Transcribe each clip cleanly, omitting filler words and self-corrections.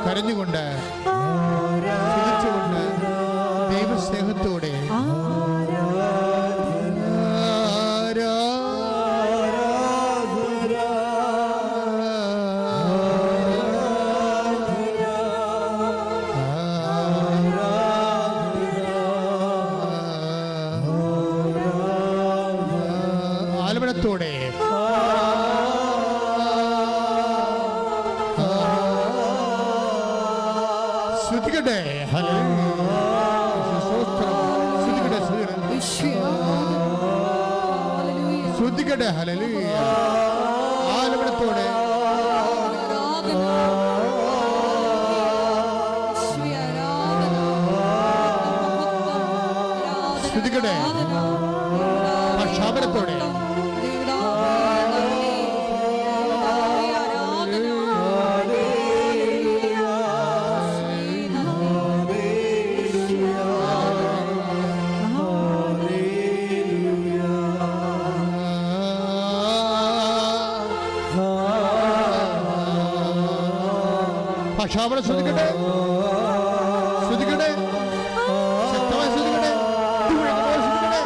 കരഞ്ഞുകൊണ്ട് ചിരിച്ചുകൊണ്ട് ദൈവസ്നേഹത്തോടെ ആലപനത്തോടെ ശ്രുതികട്ടെ. ശ്രുതികട്ടെ. ഹല്ലേലൂയ. ആലപനത്തോടെ ശ്രുതികട്ടെ. പക്ഷാപനത്തോടെ പക്ഷാപനം ശ്രദ്ധിക്കട്ടെ, ശ്രദ്ധിക്കട്ടെ, ശക്തമായി ശ്രദ്ധിക്കട്ടെ, ശ്രദ്ധിക്കട്ടെ.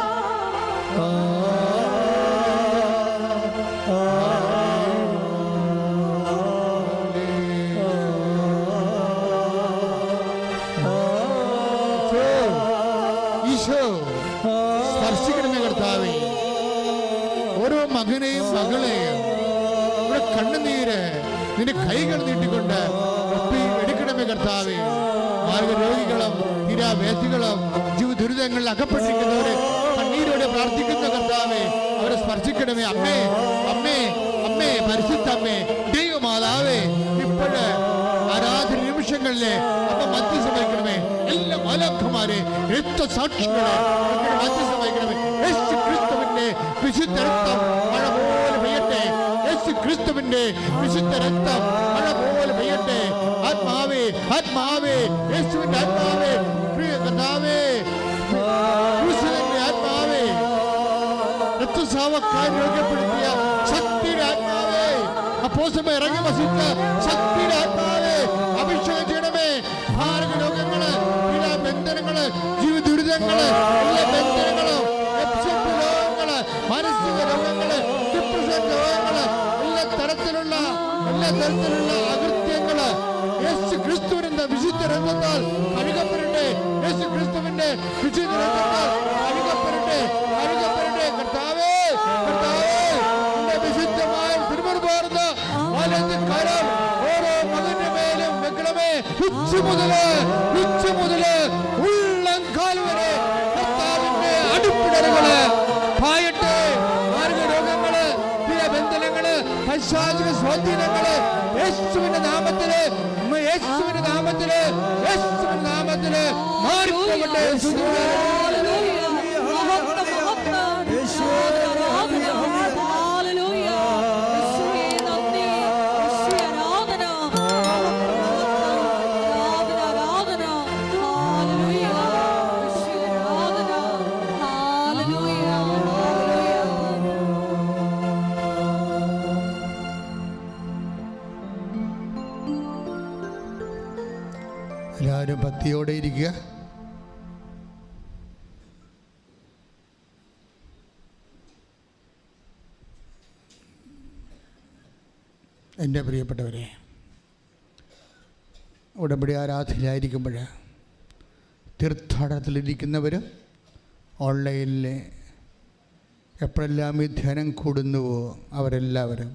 ഈശോ സ്പർശിക്കണമേ കർത്താവേ. ഓരോ മകനെയും മകളെയും ഇവിടെ കണ്ണുനീര് നിന്റെ കൈകൾ നീട്ടിക്കൊണ്ട് എടുക്കണമേ കർത്താവേ. മാർഗരോഗികളും തീരാവേദികളും ജീവദുരിതങ്ങളിൽ അകപ്പെട്ടിരിക്കുന്നവരെ കണ്ണീരോടെ പ്രാർത്ഥിക്കുന്ന കർത്താവേ, അവരെ സ്പർശിക്കണമേ. അമ്മേ, അമ്മേ, അമ്മേ, പരിശുദ്ധ അമ്മേ, ദൈവമാതാവേ, ഇപ്പോഴ് ആരാധന നിമിഷങ്ങളിലെ അമ്മ മധ്യസ്ഥം വഹിക്കണമേ. എല്ലാ മാലാഖമാരെ രക്തസാക്ഷികളെ മധ്യസ്ഥം വഹിക്കണമേ. യേശു ക്രിസ്തുവിന്റെ വിശുദ്ധ രക്തം മഴ പോലെ പെയ്യട്ടെ. യേശു ക്രിസ്തുവിന്റെ വിശുദ്ധ രക്തം മഴ പോലെ പെയ്യട്ടെ. ആത്മാവേ, ആത്മാവേ, യേശുവിന്റെ ആത്മാവേ, പ്രിയ കർത്താവേ, ക്രിസ്തുവിന്റെ ആത്മാവേ, രക്തസ്രാവക്കാരെ രോഗ്യപ്പെടുത്തിയ ശക്തിയുടെ ആത്മാവേ, അപ്പോസ്തലന്മാർ ഇറങ്ങി വസിച്ച ശക്തിയുടെ ആത്മാവേ, അഭിഷേകം ചെയ്യണമേ. മാരക രോഗങ്ങള്, ബന്ധനങ്ങള്, ജീവിതദുരിതങ്ങള്, എല്ലാ ബന്ധനങ്ങളും, രോഗങ്ങള്, മാനസിക രോഗങ്ങള്, ഡിപ്രഷൻ രോഗങ്ങള്, എല്ലാ തരത്തിലുള്ള അകൃത്യങ്ങള് യേശു ക്രിസ്തുവിന്റെ വിശുദ്ധ രക്തത്താൽ കഴുകപ്പെടട്ടെ. യേശു ക്രിസ്തുവിന്റെ വിശുദ്ധ രക്തത്താൽ കഴുകപ്പെടട്ടെ, കഴുകപ്പെടട്ടെ. കർത്താവേ, കർത്താവേ, നിന്റെ വിശുദ്ധമായ തിരുമുറുപാർന്ന വലത് കരം ഓരോ മകന്റെ മേലും വെക്കണമേ. ഉച്ച മുതല് ഉള്ളംകാൽ വരെ കർത്താവിന്റെ അടിപ്പിടലുകള് പായട്ടെ. മാർഗരോഗങ്ങള്, ബന്ധനങ്ങള്, പൈശാചിക സ്വാധീനങ്ങള് യേശുവിന്റെ നാമത്തില്, യേശുവിന്റെ നാമത്തില്, യേശുവിന്റെ നാമത്തില് മാറിപ്പോകട്ടെ. എല്ലാവരും ഭക്തിയോടെ ഇരിക്കുക. എൻ്റെ പ്രിയപ്പെട്ടവരെ, ഉടമ്പടി ആരാധനയിലായിരിക്കുമ്പോൾ തീർത്ഥാടനത്തിലിരിക്കുന്നവർ ഓൺലൈനിൽ എപ്പോഴെല്ലാം ഈ ധ്യാനം കൂടുന്നുവോ അവരെല്ലാവരും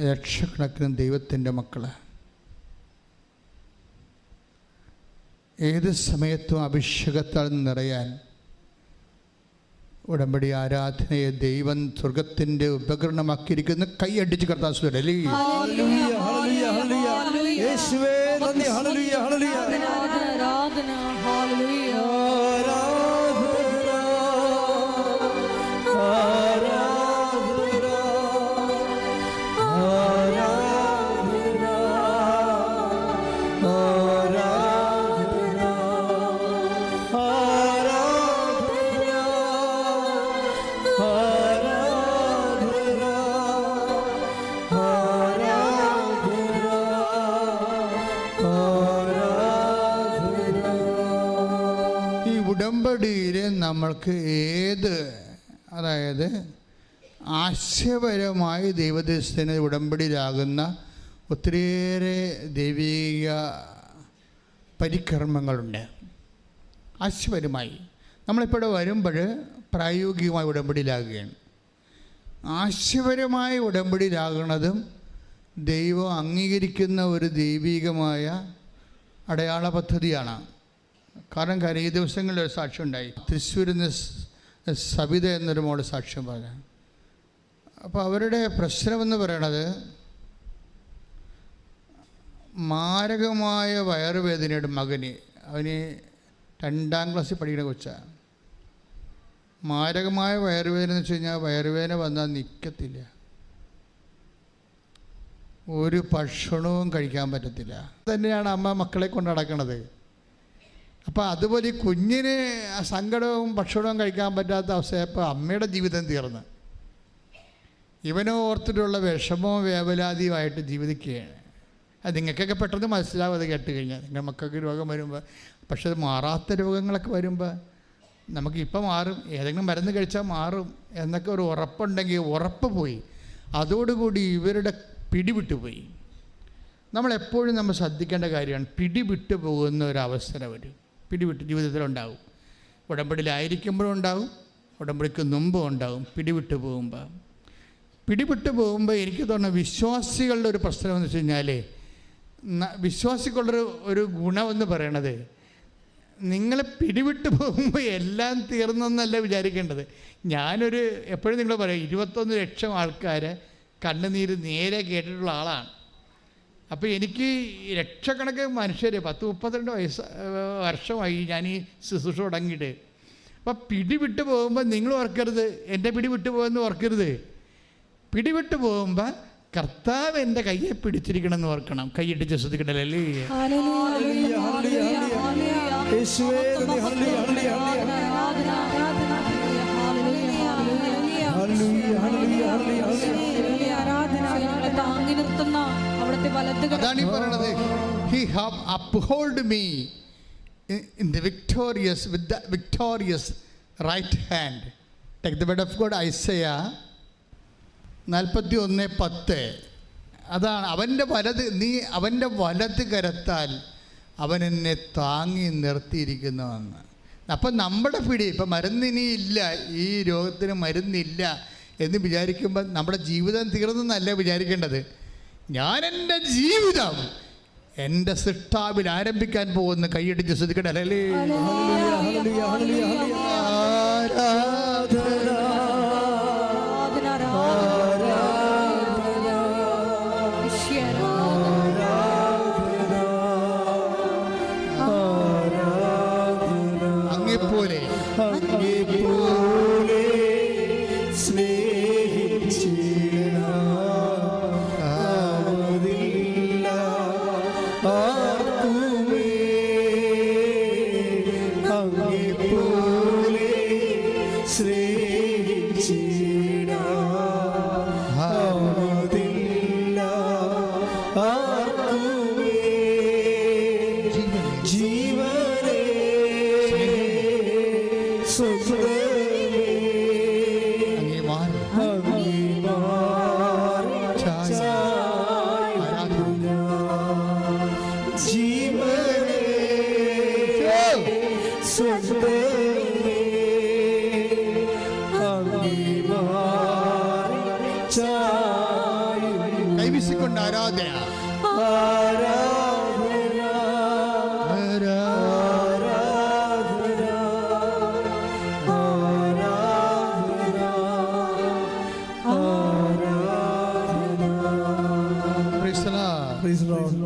ലക്ഷക്കണക്കിന് ദൈവത്തിൻ്റെ മക്കൾ ഏത് സമയത്തും അഭിഷേകത്താൽ നിറയാൻ ഉടമ്പടി ആരാധനയെ ദൈവം സ്വർഗത്തിൻ്റെ ഉപകരണമാക്കിയിരിക്കുന്ന കൈയടിച്ച് കർത്താസുരല്ലേ. ഉടമ്പടിയിൽ നമ്മൾക്ക് അതായത് ആശയപരമായി ദൈവദേശത്തിന് ഉടമ്പടിയിലാകുന്ന ഒത്തിരിയേറെ ദൈവിക പരികർമ്മങ്ങളുണ്ട്. ആശയപരമായി നമ്മളിപ്പോൾ ഇവിടെ വരുമ്പോൾ പ്രായോഗികമായി ഉടമ്പടിയിലാകുകയാണ്. ആശയപരമായി ഉടമ്പടിയിലാകുന്നതും ദൈവം അംഗീകരിക്കുന്ന ഒരു ദൈവികമായ അടയാള പദ്ധതിയാണ്. കാരണം ഈ ദിവസങ്ങളിൽ ഒരു സാക്ഷ്യം ഉണ്ടായി. തൃശ്ശൂരിൽ നിന്ന് സവിത എന്നൊരു മോള് സാക്ഷ്യം പറഞ്ഞു. അപ്പോൾ അവരുടെ പ്രശ്നമെന്ന് പറയണത് മാരകമായ വയറുവേദനയുടെ മകന്, അവന് 2ാം ക്ലാസ്സിൽ പഠിക്കുന്ന കൊച്ചാണ്. മാരകമായ വയറുവേദന എന്ന് വെച്ച് കഴിഞ്ഞാൽ വയറുവേദന വന്നാൽ നിൽക്കത്തില്ല, ഒരു ഭക്ഷണവും കഴിക്കാൻ പറ്റത്തില്ല. തന്നെയാണ് അമ്മ മക്കളെ കൊണ്ട് നടക്കുന്നത്. അപ്പോൾ അതുപോലെ ഈ കുഞ്ഞിന് സങ്കടവും ഭക്ഷണവും കഴിക്കാൻ പറ്റാത്ത അവസ്ഥയപ്പോൾ അമ്മയുടെ ജീവിതം തീർന്ന് ഇവനോ ഓർത്തിട്ടുള്ള വിഷമവും വേവലാതിയുമായിട്ട് ജീവിക്കുകയാണ്. അത് നിങ്ങൾക്കൊക്കെ പെട്ടെന്ന് മനസ്സിലാവും അത് കേട്ട് കഴിഞ്ഞാൽ. നിങ്ങളുടെ മക്കൾക്ക് രോഗം വരുമ്പോൾ, പക്ഷെ അത് മാറാത്ത രോഗങ്ങളൊക്കെ വരുമ്പോൾ നമുക്കിപ്പോൾ മാറും, ഏതെങ്കിലും മരുന്ന് കഴിച്ചാൽ മാറും എന്നൊക്കെ ഒരു ഉറപ്പുണ്ടെങ്കിൽ ഉറപ്പ് പോയി. അതോടുകൂടി ഇവരുടെ പിടിവിട്ടുപോയി. നമ്മളെപ്പോഴും നമ്മൾ ശ്രദ്ധിക്കേണ്ട കാര്യമാണ്, പിടിവിട്ടു പോകുന്ന ഒരവസരം വരും. പിടിവിട്ട് ജീവിതത്തിലുണ്ടാവും. ഉടമ്പടിയിലായിരിക്കുമ്പോഴും ഉണ്ടാവും, ഉടമ്പടിക്ക് മുമ്പും ഉണ്ടാവും. പിടിവിട്ട് പോകുമ്പോൾ എനിക്ക് തോന്നുന്നു വിശ്വാസികളുടെ ഒരു പ്രശ്നമെന്ന് വെച്ച് കഴിഞ്ഞാൽ, വിശ്വാസികളുടെ ഒരു ഗുണമെന്ന് പറയണത്, നിങ്ങൾ പിടിവിട്ട് പോകുമ്പോൾ എല്ലാം തീർന്നെന്നല്ല വിചാരിക്കേണ്ടത്. ഞാനൊരു എപ്പോഴും നിങ്ങൾ പറയും 21 ലക്ഷം ആൾക്കാരെ കണ്ണുനീര് നേരെ കേട്ടിട്ടുള്ള ആളാണ്. അപ്പോൾ എനിക്ക് ലക്ഷക്കണക്കിന് മനുഷ്യർ 10-32 വർഷമായി ഞാൻ ഈ ശുശ്രൂഷ തുടങ്ങിയിട്ട്. അപ്പോൾ പിടിവിട്ട് പോകുമ്പോൾ നിങ്ങൾ ഓർക്കരുത്, എൻ്റെ പിടിവിട്ട് പോകുമെന്ന് ഓർക്കരുത്. പിടിവിട്ട് പോകുമ്പോൾ കർത്താവ് എൻ്റെ കയ്യെ പിടിച്ചിരിക്കണം എന്ന് ഓർക്കണം. കൈയിട്ടിച്ച് ശ്രദ്ധിക്കണ്ടല്ലേ. അതാണ് ഈ പറയണത്. He have uphold me in the victorious with the victorious right hand. Take the word of God, Isaiah 41:10. അതാണ് അവൻ്റെ വലത് കരത്താൽ അവൻ എന്നെ താങ്ങി നിർത്തിയിരിക്കുന്നുവെന്ന്. അപ്പം നമ്മുടെ പിടി ഇപ്പം മരുന്നിനിയില്ല, ഈ രോഗത്തിന് മരുന്നില്ല എന്ന് വിചാരിക്കുമ്പോൾ നമ്മുടെ ജീവിതം തീർന്നെന്നല്ല വിചാരിക്കേണ്ടത്. ഞാൻ എൻ്റെ ജീവിതം എൻ്റെ സൃഷ്ടാവിൽ ആരംഭിക്കാൻ പോകുന്ന കൈയടിച്ച് ശ്രദ്ധിക്കട്ടെ. അല്ലേ അങ്ങെപ്പോലെ കൈവീശിക്കൊണ്ട് ആരാധന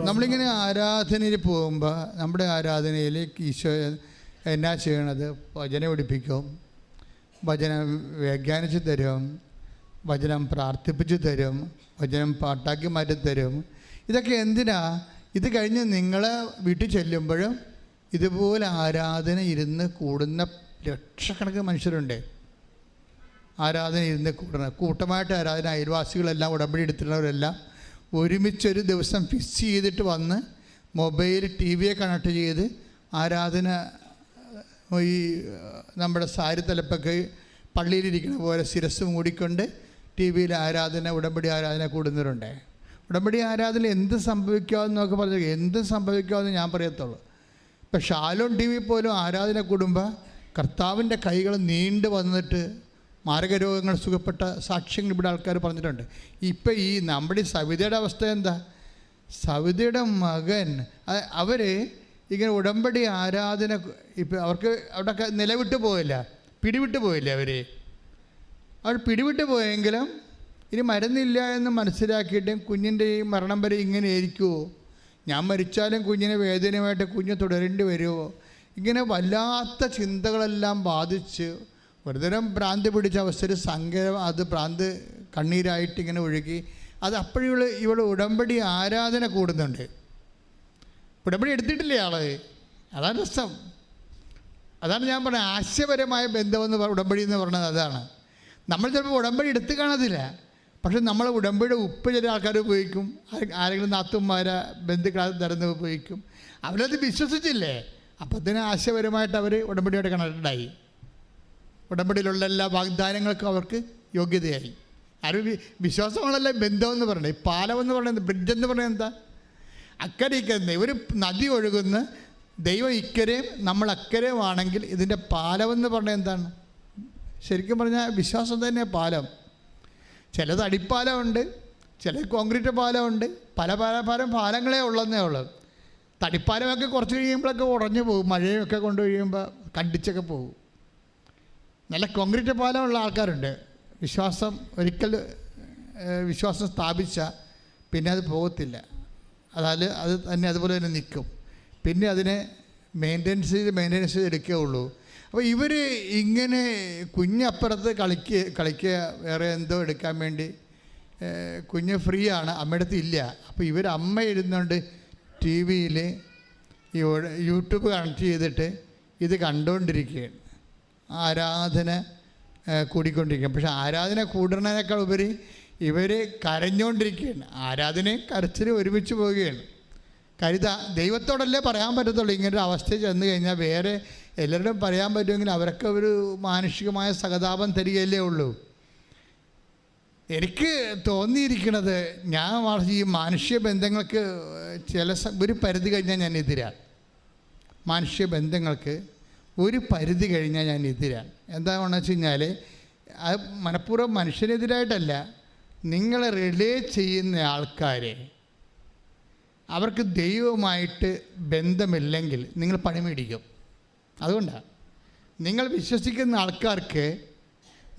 നമ്മളിങ്ങനെ ആരാധനയിൽ പോകുമ്പോൾ നമ്മുടെ ആരാധനയിൽ ഈശോ എന്നാ ചെയ്യണത്? വചനം പഠിപ്പിക്കും, വചനം വ്യാഖ്യാനിച്ച് തരും, വചനം പ്രാർത്ഥിപ്പിച്ച് തരും, വചനം പാട്ടാക്കി മാറ്റി തരും. ഇതൊക്കെ എന്തിനാ? ഇത് കഴിഞ്ഞ് നിങ്ങൾ വീട്ടിൽ ചെല്ലുമ്പോഴും ഇതുപോലെ ആരാധന ഇരുന്ന് കൂടുന്ന ലക്ഷക്കണക്കിന് മനുഷ്യരുണ്ട്. ആരാധന ഇരുന്ന് കൂട്ടമായിട്ട് ആരാധന, അയൽവാസികളെല്ലാം ഉടമ്പടി എടുത്തിട്ടുള്ളവരെല്ലാം ഒരുമിച്ചൊരു ദിവസം ഫിക്സ് ചെയ്തിട്ട് വന്ന് മൊബൈൽ TV കണക്ട് ചെയ്ത് ആരാധന ഈ നമ്മുടെ സാരി തലപ്പൊക്കെ പള്ളിയിലിരിക്കുന്ന പോലെ ശിരസ് മൂടിക്കൊണ്ട് TV ആരാധന, ഉടമ്പടി ആരാധന കൂടുന്നവരുണ്ട്. ഉടമ്പടി ആരാധന എന്ത് സംഭവിക്കാമെന്ന് നമുക്ക് പറഞ്ഞു, എന്ത് സംഭവിക്കാമെന്ന് ഞാൻ പറയത്തുള്ളൂ. ഇപ്പം ഷാലോൺ TV പോലും ആരാധന കൂടുമ്പോൾ കർത്താവിൻ്റെ കൈകൾ നീണ്ടു വന്നിട്ട് മാരകരോഗങ്ങൾ സുഖപ്പെട്ട സാക്ഷ്യങ്ങൾ ഇവിടെ ആൾക്കാർ പറഞ്ഞിട്ടുണ്ട്. ഇപ്പം ഈ നമ്മുടെ സവിതയുടെ അവസ്ഥ എന്താ? സവിതയുടെ മകൻ അവർ ഇങ്ങനെ ഉടമ്പടി ആരാധന ഇപ്പം അവർക്ക് അവിടെ നിലവിട്ട് പോയില്ല, പിടിവിട്ട് പോയില്ല. അവർ പിടിവിട്ട് പോയെങ്കിലും ഇനി മരുന്നില്ല എന്ന് മനസ്സിലാക്കിയിട്ടും കുഞ്ഞിൻ്റെ ഈ മരണം വരെ ഇങ്ങനെ ആയിരിക്കുമോ? ഞാൻ മരിച്ചാലും കുഞ്ഞിനെ വേദനയുമായിട്ട് കുഞ്ഞ് തുടരേണ്ടി വരുമോ? ഇങ്ങനെ വല്ലാത്ത ചിന്തകളെല്ലാം ബാധിച്ച് ഒരുതരം ഭ്രാന്തി പിടിച്ച അവസ്ഥയിൽ സങ്കരം, അത് ഭ്രാന്ത് കണ്ണീരായിട്ട് ഇങ്ങനെ ഒഴുകി. അത് അപ്പോഴും ഇവൾ ഉടമ്പടി ആരാധന കൂടുന്നുണ്ട്. ഉടമ്പടി എടുത്തിട്ടില്ലേ ആള്? അതാണ് രസം. അതാണ് ഞാൻ പറഞ്ഞത്, ആശയപരമായ ബന്ധമെന്ന് ഉടമ്പടി എന്ന് പറഞ്ഞത് അതാണ്. നമ്മൾ ചിലപ്പോൾ ഉടമ്പടി എടുത്ത് കാണത്തില്ല, പക്ഷെ നമ്മൾ ഉടമ്പടിയുടെ ഉപ്പ് ചില ആൾക്കാർ ഉപയോഗിക്കും, ആരെങ്കിലും നാത്തുമാരെ ബന്ധുക്കളെ തരുന്ന ഉപയോഗിക്കും. അവരത് വിശ്വസിച്ചില്ലേ, അപ്പത്തിന് ആശയപരമായിട്ട് അവർ ഉടമ്പടിയോടെ കണക്റ്റഡായി. ഉടമ്പടിയിലുള്ള എല്ലാ വാഗ്ദാനങ്ങൾക്കും അവർക്ക് യോഗ്യതയായി. ആരും വിശ്വാസമുള്ള ബന്ധമെന്ന് പറയുന്നത്, പാലമെന്ന് പറയുന്നത്, ബ്രിഡ്ജെന്ന് പറയുന്നത് എന്താ? അക്കരയ്ക്കുന്ന ഒരു നദി ഒഴുകുന്ന ദൈവം ഇക്കരയും നമ്മൾ അക്കരയുമാണെങ്കിൽ ഇതിൻ്റെ പാലമെന്ന് പറഞ്ഞാൽ എന്താണ്? ശരിക്കും പറഞ്ഞാൽ വിശ്വാസം തന്നെ പാലം. ചിലത് അടിപ്പാലമുണ്ട്, ചിലത് കോൺക്രീറ്റ് പാലമുണ്ട്, പല പാലങ്ങളേ ഉള്ളെന്നേ ഉള്ളൂ. തടിപ്പാലമൊക്കെ കുറച്ച് കഴിയുമ്പോഴൊക്കെ ഉടഞ്ഞു പോകും, മഴയൊക്കെ കൊണ്ട് കഴിയുമ്പോൾ കണ്ടിച്ചൊക്കെ പോകും. നല്ല കോൺക്രീറ്റ് പാലമുള്ള ആൾക്കാരുണ്ട്. വിശ്വാസം ഒരിക്കൽ വിശ്വാസം സ്ഥാപിച്ചാൽ പിന്നെ അത് പോകത്തില്ല. അത് തന്നെ അതുപോലെ തന്നെ നിൽക്കും. പിന്നെ അതിനെ മെയിൻ്റെനൻസ് ചെയ്ത് എടുക്കുകയുള്ളൂ. അപ്പോൾ ഇവർ ഇങ്ങനെ കുഞ്ഞപ്പുറത്ത് കളിക്കുക വേറെ എന്തോ എടുക്കാൻ വേണ്ടി, കുഞ്ഞ് ഫ്രീ ആണ്, അമ്മയുടെ അടുത്ത് ഇല്ല. അപ്പോൾ ഇവർ അമ്മ ഇരുന്നുകൊണ്ട് TV ഈ യൂട്യൂബ് കണക്ട് ചെയ്തിട്ട് ഇത് കണ്ടുകൊണ്ടിരിക്കുകയാണ്. ആരാധന കൂടിക്കൊണ്ടിരിക്കുകയാണ്. പക്ഷെ ആരാധന കൂടുന്നതിനേക്കാൾ ഉപരി ഇവർ കരഞ്ഞുകൊണ്ടിരിക്കുകയാണ്. ആരാധനയും കരച്ചിലും ഒരുമിച്ച് പോവുകയാണ്. ദൈവത്തോടല്ലേ പറയാൻ പറ്റത്തുള്ളൂ. ഇങ്ങനൊരു അവസ്ഥയിൽ ചെന്ന് കഴിഞ്ഞാൽ വേറെ എല്ലാവരുടെയും പറയാൻ പറ്റുമെങ്കിൽ അവരൊക്കെ ഒരു മാനുഷികമായ സഹതാപം തരികയല്ലേ ഉള്ളൂ. എനിക്ക് തോന്നിയിരിക്കുന്നത്, ഞാൻ ഈ മാനുഷിക ബന്ധങ്ങൾക്ക് ഒരു പരിധി കഴിഞ്ഞാൽ ഞാൻ എതിരാണ്. മാനുഷിക ബന്ധങ്ങൾക്ക് ഒരു പരിധി കഴിഞ്ഞാൽ ഞാൻ എതിരാണ്. എന്താണെന്ന് വെച്ച് കഴിഞ്ഞാൽ അത് മനഃപൂർവ്വം മനുഷ്യനെതിരായിട്ടല്ല, നിങ്ങളെ റിലേ ചെയ്യുന്ന ആൾക്കാരെ അവർക്ക് ദൈവവുമായിട്ട് ബന്ധമില്ലെങ്കിൽ നിങ്ങൾ പണി മേടിക്കും. അതുകൊണ്ടാണ് നിങ്ങൾ വിശ്വസിക്കുന്ന ആൾക്കാർക്ക്,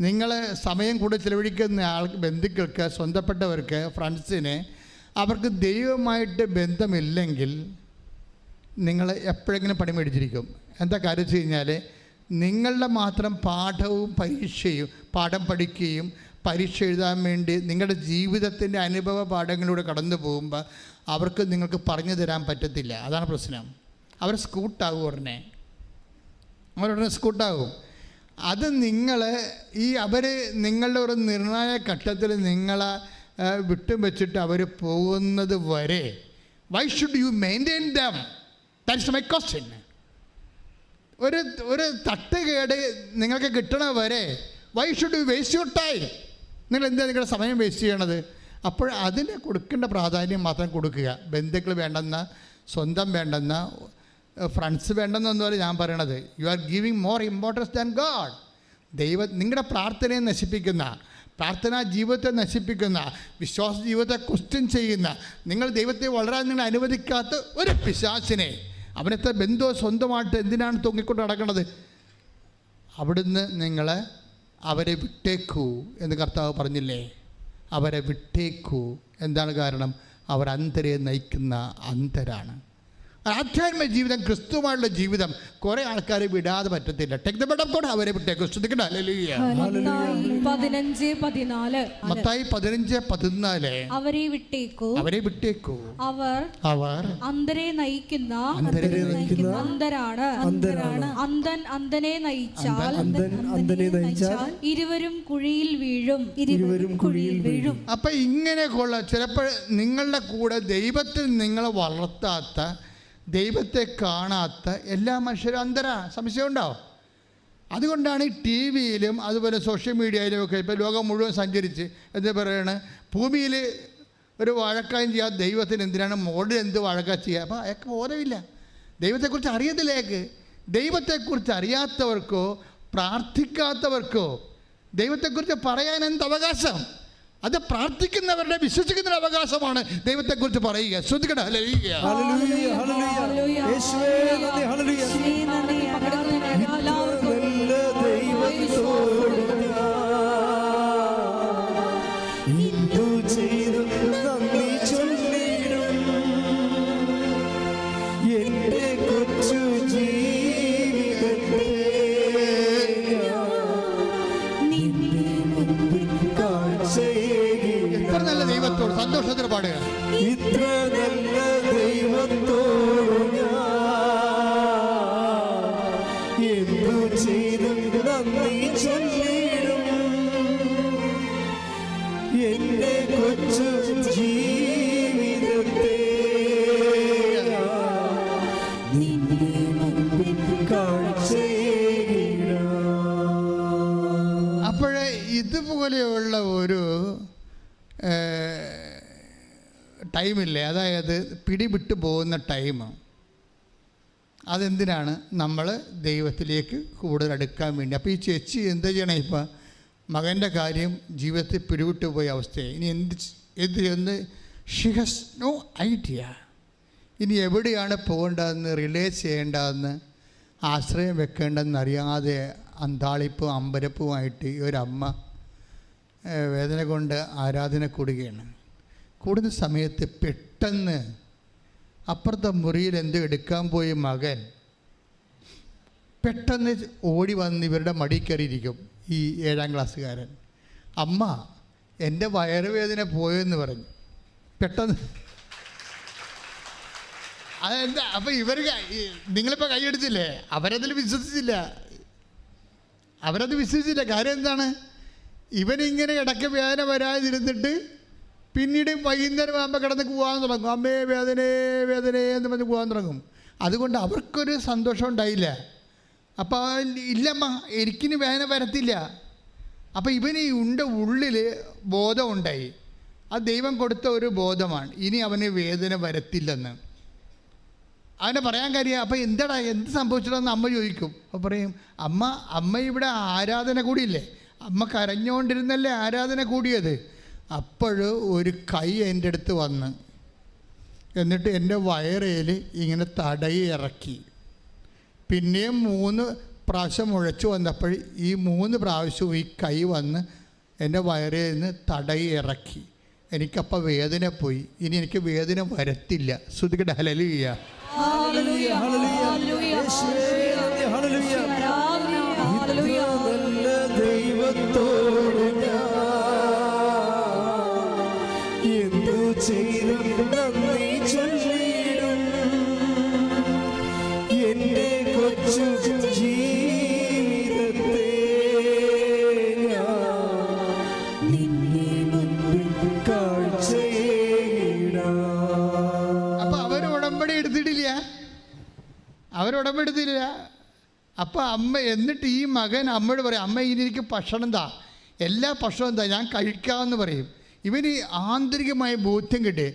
നിങ്ങൾ സമയം കൂടെ ചിലവഴിക്കുന്ന ബന്ധുക്കൾക്ക്, സ്വന്തപ്പെട്ടവർക്ക്, ഫ്രണ്ട്സിന് അവർക്ക് ദൈവമായിട്ട് ബന്ധമില്ലെങ്കിൽ നിങ്ങൾ എപ്പോഴെങ്കിലും പണി മേടിച്ചിരിക്കും. എന്താ കാര്യം വെച്ച് കഴിഞ്ഞാൽ നിങ്ങളുടെ മാത്രം പാഠം പഠിക്കുകയും പരീക്ഷ എഴുതാൻ വേണ്ടി നിങ്ങളുടെ ജീവിതത്തിൻ്റെ അനുഭവ പാഠങ്ങളിലൂടെ കടന്നു പോകുമ്പോൾ അവർക്ക് നിങ്ങൾക്ക് പറഞ്ഞു തരാൻ പറ്റത്തില്ല. അതാണ് പ്രശ്നം. അവർ സ്കൂട്ടാകും, അവരുടനെ സ്കൂട്ടാകും. അത് അവർ നിങ്ങളുടെ ഒരു നിർണായക ഘട്ടത്തിൽ നിങ്ങളെ വിട്ടും വെച്ചിട്ട് അവർ പോകുന്നത് വരെ why should you maintain dum? That is my question. ഒരു തട്ടുകേട് നിങ്ങൾക്ക് കിട്ടണ വരെ why should you waste your time? നിങ്ങൾ എന്താ നിങ്ങളുടെ സമയം വേസ്റ്റ് ചെയ്യണത്? അപ്പോൾ അതിന് കൊടുക്കേണ്ട പ്രാധാന്യം മാത്രം കൊടുക്കുക. ബന്ധുക്കൾ വേണ്ടെന്ന, സ്വന്തം വേണ്ടെന്ന, ഫ്രണ്ട്സ് വേണ്ടെന്നൊന്നുമല്ല ഞാൻ പറയണത്. You are giving more importance than God. നിങ്ങളുടെ പ്രാർത്ഥനയെ നശിപ്പിക്കുന്ന, പ്രാർത്ഥനാ ജീവിതത്തെ നശിപ്പിക്കുന്ന, വിശ്വാസ ജീവിതത്തെ ക്വസ്റ്റ്യൻ ചെയ്യുന്ന, നിങ്ങൾ ദൈവത്തെ വളരാൻ നിങ്ങൾ അനുവദിക്കാത്ത ഒരു പിശാചിനെ, അവനത്തെ ബന്ധോ സ്വന്തമായിട്ട് എന്തിനാണ് തൂങ്ങിക്കൊണ്ട് നടക്കുന്നത്? അവിടുന്ന് അവരെ വിട്ടേക്കൂ എന്ന് കർത്താവ് പറഞ്ഞില്ലേ? അവരെ വിട്ടേക്കൂ. എന്താണ് കാരണം? അവർ അന്ധരെ നയിക്കുന്ന അന്ധരാണ്. ആധ്യാത്മിക ജീവിതം, ക്രിസ്തുവുമായുള്ള ജീവിതം കുറേ ആൾക്കാരെ വിടാതെ പറ്റത്തില്ല. Take the bed of God. അവരെ വിട്ടേക്കൂ. ശ്രദ്ധിക്കട്ടെ. ഹല്ലേലൂയ. മത്തായി 15:14 അവരെ വിട്ടേക്കൂ, അവരെ വിട്ടേക്കൂ. അവർ അന്ധരെ നയിക്കുന്ന അന്ധരാണ്. അന്ധനെ നയിച്ചാൽ ഇരുവരും കുഴിയിൽ വീഴും. അപ്പൊ ഇങ്ങനെ ചിലപ്പോൾ നിങ്ങളുടെ കൂടെ ദൈവത്തിൽ നിങ്ങളെ വളർത്താത്ത, ദൈവത്തെ കാണാത്ത എല്ലാ മനുഷ്യരും അന്ധരാ. സംശയമുണ്ടാവും. അതുകൊണ്ടാണ് ഈ ടി വിയിലും അതുപോലെ സോഷ്യൽ മീഡിയയിലും ഒക്കെ ഇപ്പോൾ ലോകം മുഴുവൻ സഞ്ചരിച്ച് എന്താ പറയണത്, ഭൂമിയിൽ ഒരു വഴക്കായും ചെയ്യാത്ത ദൈവത്തിന് എന്തിനാണ് മോഡിൽ എന്ത് വഴക്ക ചെയ്യുക? അപ്പോൾ അയാൾക്ക് ബോധമില്ല, ദൈവത്തെക്കുറിച്ച് അറിയത്തില്ല. അയാൾക്ക് ദൈവത്തെക്കുറിച്ച് അറിയാത്തവർക്കോ പ്രാർത്ഥിക്കാത്തവർക്കോ ദൈവത്തെക്കുറിച്ച് പറയാൻ എന്ത് അവകാശം? അത് പ്രാർത്ഥിക്കുന്നവരുടെ, വിശ്വസിക്കുന്നവരുടെ അവകാശമാണ് ദൈവത്തെക്കുറിച്ച് പറയുക. ശ്രദ്ധിക്കട്ടെ. ഹല്ലേലൂയ. ദൈവത്തോട് സന്തോഷത്തിന് പാടുക. ഇത്ര നല്ല ദൈവത്തോട് എന്തു ചെയ്തും നന്ദി ചൊല്ലിടും. എന്റെ കൊച്ചു ജീവിതത്തെ നിന്റെ മുമ്പിൽ കാഴ്ചയേകിടാം. അപ്പോഴേ ഇതുപോലെയുള്ള ഒരു ടൈമില്ലേ, അതായത് പിടിവിട്ടു പോകുന്ന ടൈം, അതെന്തിനാണ്? നമ്മൾ ദൈവത്തിലേക്ക് കൂടുതൽ അടുക്കാൻ വേണ്ടി. അപ്പോൾ ഈ ചേച്ചി എന്താ ചെയ്യണേ? ഇപ്പം മകൻ്റെ കാര്യം ജീവിതത്തിൽ പിടിവിട്ടു പോയ അവസ്ഥയായി. ഇനി എന്ത് ചെയ്യുന്നത്? She has no idea. ഇനി എവിടെയാണ് പോകേണ്ടതെന്ന്, റിലേ ചെയ്യേണ്ടതെന്ന്, ആശ്രയം വെക്കേണ്ടതെന്ന് അറിയാതെ അന്താളിപ്പും അമ്പരപ്പുമായിട്ട് ഈ ഒരമ്മ വേദന കൊണ്ട് ആരാധന കൂടുകയാണ്. കൂടുന്ന സമയത്ത് പെട്ടെന്ന് അപ്പുറത്തെ മുറിയിൽ എന്തോ എടുക്കാൻ പോയ മകൻ പെട്ടെന്ന് ഓടി വന്ന് ഇവരുടെ മടി കയറിയിരിക്കും. ഈ 7ാം ക്ലാസ്സുകാരൻ, അമ്മ എൻ്റെ വയറുവേദന പോയെന്ന് പറഞ്ഞു. പെട്ടെന്ന് അതെന്താ? അപ്പം ഇവർ, നിങ്ങളിപ്പോൾ കൈയെടുത്തില്ലേ, അവരത് വിശ്വസിച്ചില്ല. കാര്യം എന്താണ്? ഇവനിങ്ങനെ ഇടയ്ക്ക് വേദന വരാതിരുന്നിട്ട് പിന്നീട് വൈകുന്നേരം ആകുമ്പോൾ കിടന്ന് പോകാൻ തുടങ്ങും. അമ്മേ വേദനേ എന്ന് പറഞ്ഞ് പോകാൻ തുടങ്ങും. അതുകൊണ്ട് അവർക്കൊരു സന്തോഷം ഉണ്ടായില്ല. അപ്പോൾ ഇല്ലമ്മ, എനിക്കിനി വേദന വരത്തില്ല. അപ്പോൾ ഇവന് ഉള്ളിൽ ബോധമുണ്ടായി. അത് ദൈവം കൊടുത്ത ഒരു ബോധമാണ്, ഇനി അവന് വേദന വരത്തില്ലെന്ന്. അവനെ പറയാൻ കാര്യം, അപ്പോൾ എന്താടാ, എന്ത് സംഭവിച്ചിട്ടെന്ന് അമ്മ ചോദിക്കും. അപ്പോൾ പറയും, അമ്മ ഇവിടെ ആരാധന കൂടിയില്ലേ, അമ്മ കരഞ്ഞുകൊണ്ടിരുന്നല്ലേ ആരാധന കൂടിയത്. അപ്പോൾ ഒരു കൈ എൻ്റെ അടുത്ത് വന്ന് എന്നിട്ട് എൻ്റെ വയറേൽ ഇങ്ങനെ തടയി ഇറക്കി. പിന്നെയും 3 പ്രാവശ്യം മുഴച്ചു വന്നപ്പോൾ ഈ 3 പ്രാവശ്യവും ഈ കൈ വന്ന് എൻ്റെ വയറിൽ നിന്ന് തടയി ഇറക്കി. എനിക്കപ്പോൾ വേദന പോയി. ഇനി എനിക്ക് വേദന വരത്തില്ല. ശ്രുതിക്കട്ടെ. ഹല്ലേലൂയ. എന്റെ കൊച്ചു ജീവിതത്തെ അപ്പൊ അവരുടമ്പടി എടുത്തിട്ടില്ല. അപ്പം അമ്മ, എന്നിട്ട് ഈ മകൻ അമ്മയോട് പറയും, അമ്മ ഇനി എനിക്ക് ഭക്ഷണം താ, എല്ലാ ഭക്ഷണവും താ, ഞാൻ കഴിക്കാമെന്ന് പറയും. ഇവന് ആന്തരികമായ ബോധ്യം കിട്ടി.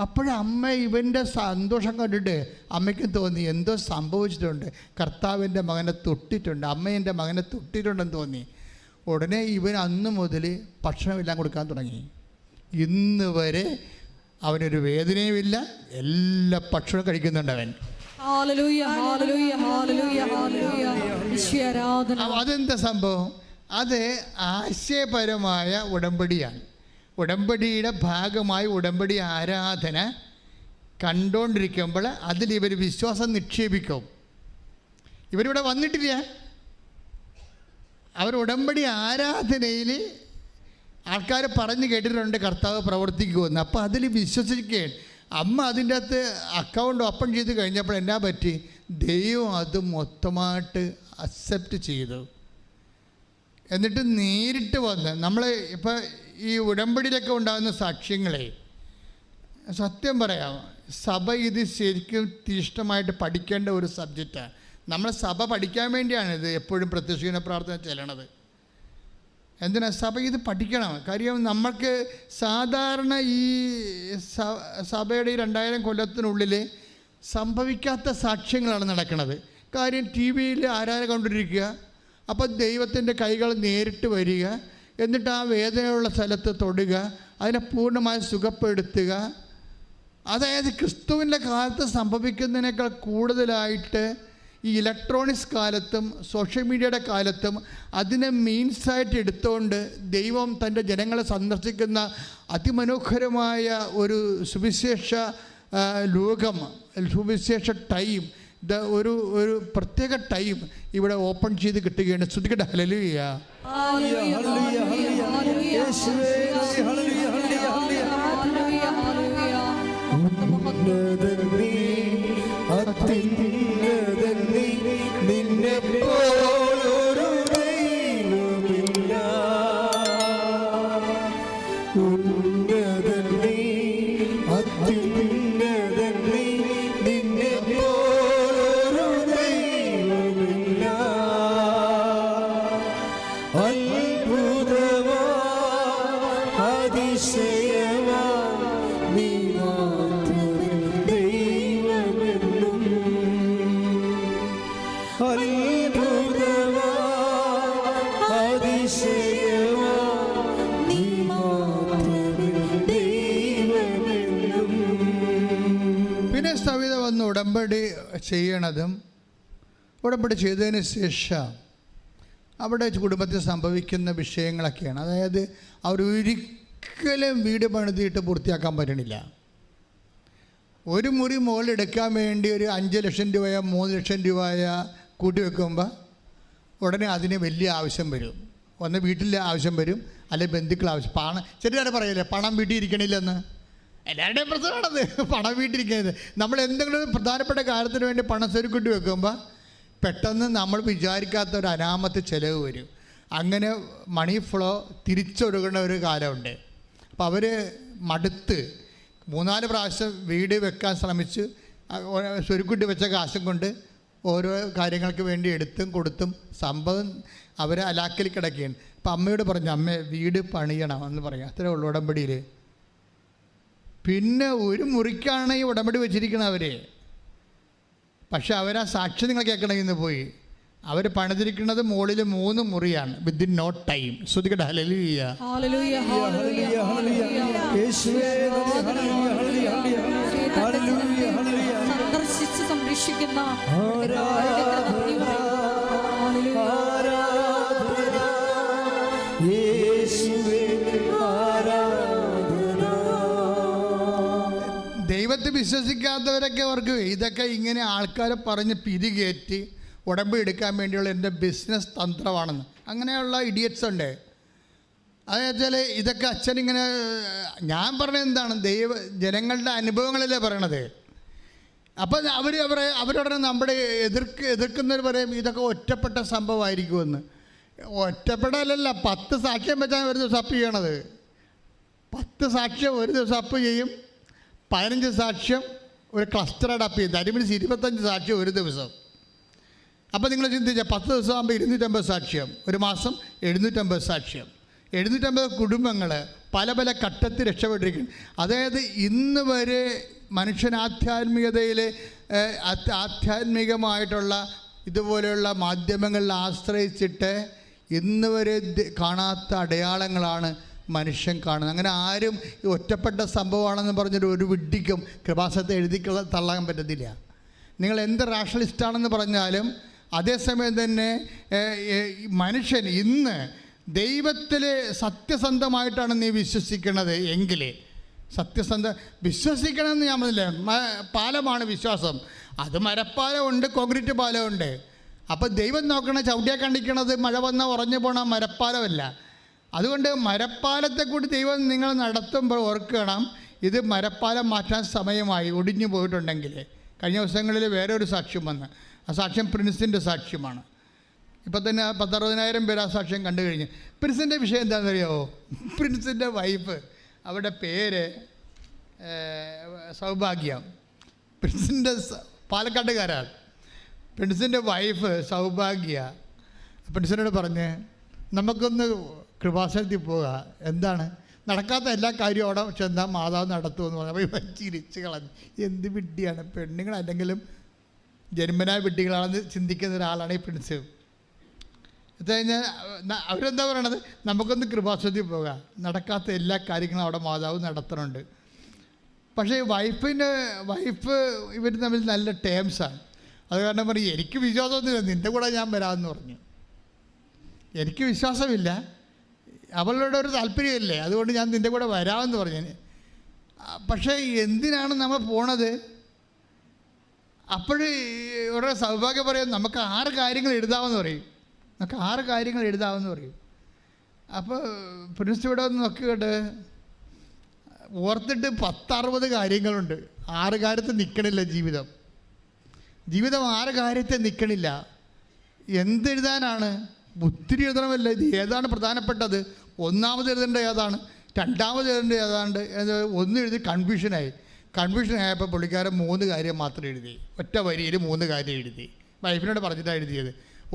അപ്പോഴമ്മ ഇവൻ്റെ സന്തോഷം കണ്ടിട്ട് അമ്മയ്ക്കും തോന്നി എന്തോ സംഭവിച്ചിട്ടുണ്ട്, കർത്താവിൻ്റെ മകനെ തൊട്ടിട്ടുണ്ട്, അമ്മ എൻ്റെ മകനെ തൊട്ടിട്ടുണ്ടെന്ന് തോന്നി. ഉടനെ ഇവൻ അന്ന് മുതൽ ഭക്ഷണമെല്ലാം കൊടുക്കാൻ തുടങ്ങി. ഇന്ന് വരെ അവനൊരു വേദനയുമില്ല, എല്ലാ ഭക്ഷണവും കഴിക്കുന്നുണ്ട് അവൻ. അതെന്താ സംഭവം? അത് ആശയപരമായ ഉടമ്പടിയാണ്. ഉടമ്പടിയുടെ ഭാഗമായി ഉടമ്പടി ആരാധന കണ്ടുകൊണ്ടിരിക്കുമ്പോൾ അതിൽ ഇവർ വിശ്വാസം നിക്ഷേപിക്കും. ഇവരിവിടെ വന്നിട്ടില്ല, അവർ ഉടമ്പടി ആരാധനയിൽ ആൾക്കാർ പറഞ്ഞു കേട്ടിട്ടുണ്ട് കർത്താവ് പ്രവർത്തിക്കുമെന്ന്. അപ്പോൾ അതിൽ വിശ്വസിക്കുകയാണ്. അമ്മ അതിൻ്റെ അകത്ത് അക്കൗണ്ട് ഓപ്പൺ ചെയ്ത് കഴിഞ്ഞപ്പോൾ എന്നാ പറ്റി? ദൈവം അത് മൊത്തമായിട്ട് അക്സെപ്റ്റ് ചെയ്തു. എന്നിട്ട് നേരിട്ട് വന്ന് നമ്മൾ ഇപ്പോൾ ഈ ഉടമ്പടിയിലൊക്കെ ഉണ്ടാകുന്ന സാക്ഷ്യങ്ങളെ സത്യം പറയാം, സഭ ഇത് ശരിക്കും തീഷ്ണമായിട്ട് പഠിക്കേണ്ട ഒരു സബ്ജക്റ്റാണ്. നമ്മൾ സഭ പഠിക്കാൻ വേണ്ടിയാണ് ഇത് എപ്പോഴും പ്രത്യക്ഷീകരണ പ്രാർത്ഥന ചെല്ലണത്. എന്തിനാ? സഭ ഇത് പഠിക്കണം. കാര്യം നമ്മൾക്ക് സാധാരണ ഈ സഭയുടെ 2000 കൊല്ലത്തിനുള്ളിൽ സംഭവിക്കാത്ത സാക്ഷ്യങ്ങളാണ് നടക്കുന്നത്. കാര്യം ടി വിയിൽ ആരാധന കണ്ടിരിക്കുക, അപ്പോൾ ദൈവത്തിൻ്റെ കൈകൾ നേരിട്ട് വരിക, എന്നിട്ട് ആ വേദനയുള്ള സ്ഥലത്ത് തൊടുക, അതിനെ പൂർണ്ണമായി സുഖപ്പെടുത്തുക. അതായത് ക്രിസ്തുവിൻ്റെ കാലത്ത് സംഭവിക്കുന്നതിനേക്കാൾ കൂടുതലായിട്ട് ഈ ഇലക്ട്രോണിക്സ് കാലത്തും സോഷ്യൽ മീഡിയയുടെ കാലത്തും അതിനെ മീൻസായിട്ട് എടുത്തുകൊണ്ട് ദൈവം തൻ്റെ ജനങ്ങളെ സന്ദർശിക്കുന്ന അതിമനോഹരമായ ഒരു സുവിശേഷ ലോകം, സുവിശേഷ ടൈം, ഒരു പ്രത്യേക ടൈം ഇവിടെ ഓപ്പൺ ചെയ്ത് കിട്ടുകയാണ്. ശ്രുതികട്ടെ ഹല്ലേലൂയ. പിന്നെ സവിത വന്ന് ഉടമ്പടി ചെയ്യണതും ഉടമ്പടി ചെയ്തതിന് ശേഷം അവിടെ കുടുംബത്തിൽ സംഭവിക്കുന്ന വിഷയങ്ങളൊക്കെയാണ്. അതായത് അവരൊരിക്കലും വീട് പണിതിട്ട് പൂർത്തിയാക്കാൻ പറ്റണില്ല. ഒരു മുറി മുകളിലെടുക്കാൻ വേണ്ടി ഒരു 5 ലക്ഷം രൂപയോ 3 ലക്ഷം രൂപയോ കൂട്ടി വെക്കുമ്പോൾ ഉടനെ അതിന് വലിയ ആവശ്യം വരും. ഒന്ന് വീട്ടിലെ ആവശ്യം വരും, അല്ലെങ്കിൽ ബന്ധുക്കൾ ആവശ്യം. പണം ചെറിയ പറയില്ലേ പണം വീട്ടിൽ ഇരിക്കണില്ലെന്ന്. എല്ലാവരുടെയും പ്രശ്നമാണത്, പണം വീട്ടിലിരിക്കുന്നത്. നമ്മൾ എന്തെങ്കിലും പ്രധാനപ്പെട്ട കാര്യത്തിന് വേണ്ടി പണം സ്വരുക്കൂട്ടി വെക്കുമ്പോൾ പെട്ടെന്ന് നമ്മൾ വിചാരിക്കാത്ത ഒരു അനാമത്ത് ചിലവ് വരും. അങ്ങനെ മണി ഫ്ലോ തിരിച്ചൊഴുകുന്ന ഒരു കാലമുണ്ട്. അപ്പോൾ അവർ മടുത്ത് 3-4 പ്രാവശ്യം വീട് വെക്കാൻ ശ്രമിച്ച് സ്വരുക്കൂട്ടി വെച്ച കാശും കൊണ്ട് ഓരോ കാര്യങ്ങൾക്ക് വേണ്ടി എടുത്തും കൊടുത്തും സംഭവം അവർ അലാക്കിൽ കിടക്കുകയാണ്. അപ്പം അമ്മയോട് പറഞ്ഞു, അമ്മ വീട് പണിയണം എന്ന് പറയാം. അത്രേ ഉള്ളൂ ഉടമ്പടിയിൽ. പിന്നെ ഒരു മുറിക്കാണ് ഈ ഉടമ്പടി വെച്ചിരിക്കുന്നത് അവർ. പക്ഷെ അവരാ സാക്ഷി നിങ്ങൾ കേൾക്കണമെന്ന് പോയി. അവർ പണിതിരിക്കുന്നത് മുകളിൽ 3 മുറിയാണ് വിത്തിൻ നോ ടൈം. ശ്രുതികട്ടെ ഹല്ലേലൂയ. സന്ദർശിച്ച് സംരക്ഷിക്കുന്ന ദൈവത്തെ വിശ്വസിക്കാത്തവരൊക്കെ അവർക്ക് ഇതൊക്കെ ഇങ്ങനെ ആൾക്കാരെ പറഞ്ഞ് പിരികേറ്റി ഉടമ്പടി എടുക്കാൻ വേണ്ടിയുള്ള എൻ്റെ ബിസിനസ് തന്ത്രമാണെന്ന്. അങ്ങനെയുള്ള ഇഡിയറ്റ്സ് ഉണ്ട്. അതെന്നുവെച്ചാൽ ഇതൊക്കെ അച്ഛനിങ്ങനെ, ഞാൻ പറഞ്ഞത് എന്താണ്, ജനങ്ങളുടെ അനുഭവങ്ങളല്ലേ പറയണത്. അപ്പം അവരുടനെ നമ്മുടെ എതിർക്കുന്നവർ പറയും ഇതൊക്കെ ഒറ്റപ്പെട്ട സംഭവമായിരിക്കുമെന്ന്. ഒറ്റപ്പെടലല്ല, 10 സാക്ഷ്യം വെച്ചാൽ ഒരു ദിവസം അപ്പ് ചെയ്യണത്. 10 സാക്ഷ്യം ഒരു ദിവസം അപ്പ് ചെയ്യും, 15 സാക്ഷ്യം ഒരു ക്ലസ്റ്ററായിട്ട് അപ്പ് ചെയ്യും. ദാറ്റ് മീൻസ് 25 സാക്ഷ്യം ഒരു ദിവസം. അപ്പോൾ നിങ്ങൾ ചിന്തിച്ചാൽ 10 ദിവസം ആകുമ്പോൾ 250 സാക്ഷ്യം, ഒരു മാസം 750 സാക്ഷ്യം. 750 കുടുംബങ്ങൾ പല പല ഘട്ടത്തിൽ രക്ഷപ്പെട്ടിരിക്കുന്നു. അതായത് ഇന്ന് വരെ മനുഷ്യൻ ആധ്യാത്മികമായിട്ടുള്ള ഇതുപോലെയുള്ള മാധ്യമങ്ങളിൽ ആശ്രയിച്ചിട്ട് ഇന്ന് വരെ കാണാത്ത അടയാളങ്ങളാണ് മനുഷ്യൻ കാണുന്നത്. അങ്ങനെ ആരും ഒറ്റപ്പെട്ട സംഭവമാണെന്ന് പറഞ്ഞൊരു ഒരു വിഡ്ഢിക്കും കൃപാസനത്തെ എഴുതി തള്ളാൻ പറ്റത്തില്ല. നിങ്ങൾ എന്ത് റാഷണലിസ്റ്റാണെന്ന് പറഞ്ഞാലും അതേസമയം തന്നെ മനുഷ്യൻ ഇന്ന് ദൈവത്തിൽ സത്യസന്ധമായിട്ടാണ് നീ വിശ്വസിക്കുന്നത് എങ്കിൽ വിശ്വസിക്കണമെന്ന് ഞാൻ പറഞ്ഞില്ല. പാലമാണ് വിശ്വാസം. അത് മരപ്പാലമുണ്ട്, കോൺക്രീറ്റ് പാലമുണ്ട്. അപ്പോൾ ദൈവം നോക്കണ ചവിട്ടിയാൽ കണ്ടിക്കണത് മഴ വന്നാൽ ഉറഞ്ഞു പോണ മരപ്പാലമല്ല. അതുകൊണ്ട് മരപ്പാലത്തെ കൂടി ദൈവം നിങ്ങൾ നടത്തുമ്പോൾ ഓർക്കണം, ഇത് മരപ്പാലം മാറ്റാൻ സമയമായി ഒടിഞ്ഞു പോയിട്ടുണ്ടെങ്കിൽ. കഴിഞ്ഞ ദിവസങ്ങളിൽ വേറെ ഒരു സാക്ഷ്യം വന്ന്, ആ സാക്ഷ്യം പ്രിൻസിൻ്റെ സാക്ഷ്യമാണ്. ഇപ്പം തന്നെ 10,000-60,000 പേര് ആ സാക്ഷ്യം കണ്ടു കഴിഞ്ഞ്. പ്രിൻസിൻ്റെ വിഷയം എന്താണെന്നറിയാമോ? പ്രിൻസിൻ്റെ വൈഫ്, അവരുടെ പേര് സൗഭാഗ്യം. പ്രിൻസിൻ്റെ പാലക്കാട്ടുകാരാണ്. പ്രിൻസിൻ്റെ വൈഫ് സൗഭാഗ്യ പ്രിൻസിനോട് പറഞ്ഞ് നമുക്കൊന്ന് കൃപാസനത്തിൽ പോവുക. എന്താണ് നടക്കാത്ത എല്ലാ കാര്യവും അവിടെ ചെന്നാൽ മാതാവ് നടത്തുമെന്ന് പറഞ്ഞപ്പോൾ ചിരിച്ച് കളഞ്ഞു. എന്ത് വിഡ്ഢിയാണ്, പെണ്ണുങ്ങളല്ലെങ്കിലും ജന്മനാ വിഡ്ഢികളാണെന്ന് ചിന്തിക്കുന്ന ഒരാളാണ് ഈ പ്രിൻസ്. ഇത് കഴിഞ്ഞാൽ അവരെന്താ പറയണത്, നമുക്കൊന്ന് കൃപാസനത്തിൽ പോകാം, നടക്കാത്ത എല്ലാ കാര്യങ്ങളും അവിടെ മാതാവ് നടത്തുന്നുണ്ട്. പക്ഷേ വൈഫ് ഇവർ തമ്മിൽ നല്ല ടേംസാണ്. അത് കാരണം പറയും, എനിക്ക് വിശ്വാസമൊന്നുമില്ല, നിൻ്റെ കൂടെ ഞാൻ വരാമെന്ന് പറഞ്ഞു. എനിക്ക് വിശ്വാസമില്ല, അവളുടെ ഒരു താല്പര്യമില്ലേ, അതുകൊണ്ട് ഞാൻ നിൻ്റെ കൂടെ വരാമെന്ന് പറഞ്ഞു. പക്ഷേ എന്തിനാണ് നമ്മൾ പോണത്? അപ്പോഴ് ഇവരുടെ സൗഭാഗ്യം പറയും, നമുക്ക് 6 കാര്യങ്ങൾ എഴുതാമെന്ന് പറയും. നമുക്ക് 6 കാര്യങ്ങൾ എഴുതാമെന്ന് പറയും. അപ്പോൾ പ്രിൻസ് ഇവിടെ ഒന്ന് നോക്കിയിട്ട് ഓർത്തിട്ട് 10-60 കാര്യങ്ങളുണ്ട്. 6 കാര്യത്തിൽ നിൽക്കണില്ല ജീവിതം 6 കാര്യത്തിൽ നിൽക്കണില്ല. എന്തെഴുതാനാണ്? ഒത്തിരി എഴുതണമല്ല. ഇത് ഏതാണ് പ്രധാനപ്പെട്ടത്? ഒന്നാമത് എഴുതേണ്ട ഏതാണ്, രണ്ടാമത് എഴുതേണ്ട ഏതാണ്ട് ഒന്ന് എഴുതി കൺഫ്യൂഷനായപ്പോൾ പുള്ളിക്കാരൻ 3 കാര്യം മാത്രം എഴുതി. ഒറ്റ വരിയിൽ 3 കാര്യം എഴുതി. വൈഫിനോട് പറഞ്ഞിട്ടാണ് എഴുതിയത്.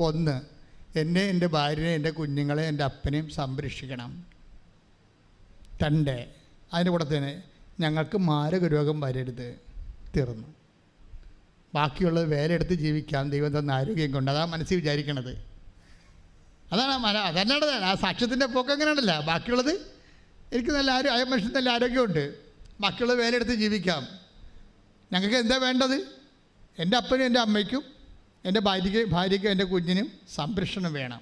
1, എന്നെ, എൻ്റെ ഭാര്യനെ, എൻ്റെ കുഞ്ഞുങ്ങളെ, എൻ്റെ അപ്പനെയും സംരക്ഷിക്കണം. 2, അതിൻ്റെ കൂടെ തന്നെ ഞങ്ങൾക്ക് മാരക രോഗം വരരുത്. തീർന്നു. ബാക്കിയുള്ളത് വേലയെടുത്ത് ജീവിക്കാം ദൈവം തന്ന ആരോഗ്യം കൊണ്ട്. അതാണ് മനസ്സിൽ വിചാരിക്കണത്. അതല്ലാണ്ട് ആ സാക്ഷ്യത്തിൻ്റെ പോക്ക് അങ്ങനെയാണല്ല. ബാക്കിയുള്ളത് എനിക്ക് മനുഷ്യൻ നല്ല ആരോഗ്യമുണ്ട്, ബാക്കിയുള്ളത് വേലയെടുത്ത് ജീവിക്കാം. ഞങ്ങൾക്ക് എന്താ വേണ്ടത്? എൻ്റെ അപ്പനും എൻ്റെ അമ്മയ്ക്കും എൻ്റെ ഭാര്യയ്ക്കും എൻ്റെ കുഞ്ഞിനും സംരക്ഷണം വേണം.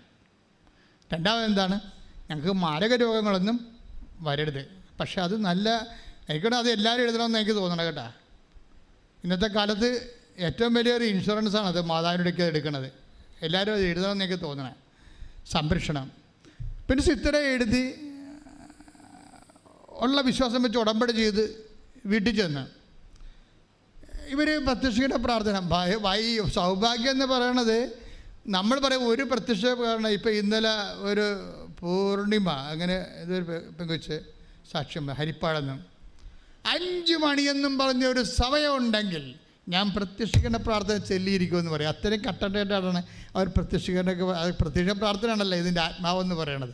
2ാമത് എന്താണ്? ഞങ്ങൾക്ക് മാരക രോഗങ്ങളൊന്നും വരരുത്. പക്ഷെ അത് നല്ല എനിക്കോട് അത് എല്ലാവരും എഴുതണമെന്ന് എനിക്ക് തോന്നണം കേട്ടോ. ഇന്നത്തെ കാലത്ത് ഏറ്റവും വലിയൊരു ഇൻഷുറൻസാണ് അത് മാതാവിനോടൊക്കെ എടുക്കുന്നത്. എല്ലാവരും അത് എഴുതണമെന്ന് എനിക്ക് തോന്നണേ. സംരക്ഷണം. പിന്നെ ഇത്ര എഴുതി ഉള്ള വിശ്വാസം വെച്ച് ഉടമ്പടി ചെയ്ത് വീട്ടിൽ ചെന്ന് ഇവർ പ്രത്യക്ഷയുടെ പ്രാർത്ഥന. സൗഭാഗ്യം എന്ന് പറയണത് നമ്മൾ പറയും ഒരു പ്രത്യക്ഷ കാരണം. ഇപ്പം ഇന്നലെ ഒരു പൂർണിമ അങ്ങനെ ഇതൊരു പെങ്കൊച്ച് സാക്ഷ്യം ഹരിപ്പാടെന്നും 5 മണിയെന്നും പറഞ്ഞ ഒരു സമയമുണ്ടെങ്കിൽ ഞാൻ പ്രത്യക്ഷീകരണ പ്രാർത്ഥന ചെല്ലിയിരിക്കുമെന്ന് പറയും. അത്രയും കട്ടൻ്റായിട്ടാണ് അവർ പ്രത്യക്ഷ പ്രാർത്ഥനയാണല്ലോ ഇതിൻ്റെ ആത്മാവെന്ന് പറയണത്.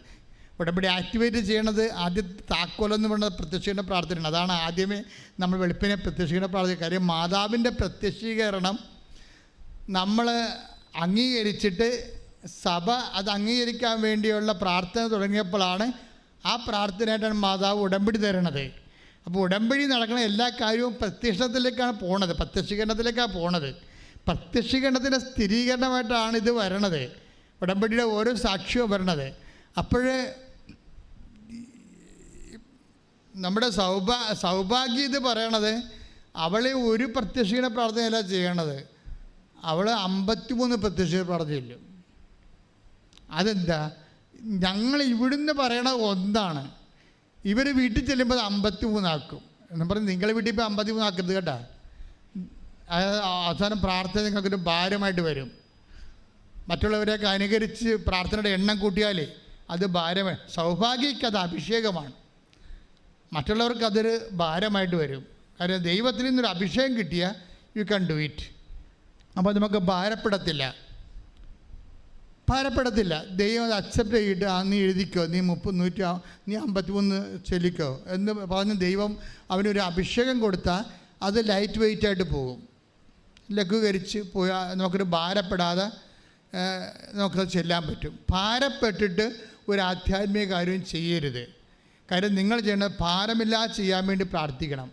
ഉടമ്പടി ആക്ടിവേറ്റ് ചെയ്യണത് ആദ്യം താക്കോലെന്ന് പറയുന്നത് പ്രത്യക്ഷീകരണ പ്രാർത്ഥനയാണ്. അതാണ് ആദ്യമേ നമ്മൾ വെളുപ്പിനെ പ്രത്യക്ഷീകരണ പ്രാർത്ഥന. കാര്യം മാതാവിൻ്റെ പ്രത്യക്ഷീകരണം നമ്മൾ അംഗീകരിച്ചിട്ട് സഭ അത് അംഗീകരിക്കാൻ വേണ്ടിയുള്ള പ്രാർത്ഥന തുടങ്ങിയപ്പോഴാണ് ആ പ്രാർത്ഥനയായിട്ടാണ് മാതാവ് ഉടമ്പടി തരണത്. അപ്പോൾ ഉടമ്പടി നടക്കുന്ന എല്ലാ കാര്യവും പ്രത്യക്ഷത്തിലേക്കാണ് പോണത്, പ്രത്യക്ഷീകരണത്തിലേക്കാണ് പോണത്. പ്രത്യക്ഷീകരണത്തിൻ്റെ സ്ഥിരീകരണമായിട്ടാണ് ഇത് വരണത്, ഉടമ്പടിയുടെ ഓരോ സാക്ഷ്യവും വരണത്. അപ്പോഴേ നമ്മുടെ സൗഭാഗ്യം ഇത് പറയണത് അവളെ ഒരു പ്രത്യക്ഷീകരണ പ്രാർത്ഥനയല്ല ചെയ്യണത്, അവൾ 53 പ്രത്യക്ഷീകരണ പ്രാർത്ഥനയില്ല. അതെന്താ? ഞങ്ങൾ ഇവിടുന്ന് പറയണത് ഒന്നാണ്, ഇവർ വീട്ടിൽ ചെല്ലുമ്പോൾ 53 ആക്കും എന്ന് പറഞ്ഞ് നിങ്ങളെ വീട്ടിൽ ഇപ്പോൾ 53 ആക്കരുത് കേട്ടോ. അവസാനം പ്രാർത്ഥന നിങ്ങൾക്കൊരു ഭാരമായിട്ട് വരും. മറ്റുള്ളവരെയൊക്കെ അനുകരിച്ച് പ്രാർത്ഥനയുടെ എണ്ണം കൂട്ടിയാൽ അത് ഭാരമായി. സൗഭാഗ്യക്ക് അത് അഭിഷേകമാണ്, മറ്റുള്ളവർക്ക് അതൊരു ഭാരമായിട്ട് വരും. കാരണം ദൈവത്തിൽ നിന്നൊരു അഭിഷേകം കിട്ടിയാൽ യു ക്യാൻ ഡു ഇറ്റ്. അപ്പോൾ നമുക്ക് ഭാരപ്പെടത്തില്ല. ഭാരപ്പെടത്തില്ല. ദൈവം അത് അക്സെപ്റ്റ് ചെയ്തിട്ട് നീ എഴുതിക്കോ, നീ 53 ചൊല്ലിക്കോ എന്ന് പറഞ്ഞ് ദൈവം അവനൊരു അഭിഷേകം കൊടുത്താൽ അത് ലൈറ്റ് വെയ്റ്റായിട്ട് പോകും. ലഘൂകരിച്ച് പോയാൽ നമുക്കൊരു ഭാരപ്പെടാതെ നമുക്കത് ചെല്ലാൻ പറ്റും. ഭാരപ്പെട്ടിട്ട് ഒരു ആധ്യാത്മിക കാര്യവും ചെയ്യരുത്. കാര്യം നിങ്ങൾ ചെയ്യേണ്ടത് ഭാരമില്ലാതെ ചെയ്യാൻ വേണ്ടി പ്രാർത്ഥിക്കണം.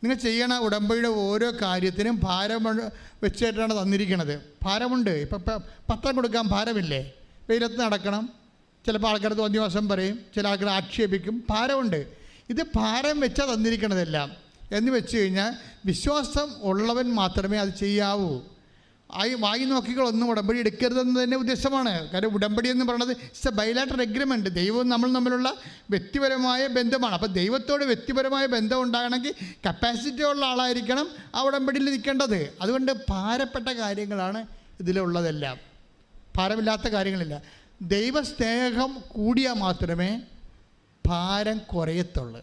നിങ്ങൾ ചെയ്യണ ഉടമ്പടിയുടെ ഓരോ കാര്യത്തിനും ഭാരം വെച്ചിട്ടാണ് തന്നിരിക്കുന്നത്. ഭാരമുണ്ട്. ഇപ്പം പത്രം കൊടുക്കാൻ ഭാരമില്ലേ? വെയിലത്ത് നടക്കണം. ചിലപ്പോൾ ആൾക്കാർ തോന്നിവാസം പറയും, ചില ആൾക്കാർ ആക്ഷേപിക്കും. ഭാരമുണ്ട്. ഇത് ഭാരം വെച്ചാൽ തന്നിരിക്കണതെല്ലാം എന്ന് വെച്ച് കഴിഞ്ഞാൽ വിശ്വാസം ഉള്ളവൻ മാത്രമേ അത് ചെയ്യാവൂ. വായി നോക്കികളൊന്നും ഉടമ്പടി എടുക്കരുതെന്ന് തന്നെ ഉദ്ദേശമാണ്. കാരണം ഉടമ്പടി എന്ന് പറയുന്നത് ഇറ്റ്സ് എ ബൈലാറ്ററൽ എഗ്രിമെൻറ്റ്. ദൈവവും നമ്മൾ തമ്മിലുള്ള വ്യക്തിപരമായ ബന്ധമാണ്. അപ്പോൾ ദൈവത്തോട് വ്യക്തിപരമായ ബന്ധം ഉണ്ടാകണമെങ്കിൽ കപ്പാസിറ്റി ഉള്ള ആളായിരിക്കണം ആ ഉടമ്പടിയിൽ നിൽക്കേണ്ടത്. അതുകൊണ്ട് ഭാരപ്പെട്ട കാര്യങ്ങളാണ് ഇതിലുള്ളതെല്ലാം, ഭാരമില്ലാത്ത കാര്യങ്ങളില്ല. ദൈവസ്നേഹം കൂടിയാൽ മാത്രമേ ഭാരം കുറയത്തുള്ളൂ.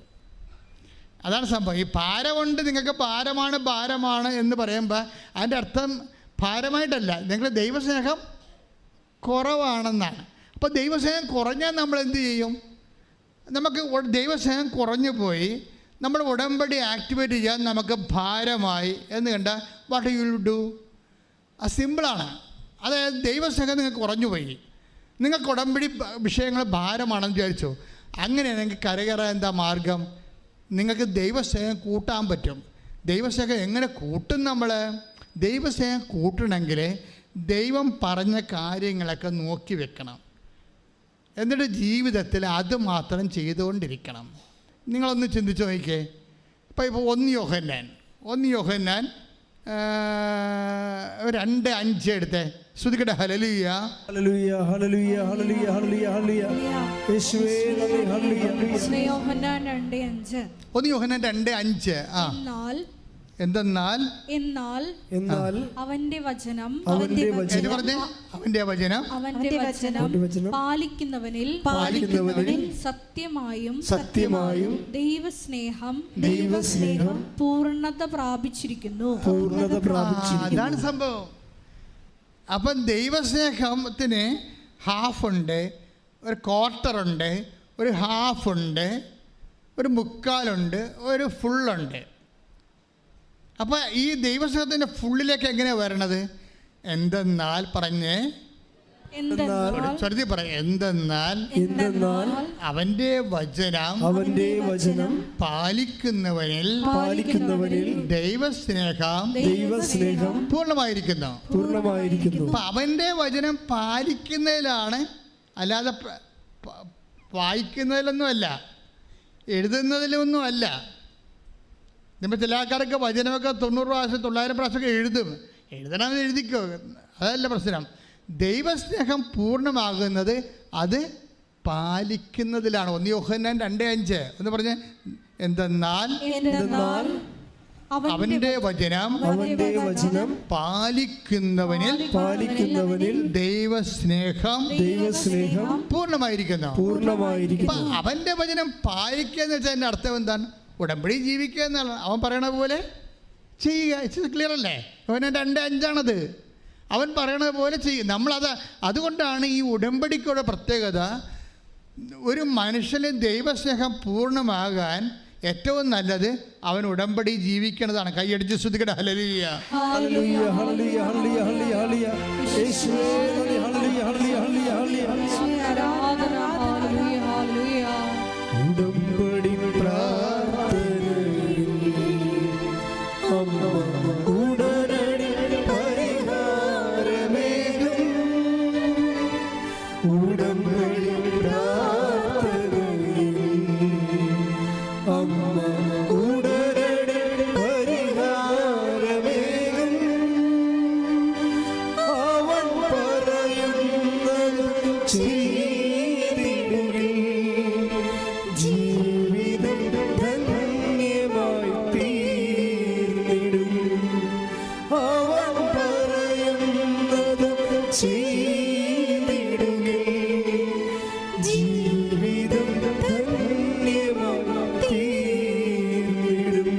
അതാണ് സംഭവം. ഈ ഭാരമുണ്ട്, നിങ്ങൾക്ക് ഭാരമാണ് എന്ന് പറയുമ്പോൾ അതിൻ്റെ അർത്ഥം ഭാരമായിട്ടല്ല, നിങ്ങൾ ദൈവസ്നേഹം കുറവാണെന്നാണ്. അപ്പോൾ ദൈവസ്നേഹം കുറഞ്ഞാൽ നമ്മൾ എന്ത് ചെയ്യും? നമുക്ക് ദൈവസ്നേഹം കുറഞ്ഞു പോയി നമ്മൾ ഉടമ്പടി ആക്ടിവേറ്റ് ചെയ്യാൻ നമുക്ക് ഭാരമായി എന്ന് കണ്ടാൽ വാട്ട് യു വിൽ ഡു? അത് സിമ്പിളാണ്. അതായത് ദൈവസ്നേഹം നിങ്ങൾക്ക് കുറഞ്ഞു പോയി, നിങ്ങൾക്ക് ഉടമ്പടി വിഷയങ്ങൾ ഭാരമാണെന്ന് വിചാരിച്ചു. അങ്ങനെയാണെങ്കിൽ കരകയറാൻ എന്താ മാർഗം? നിങ്ങൾക്ക് ദൈവസ്നേഹം കൂട്ടാൻ പറ്റും. ദൈവസ്നേഹം എങ്ങനെ കൂട്ടും? നമ്മൾ ദൈവസ്നേഹം കൂട്ടണമെങ്കിൽ ദൈവം പറഞ്ഞ കാര്യങ്ങളൊക്കെ നോക്കി വെക്കണം. എന്നിട്ട് ജീവിതത്തിൽ അത് മാത്രം ചെയ്തുകൊണ്ടിരിക്കണം. നിങ്ങളൊന്ന് ചിന്തിച്ച് നോക്കിക്കേ. ഇപ്പോൾ 1 യോഹന്നാൻ 2:5 എടുത്തേ. ശ്രുതിക്കട്ടെ. ഹല്ലേലൂയ ഹല്ലേലൂയ ഹല്ലേലൂയ ഹല്ലേലൂയ ഹല്ലേലൂയ ഹല്ലേലൂയ യേശുവേ നന്ദി. ഹല്ലേലൂയ. യോഹന്നാൻ 2:5. 1 യോഹന്നാൻ 2:5. എന്നാൽ അവന്റെ വചനം പാലിക്കുന്നവനിൽ സത്യമായും ദൈവസ്നേഹം പൂർണ്ണത പ്രാപിച്ചിരിക്കുന്നു. അതാണ് സംഭവം. അപ്പം ദൈവസ്നേഹത്തിന് ഹാഫുണ്ട്, ഒരു ക്വാർട്ടറുണ്ട്, ഒരു ഹാഫുണ്ട്, ഒരു മുക്കാലുണ്ട്, ഒരു ഫുള്ളുണ്ട്. അപ്പോൾ ഈ ദൈവസ്നേഹത്തിൻ്റെ ഫുള്ളിലേക്ക് എങ്ങനെയാണ് വരണത്? എന്തെന്നാൽ പറഞ്ഞേ, സ്വരത്തിൽ പറയാം. എന്തെന്നാൽ അവന്റെ വചനം പാലിക്കുന്നവനിൽ ദൈവസ്നേഹം പൂർണ്ണമായിരിക്കുന്നു. അപ്പം അവന്റെ വചനം പാലിക്കുന്നതിലാണ്, അല്ലാതെ വായിക്കുന്നതിലൊന്നുമല്ല, എഴുതുന്നതിലൊന്നുമല്ല. നമ്മൾ ചില ആൾക്കാരൊക്കെ വചനമൊക്കെ 90 പ്രാവശ്യം 900 പ്രാവശ്യമൊക്കെ എഴുതണമെന്ന് എഴുതിക്കോ, അതല്ല പ്രശ്നം. ദൈവസ്നേഹം പൂർണ്ണമാകുന്നത് അത് പാലിക്കുന്നതിലാണ്. 1 യോഹന്നാൻ 2:5 എന്ന് പറഞ്ഞ്. എന്തെന്നാൽ അവന്റെ വചനം പാലിക്കുന്നവനിൽ ദൈവസ്നേഹം പൂർണ്ണമായിരിക്കുന്നു. അവന്റെ വചനം പാലിക്കുക എന്ന് വെച്ചാൽ അതിൻ്റെ അർത്ഥം എന്താണ്? ഉടമ്പടി ജീവിക്കുക എന്നാണ്. അവൻ പറയണ പോലെ ചെയ്യുക. ഇറ്റ്സ് ക്ലിയർ അല്ലേ? അവന് 2:5 അവൻ പറയണത് പോലെ ചെയ്യും. അതുകൊണ്ടാണ് ഈ ഉടമ്പടിക്കുള്ള പ്രത്യേകത. ഒരു മനുഷ്യന് ദൈവസ്നേഹം പൂർണ്ണമാകാൻ ഏറ്റവും നല്ലത് അവൻ ഉടമ്പടി ജീവിക്കണതാണ്. കൈയടിച്ച് ശ്രുതിക്കട്ടെ. ഹല്ലേലൂയ ഹല്ലേലൂയ ഹല്ലേലൂയ ഹല്ലേലൂയ ഹല്ലേലൂയ യേശുവേ നന്ദി. ഹല്ലേലൂയ ഹല്ലേലൂയ ഹല്ലേലൂയ ഹല്ലേലൂയ ആരാധന. ഹല്ലേലൂയ ഹല്ലേലൂയ. ഉടമ്പടി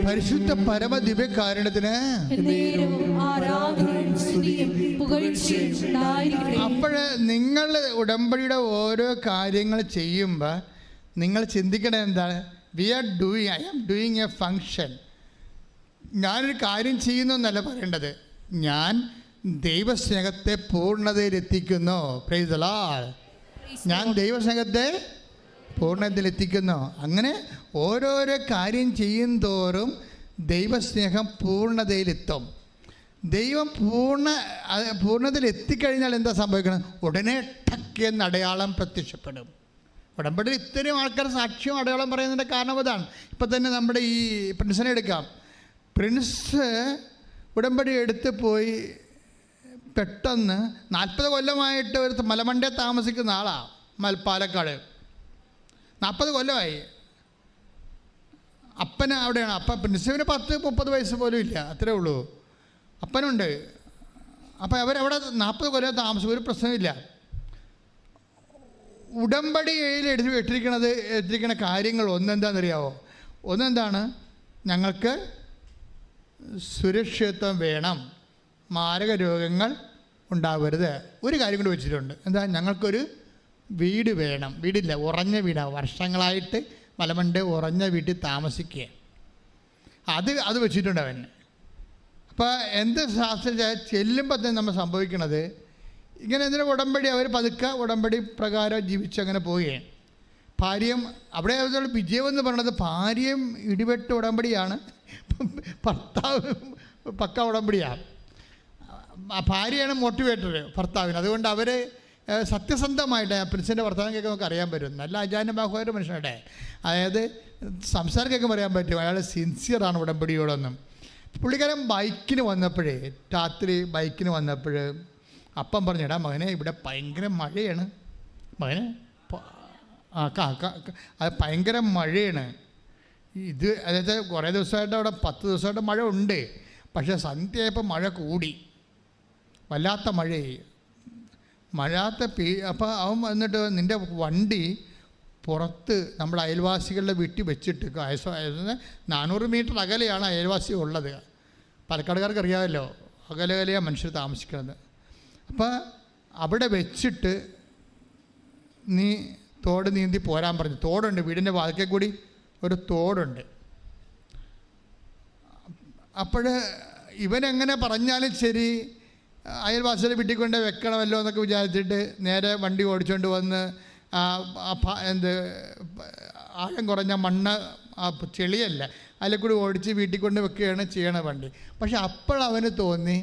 പരിശുദ്ധ പരമദിവ്യകാരുണ്യത്തിന് ആരാധനയും സ്തുതിയും പുകഴ്ചയും ഉണ്ടായിരിക്കട്ടെ. അപ്പോൾ നിങ്ങൾ ഉടമ്പടിയുടെ ഓരോ കാര്യങ്ങൾ ചെയ്യുമ്പോൾ നിങ്ങൾ ചിന്തിക്കണത് എന്താണ്? I am doing a function. ഞാനൊരു കാര്യം ചെയ്യുന്നു എന്നല്ല പറയേണ്ടത്, ഞാൻ ദൈവസ്നേഹത്തെ പൂർണ്ണതയിലെത്തിക്കുന്നു. Praise the Lord. ഞാൻ ദൈവസ്നേഹത്തെ പൂർണ്ണതയിലെത്തിക്കുന്നു. അങ്ങനെ ഓരോരോ കാര്യം ചെയ്യും തോറും ദൈവസ്നേഹം പൂർണ്ണതയിലെത്തും. ദൈവം പൂർണ്ണതയിൽ എത്തിക്കഴിഞ്ഞാൽ എന്താ സംഭവിക്കണം? ഉടനെ ടക്ക് എന്ന അടയാളം പ്രത്യക്ഷപ്പെടും. ഉടമ്പടിയിൽ ഇത്രയും ആൾക്കാർ സാക്ഷ്യം അടയാളം പറയുന്നതിൻ്റെ കാരണം അതാണ്. ഇപ്പം തന്നെ നമ്മുടെ ഈ പ്രിൻസിനെ എടുക്കാം. പ്രിൻസ് ഉടമ്പടി എടുത്ത് പോയി പെട്ടെന്ന് 40 കൊല്ലമായിട്ട് ഒരു മലമണ്ടേ താമസിക്കുന്ന ആളാണ്, പാലക്കാട്. 40 കൊല്ലമായി. അപ്പന് അവിടെയാണ്. അപ്പം പ്രിൻസിന് 10-30 വയസ്സ് പോലും ഇല്ല, അത്രേ ഉള്ളൂ. അപ്പനുണ്ട്. അപ്പം അവരവിടെ 40 കൊല്ലം താമസം, ഒരു പ്രശ്നമില്ല. ഉടമ്പടിയിൽ എടുത്തിരിക്കുന്ന കാര്യങ്ങൾ ഒന്നെന്താണെന്നറിയാവോ? ഒന്നെന്താണ്? ഞങ്ങൾക്ക് സുരക്ഷിതത്വം വേണം, മാരക രോഗങ്ങൾ ഉണ്ടാവരുത്. ഒരു കാര്യം കൂടി വെച്ചിട്ടുണ്ട്. എന്താ? ഞങ്ങൾക്കൊരു വീട് വേണം. വീടില്ല, ഉറഞ്ഞ വീടാണ്. വർഷങ്ങളായിട്ട് മലമണ്ട് ഉറഞ്ഞ വീട്ടിൽ താമസിക്കുക. അത് വെച്ചിട്ടുണ്ട് അവൻ. അപ്പോൾ എന്ത് ശാസ്ത്രം ചെല്ലുമ്പോൾ തന്നെ നമ്മൾ സംഭവിക്കണത് ഇങ്ങനെ എന്തിനാ ഉടമ്പടി അവർ പതുക്കെ ഉടമ്പടി പ്രകാരം ജീവിച്ചങ്ങനെ പോവുകയാണ്. ഭാര്യയും അവിടെ വിജയം എന്ന് പറയുന്നത് ഭാര്യയും ഇടിവെട്ട് ഉടമ്പടിയാണ്, ഭർത്താവ് പക്ക ഉടമ്പടിയാണ്. ഭാര്യയാണ് മോട്ടിവേറ്റർ ഭർത്താവിന്. അതുകൊണ്ട് അവർ സത്യസന്ധമായിട്ട് പ്രിൻസിൻ്റെ ഭർത്താവിനെ കേൾക്കാൻ നമുക്ക് അറിയാൻ പറ്റും. നല്ല അജാനബാഹുവായ മനുഷ്യരുടെ, അതായത് സംസാരം കേൾക്കുമ്പോൾ അറിയാൻ പറ്റും അയാൾ സിൻസിയറാണ് ഉടമ്പടിയോടൊന്നും. പുള്ളിക്കാരൻ ബൈക്കിന് വന്നപ്പോഴേ, രാത്രി ബൈക്കിന് വന്നപ്പോൾ അപ്പം പറഞ്ഞു, എടാ മകനെ ഇവിടെ ഭയങ്കര മഴയാണ്, മകനെ അത് ഭയങ്കര മഴയാണ്. ഇത് അതായത് കുറേ ദിവസമായിട്ട് അവിടെ 10 ദിവസമായിട്ട് മഴ ഉണ്ട്, പക്ഷേ സന്ധ്യയായപ്പോൾ മഴ കൂടി, വല്ലാത്ത മഴയായി. അപ്പോൾ അവൻ വന്നിട്ട് നിൻ്റെ വണ്ടി പുറത്ത് നമ്മുടെ അയൽവാസികളുടെ വീട്ടിൽ വെച്ചിട്ട് 400 മീറ്റർ അകലെയാണ് അയൽവാസി ഉള്ളത്. പാലക്കാടുകാർക്ക് അറിയാമല്ലോ, അകലെയാണ് മനുഷ്യർ താമസിക്കുന്നത്. അപ്പോൾ അവിടെ വെച്ചിട്ട് നീ തോട് നീന്തി പോരാൻ പറഞ്ഞു. തോടുണ്ട്, വീടിൻ്റെ വാതിൽക്കൽ കൂടി ഒരു തോടുണ്ട്. അപ്പോൾ ഇവനെങ്ങനെ പറഞ്ഞാലും ശരി അയൽവാസിയുടെ വീട്ടിൽ കൊണ്ട് വെക്കണമല്ലോ എന്നൊക്കെ വിചാരിച്ചിട്ട് നേരെ വണ്ടി ഓടിച്ചുകൊണ്ട് വന്ന് ആഴം കുറഞ്ഞ മണ്ണ്, ചെളിയല്ല, അതിൽ കൂടി ഓടിച്ച് വീട്ടിൽ കൊണ്ട് വെക്കുകയാണ് ചെയ്യണ വണ്ടി. പക്ഷെ അപ്പോഴവന് തോന്നി,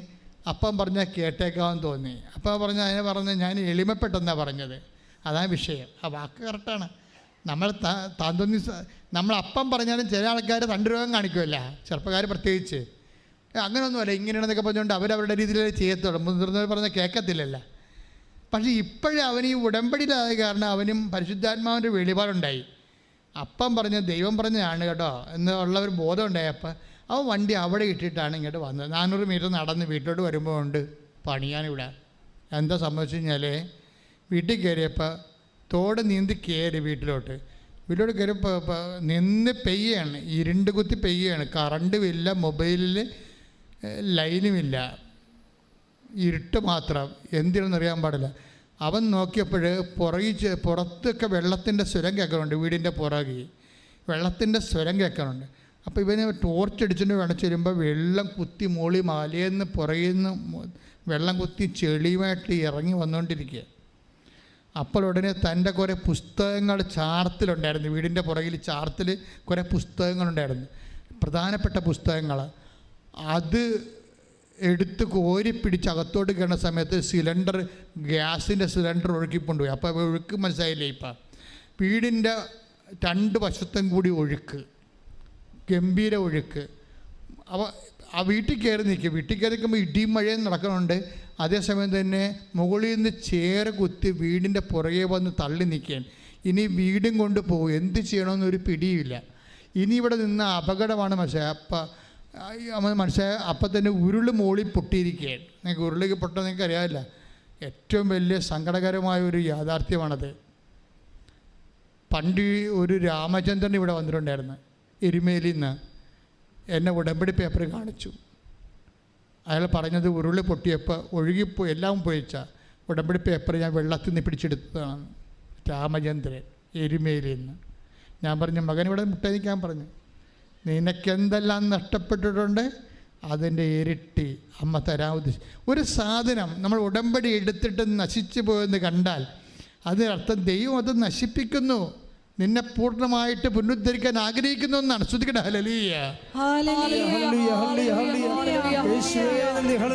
അപ്പം പറഞ്ഞാൽ കേട്ടേക്കാമെന്ന് തോന്നി. അപ്പം അതിനെ പറഞ്ഞ് ഞാൻ എളിമപ്പെട്ടെന്നാണ് പറഞ്ഞത്. അതാണ് വിഷയം. ആ വാക്ക് കറക്റ്റാണ്. നമ്മൾ അപ്പം പറഞ്ഞാലും ചില ആൾക്കാർ തണ്ടുരോഗം കാണിക്കുമല്ല, ചെറുപ്പക്കാർ പ്രത്യേകിച്ച്. അങ്ങനെയൊന്നുമല്ല, ഇങ്ങനെയാണെന്നൊക്കെ പറഞ്ഞുകൊണ്ട് അവരവരുടെ രീതിയിൽ ചെയ്യത്തുള്ളൂ. മുതിർന്നവർ പറഞ്ഞാൽ കേൾക്കത്തില്ലല്ല. പക്ഷേ ഇപ്പോഴും അവന് ഈ ഉടമ്പടിയിലായ കാരണം അവനും പരിശുദ്ധാത്മാവിൻ്റെ വെളിപാടുണ്ടായി. അപ്പം പറഞ്ഞ ദൈവം പറഞ്ഞതാണ് കേട്ടോ എന്നുള്ള ഒരു ബോധം ഉണ്ടായപ്പോൾ അവൻ വണ്ടി അവിടെ ഇട്ടിട്ടാണ് ഇങ്ങോട്ട് വന്നത്. 400 മീറ്റർ നടന്ന് വീട്ടിലോട്ട് വരുമ്പോൾ ഉണ്ട് പണിയാനിവിടെ. എന്താ സംഭവിച്ചു കഴിഞ്ഞാൽ വീട്ടിൽ കയറിയപ്പോൾ തോട് നീന്തി കയറി വീട്ടിലോട്ട് കയറിയപ്പോൾ നിന്ന് പെയ്യാണ്, ഇരുണ്ട് കുത്തി പെയ്യാണ്. കറണ്ടുമില്ല, മൊബൈലിൽ ലൈനുമില്ല, ഇരുട്ട് മാത്രം. എന്തിനെന്നറിയാൻ പാടില്ല. അവൻ നോക്കിയപ്പോൾ പുറത്തൊക്കെ വെള്ളത്തിൻ്റെ സ്വരം കേൾക്കുന്നുണ്ട്. വീടിൻ്റെ പുറകിൽ വെള്ളത്തിൻ്റെ സ്വരം കേൾക്കുന്നുണ്ട്. അപ്പോൾ ഇവന് ടോർച്ച് അടിച്ചിട്ട് വേണം വരുമ്പോൾ വെള്ളം കുത്തി മോളി മലയെന്ന് പുറകിൽ നിന്ന് വെള്ളം കുത്തി ചെളിയുമായിട്ട് ഇറങ്ങി വന്നുകൊണ്ടിരിക്കുക. അപ്പോൾ ഉടനെ തൻ്റെ കുറേ പുസ്തകങ്ങൾ ചാർത്തിലുണ്ടായിരുന്നു. വീടിൻ്റെ പുറകിൽ ചാർത്തിൽ കുറേ പുസ്തകങ്ങളുണ്ടായിരുന്നു, പ്രധാനപ്പെട്ട പുസ്തകങ്ങൾ. അത് എടുത്ത് കോരിപ്പിടിച്ച് അകത്തോട്ട് കയറുന്ന സമയത്ത് ഗ്യാസിൻ്റെ സിലിണ്ടർ ഒഴുക്കിക്കൊണ്ടുപോയി. അപ്പോൾ ഒഴുക്ക് മനസ്സിലായില്ലേ? ഇപ്പം വീടിൻ്റെ 2 വശത്തും കൂടി ഒഴുക്ക്, ഗംഭീര ഒഴുക്ക്. അപ്പോൾ ആ വീട്ടിൽ കയറി നിൽക്കും. വീട്ടിൽ കയറി നിൽക്കുമ്പോൾ ഇടിയും മഴയും നടക്കുന്നുണ്ട്. അതേസമയം തന്നെ മുകളിൽ നിന്ന് ചേര കുത്തി വീടിൻ്റെ പുറകെ വന്ന് തള്ളി നിൽക്കുകയാണ്. ഇനി വീടും കൊണ്ട് പോകും, എന്ത് ചെയ്യണമെന്നൊരു പിടിയില്ല. ഇനി ഇവിടെ നിന്ന് അപകടമാണ് മനസ്സിലായ. അപ്പം തന്നെ ഉരുള് മോളിൽ പൊട്ടിയിരിക്കുകയാണ്. നിങ്ങൾക്ക് ഉരുളിക്ക് പൊട്ടാൻ നിങ്ങൾക്ക് അറിയാമില്ല. ഏറ്റവും വലിയ സങ്കടകരമായ ഒരു യാഥാർത്ഥ്യമാണത്. പണ്ട് ഒരു രാമചന്ദ്രൻ ഇവിടെ വന്നിട്ടുണ്ടായിരുന്നു എരുമേലിയിൽ നിന്ന്. എന്നെ ഉടമ്പടി പേപ്പർ കാണിച്ചു. അയാൾ പറഞ്ഞത് ഉരുളി പൊട്ടിയപ്പോൾ ഒഴുകിപ്പോയി, എല്ലാം പോയിച്ച ഉടമ്പടി പേപ്പർ ഞാൻ വെള്ളത്തിൽ നിന്ന് പിടിച്ചെടുത്തതാണ്. രാമചന്ദ്രൻ എരുമേലിൽ നിന്ന്. ഞാൻ പറഞ്ഞു, മകൻ ഇവിടെ മുട്ടനിക്കാൻ പറഞ്ഞു, നിനക്കെന്തെല്ലാം നഷ്ടപ്പെട്ടിട്ടുണ്ട് അതിൻ്റെ ഇരട്ടി അമ്മ തരാൻ ഉദ്ദേശിച്ചു. ഒരു സാധനം നമ്മൾ ഉടമ്പടി എടുത്തിട്ട് നശിച്ചു പോയെന്ന് കണ്ടാൽ അതിനർത്ഥം ദൈവം അത് നശിപ്പിക്കുന്നു, നിന്നെ പൂർണ്ണമായിട്ട് പുനരുദ്ധരിക്കാൻ ആഗ്രഹിക്കുന്നു എന്നാണ്. ശ്രദ്ധിക്കട്ടെ. ഹല്ലേലൂയ, ആരാധനയിലൂടെ ഞങ്ങൾ അഭിഷേകം ചെയ്യണം.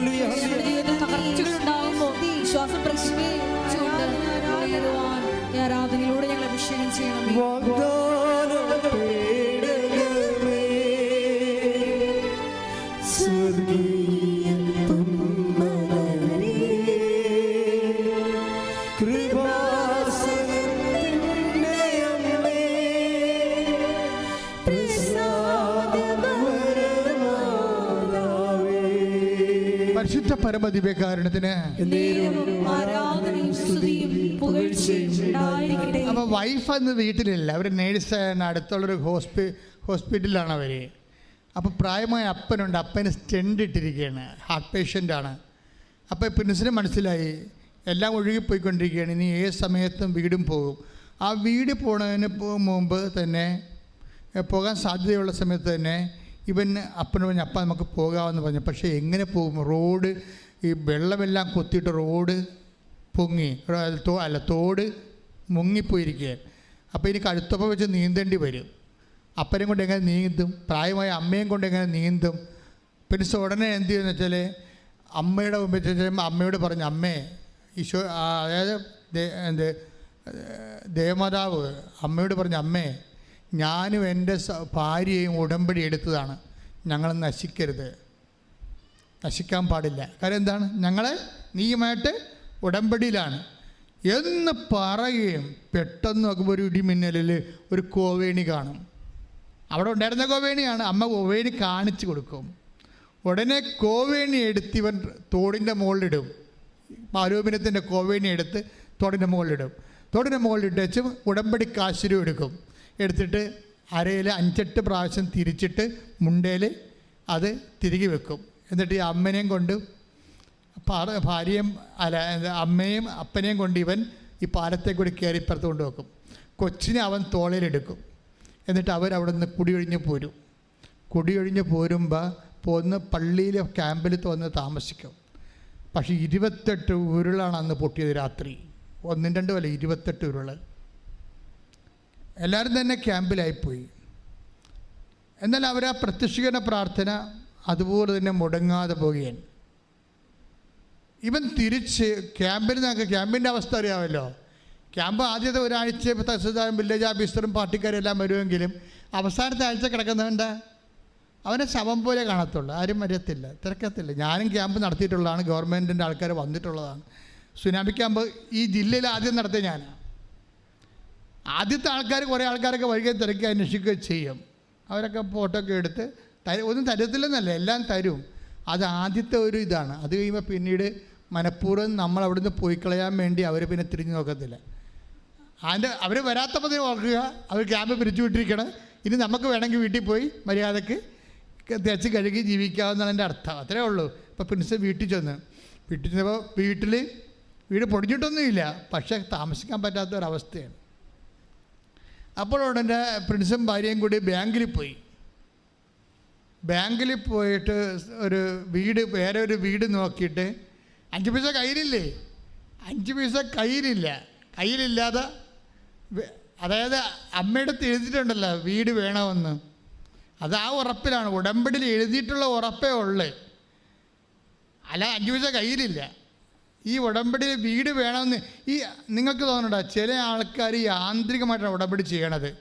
പരിശുദ്ധ പരമദിവ്യകാരുണ്യത്തിന്. അപ്പോൾ വൈഫ് അന്ന് വീട്ടിലില്ല, അവർ നേഴ്സാണ്, അടുത്തുള്ളൊരു ഹോസ്പിറ്റലിലാണ് അവർ. അപ്പോൾ പ്രായമായ അപ്പനുണ്ട്, അപ്പന് സ്റ്റെൻഡ് ഇട്ടിരിക്കുകയാണ്, ഹാർട്ട് പേഷ്യൻ്റാണ്. അപ്പോൾ പ്രിൻസിന് മനസ്സിലായി എല്ലാം ഒഴുകിപ്പോയിക്കൊണ്ടിരിക്കുകയാണ്, ഇനി ഏത് സമയത്തും വീടും പോകും. ആ വീട് പോണതിന് മുമ്പ് തന്നെ, പോകാൻ സാധ്യതയുള്ള സമയത്ത് തന്നെ ഇവൻ അപ്പനോട് പറഞ്ഞു, അപ്പ നമുക്ക് പോകാമെന്ന് പറഞ്ഞു. പക്ഷേ എങ്ങനെ പോകും? റോഡ് ഈ വെള്ളമെല്ലാം കൊത്തിയിട്ട് റോഡ് പൊങ്ങി, തോട് മുങ്ങിപ്പോയിരിക്കുകയാണ്. അപ്പോൾ ഇനി കഴുത്തൊപ്പം വെച്ച് നീന്തേണ്ടി വരും. അപ്പനെ കൊണ്ട് എങ്ങനെ നീന്തും? പ്രായമായ അമ്മയും കൊണ്ട് എങ്ങനെ നീന്തും? പിന്നെ ഉടനെ എന്ത് ചെയ്യുമെന്ന് വെച്ചാൽ അമ്മയുടെ മുമ്പിൽ ചെല്ലുമ്പോൾ അമ്മയോട് പറഞ്ഞു, അമ്മേ ഈശോ, അതായത് ദേവമാതാവ് അമ്മയോട് പറഞ്ഞു, അമ്മേ ഞാനും എൻ്റെ ഭാര്യയും ഉടമ്പടി എടുത്തതാണ്, ഞങ്ങൾ നശിക്കരുത്, നശിക്കാൻ പാടില്ല. കാര്യം എന്താണ്? ഞങ്ങൾ നീയുമായിട്ട് ഉടമ്പടിയിലാണ് എന്ന് പറയുകയും പെട്ടെന്ന് നോക്കുമ്പോൾ ഒരു ഇടിമിന്നലിൽ ഒരു കോവേണി കാണും. അവിടെ ഉണ്ടായിരുന്ന കോവേണിയാണ്. അമ്മ കോവേണി കാണിച്ചു കൊടുക്കും. ഉടനെ കോവേണി എടുത്ത് ഇവൻ തോടിൻ്റെ മുകളിലിടും. ആരോപണത്തിൻ്റെ കോവേണി എടുത്ത് തോടിൻ്റെ മുകളിലിടും. തോടിൻ്റെ മുകളിലിട്ട് വെച്ച് ഉടമ്പടി കാശുരും എടുത്തിട്ട് അരയിൽ 5-8 പ്രാവശ്യം തിരിച്ചിട്ട് മുണ്ടയിൽ അത് തിരികെ വെക്കും. എന്നിട്ട് ഈ അമ്മനെയും കൊണ്ട് ഭാര്യയും അമ്മയും അപ്പനെയും കൊണ്ട് ഇവൻ ഈ പാലത്തെ കൂടി കയറി ഇപ്പുറത്ത് കൊണ്ട് വെക്കും. കൊച്ചിനെ അവൻ തോളയിലെടുക്കും. എന്നിട്ട് അവരവിടെ നിന്ന് കുടിയൊഴിഞ്ഞ് പോരും. കുടിയൊഴിഞ്ഞ് പോന്ന് പള്ളിയിലെ ക്യാമ്പിൽ തോന്ന് താമസിക്കും. പക്ഷേ 28 ഉരുളാണ് അന്ന് പൊട്ടിയത് രാത്രി. 1-2 അല്ല, 28 ഉരുൾ. എല്ലാവരും തന്നെ ക്യാമ്പിലായിപ്പോയി. എന്നാൽ അവർ ആ പ്രത്യക്ഷീകരണ പ്രാർത്ഥന അതുപോലെ തന്നെ മുടങ്ങാതെ പോകുകയാണ്. ഇവൻ തിരിച്ച് ക്യാമ്പിൻ്റെ അവസ്ഥ അറിയാമല്ലോ. ക്യാമ്പ് ആദ്യത്തെ ഒരാഴ്ച തഹസിൽദാരും വില്ലേജ് ഓഫീസറും പാർട്ടിക്കാരും എല്ലാം വരുമെങ്കിലും അവസാനത്തെ ആഴ്ച കിടക്കുന്നവൻ്റെ അവനെ ശവം പോലെ കാണത്തുള്ളൂ, ആരും അറിയത്തില്ല, തിരക്കത്തില്ല. ഞാനും ക്യാമ്പ് നടത്തിയിട്ടുള്ളതാണ്, ഗവൺമെൻറ്റിൻ്റെ ആൾക്കാർ വന്നിട്ടുള്ളതാണ്. സുനാമി ക്യാമ്പ് ഈ ജില്ലയിൽ ആദ്യം നടത്തിയ ഞാനാണ്. ആദ്യത്തെ ആൾക്കാർ കുറേ ആൾക്കാരൊക്കെ വഴികെ തിരക്കി അന്വേഷിക്കുകയും ചെയ്യും. അവരൊക്കെ ഫോട്ടോ ഒക്കെ എടുത്ത് ഒന്നും തരത്തില്ലെന്നല്ല, എല്ലാം തരും. അത് ആദ്യത്തെ ഒരു ഇതാണ്. അത് കഴിയുമ്പോൾ പിന്നീട് മനഃപൂർവ്വം നമ്മൾ അവിടുന്ന് പോയി കളയാൻ വേണ്ടി അവർ പിന്നെ തിരിഞ്ഞു നോക്കത്തില്ല. അവർ വരാത്തപ്പോൾ ഓർക്കുക, അവർ ക്യാമ്പ് പിരിച്ചു വിട്ടിരിക്കണം, ഇനി നമുക്ക് വേണമെങ്കിൽ വീട്ടിൽ പോയി മര്യാദക്ക് തേച്ച് കഴുകി ജീവിക്കാവുന്നതാണ് എൻ്റെ അർത്ഥം. അത്രേ ഉള്ളൂ. ഇപ്പോൾ പ്രിൻസ് വീട്ടിൽ ചെന്നപ്പോൾ വീട് പൊടിഞ്ഞിട്ടൊന്നുമില്ല, പക്ഷേ താമസിക്കാൻ പറ്റാത്തൊരവസ്ഥയാണ്. അപ്പോൾ ഉടനെ പ്രിൻസും ഭാര്യയും കൂടി ബാങ്കിൽ പോയിട്ട് വേറെ ഒരു വീട് നോക്കിയിട്ട് 5 പൈസ കയ്യിലില്ലേ, 5 പൈസ കയ്യിലില്ലാതെ, അതായത് അമ്മയുടെ അടുത്ത് എഴുതിയിട്ടുണ്ടല്ലോ വീട് വേണമെന്ന്, അത് ആ ഉറപ്പിലാണ്, ഉടമ്പടിയിൽ എഴുതിയിട്ടുള്ള ഉറപ്പേ ഉള്ളു, അല്ല 5 പൈസ കയ്യിലില്ല. ഈ ഉടമ്പടിയിൽ വീട് വേണമെന്ന് നിങ്ങൾക്ക് തോന്നണ്ട, ചില ആൾക്കാർ യാന്ത്രികമായിട്ടാണ് ഉടമ്പടി ചെയ്യണത്,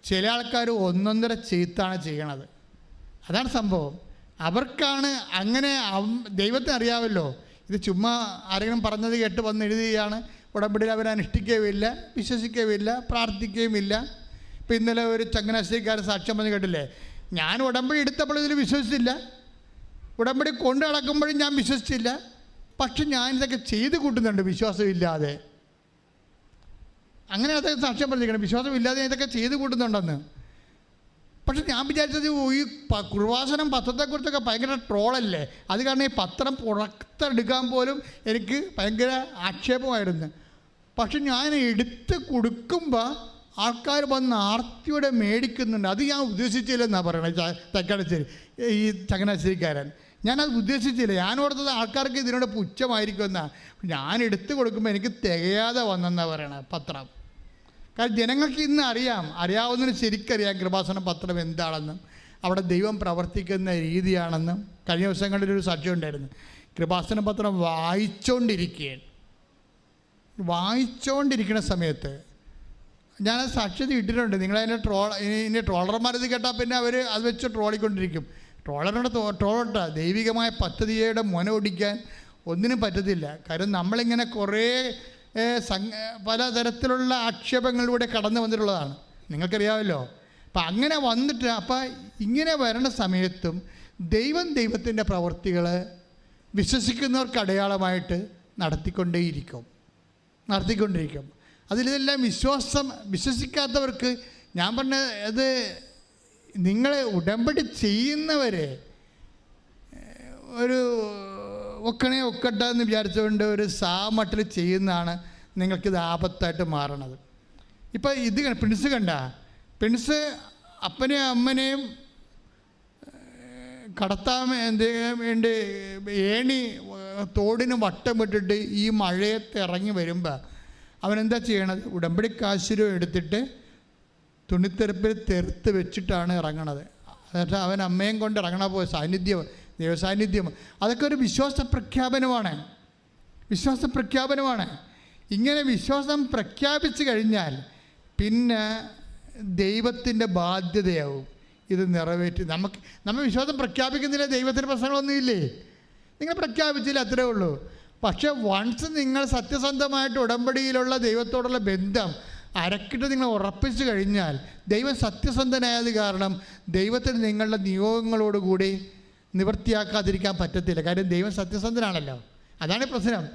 ചില ആൾക്കാർ ഒന്നൊന്നര ചെയ്ത്താണ് ചെയ്യണത്. അതാണ് സംഭവം. അവർക്കാണ് അങ്ങനെ. ദൈവത്തിന് അറിയാമല്ലോ, ഇത് ചുമ്മാ ആരെങ്കിലും പറഞ്ഞത് കേട്ട് വന്ന് എഴുതുകയാണ്. ഉടമ്പടിയിൽ അവർ അനുഷ്ഠിക്കുകയുമില്ല, വിശ്വസിക്കുകയുമില്ല, പ്രാർത്ഥിക്കുകയുമില്ല. ഇപ്പം ഇന്നലെ ഒരു ചങ്ങനാശ്ശേരിക്കാരൻ സാക്ഷ്യം പറഞ്ഞ് കേട്ടില്ലേ, ഞാൻ ഉടമ്പടി എടുത്തപ്പോൾ ഇതിൽ വിശ്വസിച്ചില്ല, ഉടമ്പടി കൊണ്ട് നടക്കുമ്പോഴും ഞാൻ വിശ്വസിച്ചില്ല, പക്ഷെ ഞാനിതൊക്കെ ചെയ്ത് കൂട്ടുന്നുണ്ട് വിശ്വാസമില്ലാതെ. അങ്ങനെ അതൊക്കെ സാക്ഷ്യം പറഞ്ഞിരിക്കണം, വിശ്വാസമില്ലാതെ ഇതൊക്കെ ചെയ്ത് കൂട്ടുന്നുണ്ടെന്ന്. പക്ഷെ ഞാൻ വിചാരിച്ചത് ഈ കൃപാസനം പത്രത്തെക്കുറിച്ചൊക്കെ ഭയങ്കര ട്രോളല്ലേ, അത് കാരണം ഈ പത്രം പുറത്തെടുക്കാൻ പോലും എനിക്ക് ഭയങ്കര ആക്ഷേപമായിരുന്നു. പക്ഷെ ഞാൻ എടുത്ത് കൊടുക്കുമ്പോൾ ആൾക്കാർ വന്ന് ആർത്തിയോടെ മേടിക്കുന്നുണ്ട്. അത് ഞാൻ ഉദ്ദേശിച്ചില്ലെന്നാണ് പറയണത് തക്കാളശ്ശേരി ഈ ചങ്ങനാശ്ശേരിക്കാരൻ. ഞാനത് ഉദ്ദേശിച്ചില്ല. ഞാൻ ഓർത്തത് ആൾക്കാർക്ക് ഇതിനോട് പുച്ഛമായിരിക്കുമെന്നാണ്. ഞാൻ എടുത്തു കൊടുക്കുമ്പോൾ എനിക്ക് തികയാതെ വന്നെന്നാണ് പറയണത് പത്രം. കാരണം ജനങ്ങൾക്ക് ഇന്ന് അറിയാവുന്നതിന് ശരിക്കറിയാം കൃപാസനം പത്രം എന്താണെന്നും അവിടെ ദൈവം പ്രവർത്തിക്കുന്ന രീതിയാണെന്നും. കഴിഞ്ഞ ദിവസങ്ങളിലൊരു സാക്ഷ്യം ഉണ്ടായിരുന്നു. കൃപാസന പത്രം വായിച്ചുകൊണ്ടിരിക്കുന്ന സമയത്ത് ഞാനത് സാക്ഷ്യത ഇട്ടിട്ടുണ്ട്. നിങ്ങളതിൻ്റെ ട്രോളർമാരത് കേട്ടാൽ പിന്നെ അവർ അത് വെച്ച് ട്രോളിക്കൊണ്ടിരിക്കും. ട്രോളട്ട ദൈവികമായ പദ്ധതിയുടെ ഒടിക്കാൻ ഒന്നിനും പറ്റത്തില്ല. കാര്യം നമ്മളിങ്ങനെ കുറേ പലതരത്തിലുള്ള ആക്ഷേപങ്ങളിലൂടെ കടന്നു വന്നിട്ടുള്ളതാണ്, നിങ്ങൾക്കറിയാമല്ലോ. അപ്പം അങ്ങനെ വന്നിട്ട് ഇങ്ങനെ വരണ സമയത്തും ദൈവത്തിൻ്റെ പ്രവൃത്തികൾ വിശ്വസിക്കുന്നവർക്ക് അടയാളമായിട്ട് നടത്തിക്കൊണ്ടിരിക്കും. അതിലിതെല്ലാം വിശ്വസിക്കാത്തവർക്ക് ഞാൻ പറഞ്ഞ അത് നിങ്ങൾ ഉടമ്പടി ചെയ്യുന്നവർ ഒരു ഒക്കട്ടെ എന്ന് വിചാരിച്ചുകൊണ്ട് ഒരു സാമട്ടിൽ ചെയ്യുന്നതാണ് നിങ്ങൾക്കിത് ആപത്തായിട്ട് മാറണത്. ഇപ്പം ഇത് പ്രിൻസ് അപ്പനെയും അമ്മനെയും കടത്താൻ വേണ്ടി ഏണി തോടിന് വട്ടമിട്ടിട്ട് ഈ മഴയത്ത് ഇറങ്ങി വരുമ്പോൾ അവനെന്താ ചെയ്യണത്? ഉടമ്പടി കാശുരോ എടുത്തിട്ട് തുണിത്തെറുപ്പിൽ തെറുത്ത് വെച്ചിട്ടാണ് ഇറങ്ങണത്. എന്നിട്ട് അവൻ അമ്മയും കൊണ്ട് ഇറങ്ങണ പോയ ദൈവസാന്നിധ്യം അതൊക്കെ ഒരു വിശ്വാസ പ്രഖ്യാപനമാണ്. ഇങ്ങനെ വിശ്വാസം പ്രഖ്യാപിച്ചു കഴിഞ്ഞാൽ പിന്നെ ദൈവത്തിൻ്റെ ബാധ്യതയാവും ഇത് നിറവേറ്റി. നമ്മൾ വിശ്വാസം പ്രഖ്യാപിക്കുന്നില്ല, ദൈവത്തിന് പ്രശ്നങ്ങളൊന്നുമില്ലേ? നിങ്ങൾ പ്രഖ്യാപിച്ചില്ല, അത്രേ ഉള്ളൂ. പക്ഷെ വൺസ് നിങ്ങൾ സത്യസന്ധമായിട്ട് ഉടമ്പടിയിലുള്ള ദൈവത്തോടുള്ള ബന്ധം അരക്കിട്ട് നിങ്ങൾ ഉറപ്പിച്ചു കഴിഞ്ഞാൽ ദൈവം സത്യസന്ധനായത് കാരണം ദൈവത്തിന് നിങ്ങളുടെ നിയോഗങ്ങളോടുകൂടി നിവൃത്തിയാക്കാതിരിക്കാൻ പറ്റത്തില്ല. കാര്യം ദൈവം സത്യസന്ധനാണല്ലോ. അതാണ് പ്രശ്നം.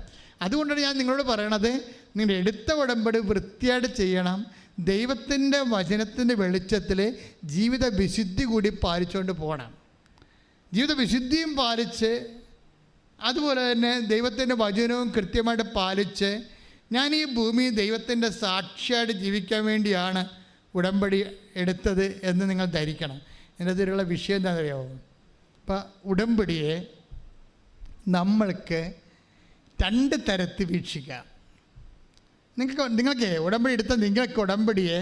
അതുകൊണ്ടാണ് ഞാൻ നിങ്ങളോട് പറയണത്, നിങ്ങൾ എടുത്ത ഉടമ്പടി വൃത്തിയായിട്ട് ചെയ്യണം. ദൈവത്തിൻ്റെ വചനത്തിൻ്റെ വെളിച്ചത്തിൽ ജീവിത വിശുദ്ധി കൂടി പാലിച്ചുകൊണ്ട് പോകണം. ജീവിത വിശുദ്ധിയും പാലിച്ച് അതുപോലെ തന്നെ ദൈവത്തിൻ്റെ വചനവും കൃത്യമായിട്ട് പാലിച്ച് ഞാൻ ഈ ഭൂമി ദൈവത്തിൻ്റെ സാക്ഷിയായിട്ട് ജീവിക്കാൻ വേണ്ടിയാണ് ഉടമ്പടി എടുത്തത് എന്ന് നിങ്ങൾ ധരിക്കണം. എൻ്റെ അതിലുള്ള വിഷയം എന്താണെന്ന് അറിയാമോ? അപ്പം ഉടമ്പടിയെ നമ്മൾക്ക് 2 തരത്തിൽ വീക്ഷിക്കാം. നിങ്ങൾക്ക് ഉടമ്പടി എടുത്ത നിങ്ങൾക്ക് ഉടമ്പടിയെ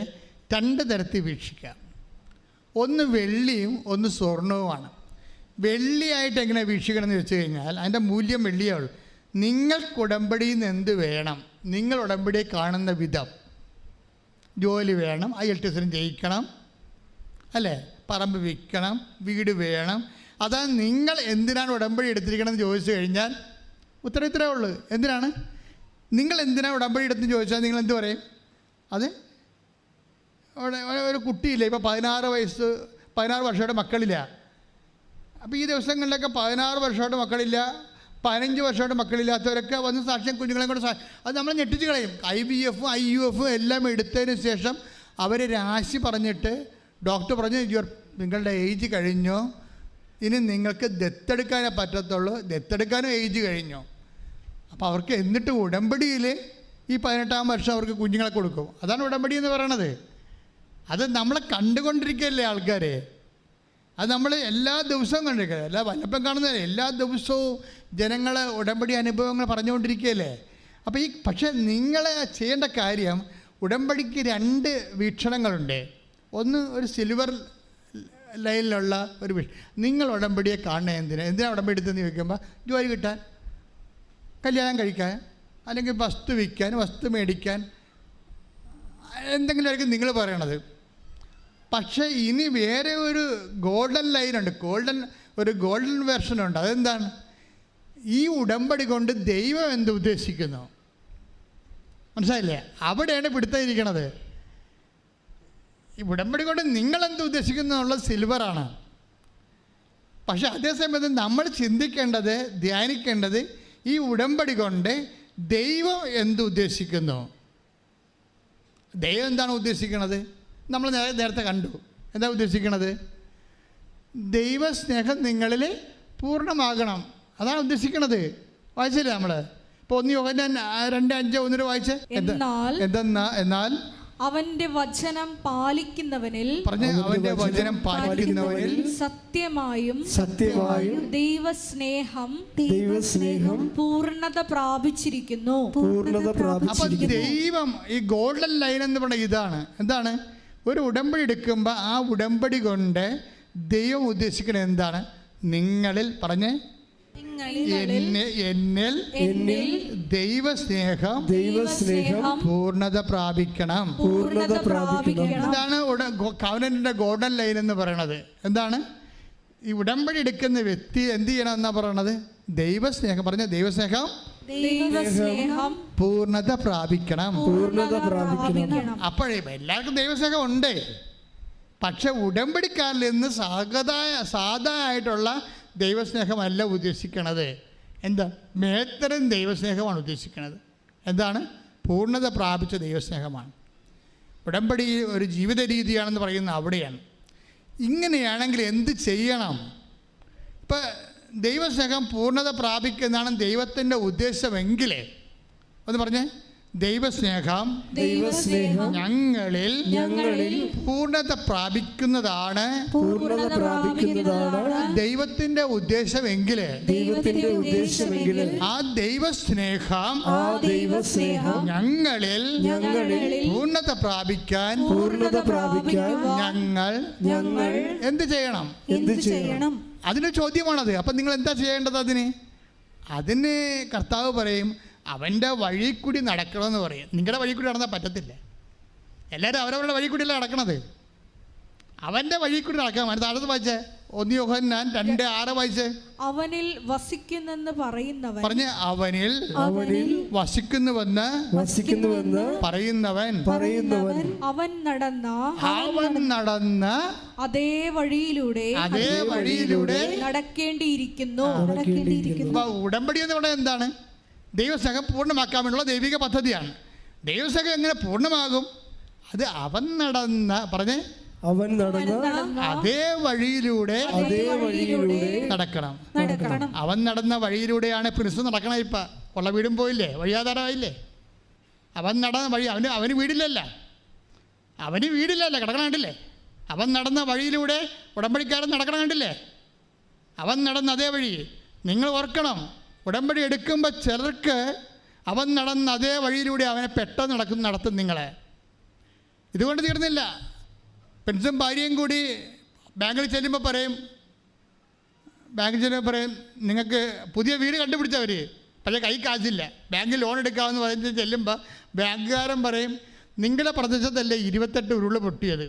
2 തരത്തിൽ വീക്ഷിക്കാം. ഒന്ന് വെള്ളിയും ഒന്ന് സ്വർണവുമാണ്. വെള്ളിയായിട്ട് എങ്ങനെ വീക്ഷിക്കണം എന്ന് വെച്ച് കഴിഞ്ഞാൽ അതിൻ്റെ മൂല്യം വെള്ളിയേ ഉള്ളൂ. നിങ്ങൾക്ക് ഉടമ്പടിയിൽ നിന്ന് എന്ത് വേണം? നിങ്ങൾ ഉടമ്പടിയെ കാണുന്ന വിധം. ജോലി വേണം, IELTS ജയിക്കണം, അല്ലേ? പറമ്പ് വിൽക്കണം, വീട് വേണം. അതാണ് നിങ്ങൾ എന്തിനാണ് ഉടമ്പടി എടുത്തിരിക്കണമെന്ന് ചോദിച്ചു കഴിഞ്ഞാൽ ഉത്തരം ഇത്രേ ഉള്ളൂ. എന്തിനാണ് നിങ്ങൾ ഉടമ്പടി എടുത്തെന്ന് ചോദിച്ചാൽ നിങ്ങൾ എന്ത് പറയും? അത് ഒരു കുട്ടിയില്ല, ഇപ്പോൾ 16 വർഷമായിട്ട് മക്കളില്ല. അപ്പോൾ ഈ ദിവസങ്ങളിലൊക്കെ 16 വർഷമായിട്ട് മക്കളില്ല, 15 വർഷമായിട്ട് മക്കളില്ലാത്തവരൊക്കെ വന്ന് സാക്ഷ്യം കുഞ്ഞുങ്ങളെ കൊണ്ട് അത് നമ്മൾ ഞെട്ടിച്ച് കളയും. IVF IUF എല്ലാം എടുത്തതിന് ശേഷം അവർ രാശി പറഞ്ഞിട്ട് ഡോക്ടർ പറഞ്ഞു നിങ്ങളുടെ ഏജ് കഴിഞ്ഞോ, ഇനി നിങ്ങൾക്ക് ദത്തെടുക്കാനേ പറ്റത്തുള്ളൂ, ദത്തെടുക്കാനും ഏജ് കഴിഞ്ഞോ. അപ്പോൾ അവർക്ക് എന്നിട്ട് ഉടമ്പടിയിൽ ഈ 18-ാം വർഷം അവർക്ക് കുഞ്ഞുങ്ങളെ കൊടുക്കും. അതാണ് ഉടമ്പടി എന്ന് പറയണത്. അത് നമ്മളെ കണ്ടുകൊണ്ടിരിക്കുകയല്ലേ ആൾക്കാരെ. അത് നമ്മൾ എല്ലാ ദിവസവും കണ്ടിരിക്കുക, എല്ലാ വല്ലപ്പം കാണുന്നതല്ലേ, എല്ലാ ദിവസവും ജനങ്ങൾ ഉടമ്പടി അനുഭവങ്ങൾ പറഞ്ഞുകൊണ്ടിരിക്കുകയല്ലേ. അപ്പോൾ പക്ഷേ നിങ്ങൾ ചെയ്യേണ്ട കാര്യം, ഉടമ്പടിക്ക് 2 വീക്ഷണങ്ങളുണ്ട്. ഒന്ന് ഒരു സിൽവർ ലൈനിലുള്ള ഒരു നിങ്ങൾ ഉടമ്പടിയെ കാണുന്നത് എന്തിനാണ് ഉടമ്പടി എടുത്തെന്ന് ചോദിക്കുമ്പോൾ ജോലി കിട്ടാൻ, കല്യാണം കഴിക്കാൻ, അല്ലെങ്കിൽ വസ്തു വിൽക്കാൻ, വസ്തു മേടിക്കാൻ, എന്തെങ്കിലുമായിരിക്കും നിങ്ങൾ പറയണത്. പക്ഷേ ഇനി വേറെ ഒരു ഗോൾഡൻ ലൈനുണ്ട്, ഗോൾഡൻ വെർഷനുണ്ട്. അതെന്താണ്? ഈ ഉടമ്പടി കൊണ്ട് ദൈവം എന്ത് ഉദ്ദേശിക്കുന്നു, മനസ്സിലായില്ലേ? അവിടെയാണ് പിടുത്തയിരിക്കണത്. ഈ ഉടമ്പടി കൊണ്ട് നിങ്ങളെന്ത് ഉദ്ദേശിക്കുന്നു എന്നുള്ളത് സിൽവറാണ്. പക്ഷെ അതേസമയത്ത് നമ്മൾ ചിന്തിക്കേണ്ടത്, ധ്യാനിക്കേണ്ടത് ഈ ഉടമ്പടി കൊണ്ട് ദൈവം എന്ത് ഉദ്ദേശിക്കുന്നു. ദൈവം എന്താണ് ഉദ്ദേശിക്കുന്നത്? നമ്മൾ നേരത്തെ കണ്ടു. എന്താ ഉദ്ദേശിക്കണത്? ദൈവസ്നേഹം നിങ്ങളിൽ പൂർണ്ണമാകണം, അതാണ് ഉദ്ദേശിക്കണത്. വായിച്ചില്ലേ നമ്മൾ? ഇപ്പോൾ 1 യോഹന്നാൻ 2:5 വായിച്ചേ. എന്നാൽ അവന്റെ വചനം പാലിക്കുന്നവനിൽ, അവന്റെ വചനം പാലിക്കുന്നവനിൽ സത്യമായും ദൈവസ്നേഹം പൂർണ്ണത പ്രാപിച്ചിരിക്കുന്നു. അപ്പൊ ദൈവം ഈ ഗോൾഡൻ ലൈൻ എന്ന് പറഞ്ഞ ഇതാണ്. എന്താണ്? ഒരു ഉടമ്പടി എടുക്കുമ്പോൾ ആ ഉടമ്പടി കൊണ്ട് ദൈവം ഉദ്ദേശിക്കുന്നത് എന്താണ്? നിങ്ങളിൽ പറഞ്ഞേ, എന്നിൽ ദൈവസ്നേഹം പൂർണ്ണത പ്രാപിക്കണം. ഇതാണ് കവനന്റിന്റെ ഗോൾഡൻ ലൈൻ എന്ന് പറയണത്. എന്താണ്? ഈ ഉടമ്പടി എടുക്കുന്ന വ്യക്തി എന്ത് ചെയ്യണം എന്നാ പറയണത്? ദൈവസ്നേഹം. പറഞ്ഞ ദൈവസ്നേഹം പൂർണ്ണത പ്രാപിക്കണം. അപ്പോഴേ എല്ലാവർക്കും ദൈവസ്നേഹം ഉണ്ട്. പക്ഷെ ഉടമ്പടിക്കാരിൽ നിന്ന് സാധാ ആയിട്ടുള്ള ദൈവസ്നേഹമല്ല ഉദ്ദേശിക്കണത്. എന്താ? മേത്തരം ദൈവസ്നേഹമാണ് ഉദ്ദേശിക്കുന്നത്. എന്താണ്? പൂർണ്ണത പ്രാപിച്ച ദൈവസ്നേഹമാണ്. ഉടമ്പടി ഒരു ജീവിത രീതിയാണെന്ന് പറയുന്നത് അവിടെയാണ്. ഇങ്ങനെയാണെങ്കിൽ എന്ത് ചെയ്യണം? ഇപ്പം ദൈവസ്നേഹം പൂർണ്ണത പ്രാപിക്കുന്നതാണ് ദൈവത്തിൻ്റെ ഉദ്ദേശമെങ്കിൽ ഒന്ന് പറഞ്ഞേ, ദൈവസ്നേഹം ഞങ്ങളിൽ പൂർണ്ണത പ്രാപിക്കുന്നതാണ് ദൈവത്തിന്റെ ഉദ്ദേശമെങ്കിൽ ആ ദൈവസ്നേഹം ഞങ്ങളിൽ പൂർണ്ണത പ്രാപിക്കാൻ ഞങ്ങൾ എന്ത് ചെയ്യണം? അതിന് ചോദ്യമാണത്. അപ്പം നിങ്ങൾ എന്താ ചെയ്യേണ്ടത്? അതിന് കർത്താവ് പറയും, അവൻ്റെ വഴി കൂടി നടക്കണമെന്ന് പറയും. നിങ്ങളുടെ വഴി കൂടി നടന്നാൽ പറ്റത്തില്ല. എല്ലാവരും അവരവരുടെ വഴി കൂടിയല്ല നടക്കണത്. അവൻ്റെ വഴി കൂടി നടക്കാൻ. താഴത്ത് വായിച്ചേ, 1 യോഹന്നാൻ 2:6 വായിച്ചേ. അവനിൽ വസിക്കുന്നെന്ന് പറയുന്നവൻ, പറഞ്ഞ് അവനിൽ വസിക്കുന്നുവെന്ന് പറയുന്നവൻ അവൻ നടന്ന അതേ വഴിയിലൂടെ നടക്കേണ്ടിയിരിക്കുന്നു. ഉടമ്പടി എന്ന് പറയുന്നത് എന്താണ്? ദൈവസ്നേഹം പൂർണ്ണമാക്കാൻ വേണ്ടിയുള്ള ദൈവിക പദ്ധതിയാണ്. ദൈവസ്നേഹം എങ്ങനെ പൂർണ്ണമാകും? അത് അവൻ നടന്ന അതേ വഴിയിലൂടെ നടക്കണം. അവൻ നടന്ന വഴിയിലൂടെയാണ് പ്രിൻസ് നടക്കണം. ഇപ്പം ഉള്ള വീടും പോയില്ലേ, വഴിയാധാരമായില്ലേ? അവൻ നടന്ന വഴി, അവന് വീടില്ലല്ല കിടക്കണം കണ്ടില്ലേ? അവൻ നടന്ന വഴിയിലൂടെ ഉടമ്പടിക്കാരൻ നടക്കണം കണ്ടില്ലേ? അവൻ നടന്ന അതേ വഴി. നിങ്ങൾ ഓർക്കണം, ഉടമ്പടി എടുക്കുമ്പോൾ ചിലർക്ക് അവൻ നടന്ന അതേ വഴിയിലൂടെ അവനെ പെട്ടെന്ന് നടത്തും നിങ്ങളെ. ഇതുകൊണ്ട് തീർന്നില്ല. പെൻസും ഭാര്യയും കൂടി ബാങ്കിൽ ചെല്ലുമ്പോൾ പറയും, നിങ്ങൾക്ക് പുതിയ വീട് കണ്ടുപിടിച്ചവർ, പക്ഷേ കൈ കാശില്ല, ബാങ്കിൽ ലോൺ എടുക്കാമെന്ന് പറഞ്ഞ് ചെല്ലുമ്പോൾ ബാങ്കുകാരൻ പറയും, നിങ്ങളുടെ പ്രദേശത്തല്ലേ 28 ഉരുള് പൊട്ടിയത്,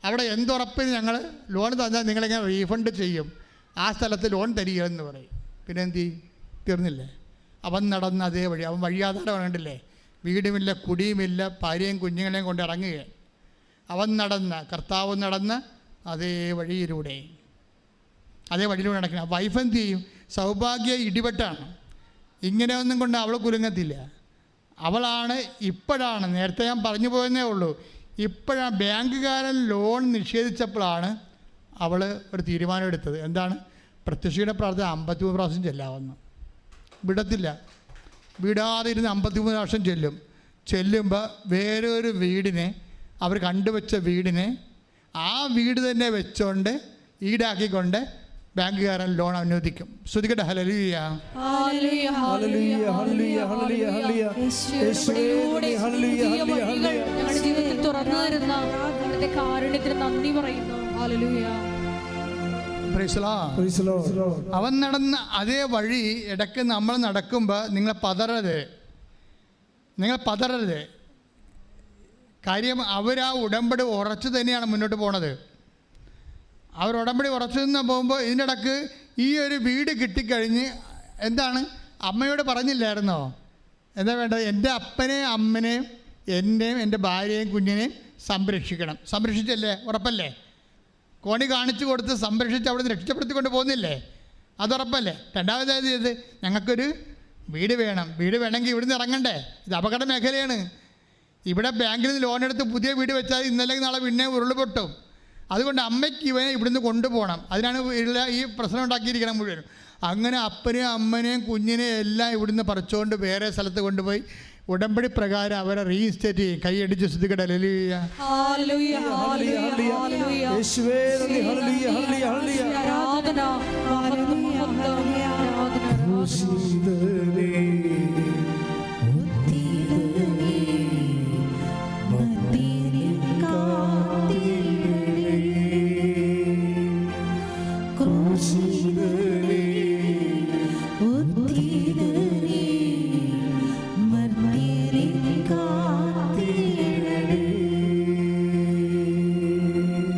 അവിടെ എന്തുറപ്പിന് ഞങ്ങൾ ലോൺ തന്നാൽ നിങ്ങളെങ്ങനെ റീഫണ്ട് ചെയ്യും, ആ സ്ഥലത്ത് ലോൺ തരികയെന്ന് പറയും. പിന്നെ എന്ത് ചെയ്യും? തീർന്നില്ലേ? അവൻ നടന്ന അതേ വഴി. അവൻ വഴിയാധാരം കണ്ടില്ലേ? വീടുമില്ല, കുടിയുമില്ല, ഭാര്യയും കുഞ്ഞുങ്ങളെയും കൊണ്ട് ഇറങ്ങുക. അവൻ കർത്താവ് നടന്ന അതേ വഴിയിലൂടെ നടക്കണം. വൈഫ് എന്ത് ചെയ്യും? സൗഭാഗ്യ ഇടിവെട്ടാണ്. ഇങ്ങനെ ഒന്നും കൊണ്ട് അവൾ കുലുങ്ങത്തില്ല. അവളാണ് ഇപ്പോഴാണ്, നേരത്തെ ഞാൻ പറഞ്ഞു പോയെന്നേ ഉള്ളൂ, ഇപ്പോഴാണ് ബാങ്കുകാരൻ ലോൺ നിഷേധിച്ചപ്പോഴാണ് അവൾ ഒരു തീരുമാനം എടുത്തത്. എന്താണ്? പ്രത്യക്ഷയുടെ പ്രാർത്ഥന 53 പ്രാവശ്യം ചെല്ലാവുന്നു. വിടത്തില്ല, വിടാതെ ഇരുന്ന് 53 പ്രാവശ്യം ചെല്ലുമ്പോൾ വേറൊരു വീടിനെ, അവർ കണ്ടുവച്ച വീടിനെ ആ വീട് തന്നെ വെച്ചോണ്ട് ഈടാക്കിക്കൊണ്ട് ബാങ്കുകാരൻ ലോൺ അനുവദിക്കും. ശ്രുതികട്ടെ. ഹല്ലേലൂയ. അവൻ നടന്ന അതേ വഴി ഇടയ്ക്ക് നമ്മൾ നടക്കുമ്പോൾ നിങ്ങൾ പതറരുത്. കാര്യം അവരാ ഉടമ്പടി ഉറച്ചു തന്നെയാണ് മുന്നോട്ട് പോണത്. അവർ ഉടമ്പടി ഉറച്ചു നിന്ന് പോകുമ്പോൾ ഇതിനിടക്ക് ഈ ഒരു വീട് കിട്ടിക്കഴിഞ്ഞ് എന്താണ്? അമ്മയോട് പറഞ്ഞില്ലായിരുന്നോ എന്താ വേണ്ടത്? എൻ്റെ അപ്പനെയും അമ്മനെയും എന്നെയും എൻ്റെ ഭാര്യയെയും കുഞ്ഞിനെയും സംരക്ഷിക്കണം. സംരക്ഷിച്ചല്ലേ? ഉറപ്പല്ലേ? കോണി കാണിച്ചു കൊടുത്ത് സംരക്ഷിച്ച് അവിടെ നിന്ന് രക്ഷപ്പെടുത്തിക്കൊണ്ട് പോകുന്നില്ലേ? അതുറപ്പല്ലേ? രണ്ടാമതായത് ചെയ്ത് ഞങ്ങൾക്കൊരു വീട് വേണം. വീട് വേണമെങ്കിൽ ഇവിടുന്ന് ഇറങ്ങണ്ടേ? ഇത് അപകട മേഖലയാണ്. ഇവിടെ ബാങ്കിൽ നിന്ന് ലോൺ എടുത്ത് പുതിയ വീട് വെച്ചാൽ ഇന്നല്ലെങ്കിൽ നാളെ പിന്നെ ഉരുള് പൊട്ടും. അതുകൊണ്ട് അമ്മയ്ക്ക് ഇവനെ ഇവിടുന്ന് കൊണ്ടുപോകണം. അതിനാണ് ഈ പ്രശ്നം ഉണ്ടാക്കിയിരിക്കണം മുഴുവനും. അങ്ങനെ അപ്പനെയും അമ്മനെയും കുഞ്ഞിനെയും എല്ലാം ഇവിടുന്ന് പറിച്ചുകൊണ്ട് വേറെ സ്ഥലത്ത് കൊണ്ടുപോയി ഉടമ്പടി പ്രകാരം അവരെ റീഇൻസ്റ്റേറ്റ് ചെയ്യും. കൈയടിച്ച് ശ്രദ്ധിക്കട്ടെ. ഹല്ലേലൂയ. ഹല്ലേലൂയ. ഹല്ലേലൂയ. ഹല്ലേലൂയ. യേശുവേ നന്ദി. ഹല്ലേലൂയ. ഹല്ലേലൂയ. ഹല്ലേലൂയ. ആരാധന. ക്രൂശിതനേ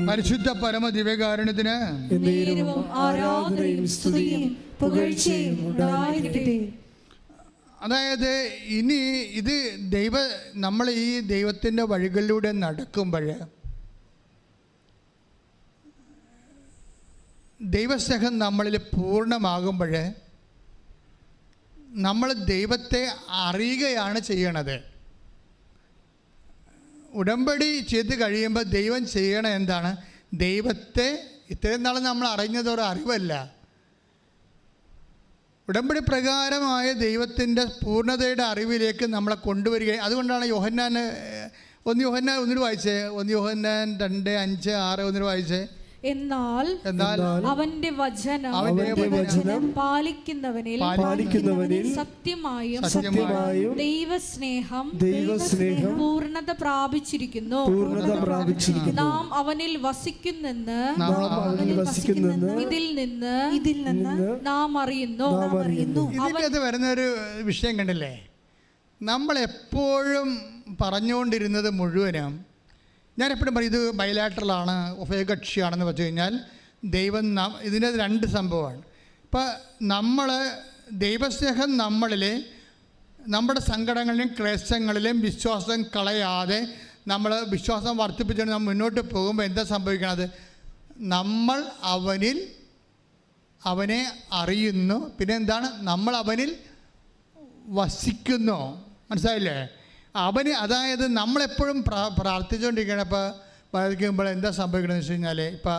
പരിശുദ്ധ പരമ ദിവ്യകാരുണ്യത്തിന് ആരാധനയും സ്തുതിയും പുകഴ്ചയും ഉണ്ടായിരിക്കട്ടെ. അതായത് ഇനി ഇത് നമ്മൾ ഈ ദൈവത്തിൻ്റെ വഴികളിലൂടെ നടക്കുമ്പോൾ ദൈവസ്നേഹം നമ്മളിൽ പൂർണ്ണമാകുമ്പോൾ നമ്മൾ ദൈവത്തെ അറിയുകയാണ് ചെയ്യണത്. ഉടമ്പടി ചെയ്ത് കഴിയുമ്പോൾ ദൈവം ചെയ്യണത് എന്താണ്? ദൈവത്തെ ഇത്രയും നാൾ നമ്മൾ അറിഞ്ഞതൊരു അറിവല്ല, ഉടമ്പടി പ്രകാരമായ ദൈവത്തിൻ്റെ പൂർണ്ണതയുടെ അറിവിലേക്ക് നമ്മളെ കൊണ്ടുവരികയും. അതുകൊണ്ടാണ് യോഹന്നാൻ 1 യോഹന്നാൻ 1 വായിച്ചേ. 1 യോഹന്നാൻ 2:5-6 1 വായിച്ചേ. എന്നാൽ അവന്റെ വചനം പാലിക്കുന്നവനിൽ സത്യമായും ദൈവസ്നേഹം പൂർണ്ണത പ്രാപിച്ചിരിക്കുന്നു. നാം അവനിൽ വസിക്കുന്നെന്ന് ഇതിൽ നിന്ന് നാം അറിയുന്നു. ഇതിനകത്ത് വരുന്നൊരു വിഷയം കണ്ടില്ലേ? നമ്മളെപ്പോഴും പറഞ്ഞുകൊണ്ടിരുന്നത് മുഴുവനും, ഞാനെപ്പോഴും പറയും ഇത് ബൈലാറ്ററലാണ്, ഉഭയകക്ഷിയാണെന്ന് വെച്ച് കഴിഞ്ഞാൽ ദൈവം ഇതിൻ്റെ 2 സംഭവമാണ്. ഇപ്പം ദൈവസ്നേഹം നമ്മളിൽ നമ്മുടെ സങ്കടങ്ങളിലും ക്ലേശങ്ങളിലും വിശ്വാസം കളയാതെ നമ്മൾ വിശ്വാസം വർദ്ധിപ്പിച്ചുകൊണ്ട് നമ്മൾ മുന്നോട്ട് പോകുമ്പോൾ എന്താ സംഭവിക്കണത്? നമ്മൾ അവനെ അറിയുന്നു. പിന്നെ എന്താണ്? നമ്മൾ അവനിൽ വസിക്കുന്നു. മനസ്സിലായില്ലേ? അതായത് നമ്മളെപ്പോഴും പ്രാർത്ഥിച്ചുകൊണ്ടിരിക്കണം. ഇപ്പോൾ പ്രാർത്ഥിക്കുമ്പോൾ എന്താ സംഭവിക്കണമെന്ന് വെച്ച് കഴിഞ്ഞാൽ ഇപ്പം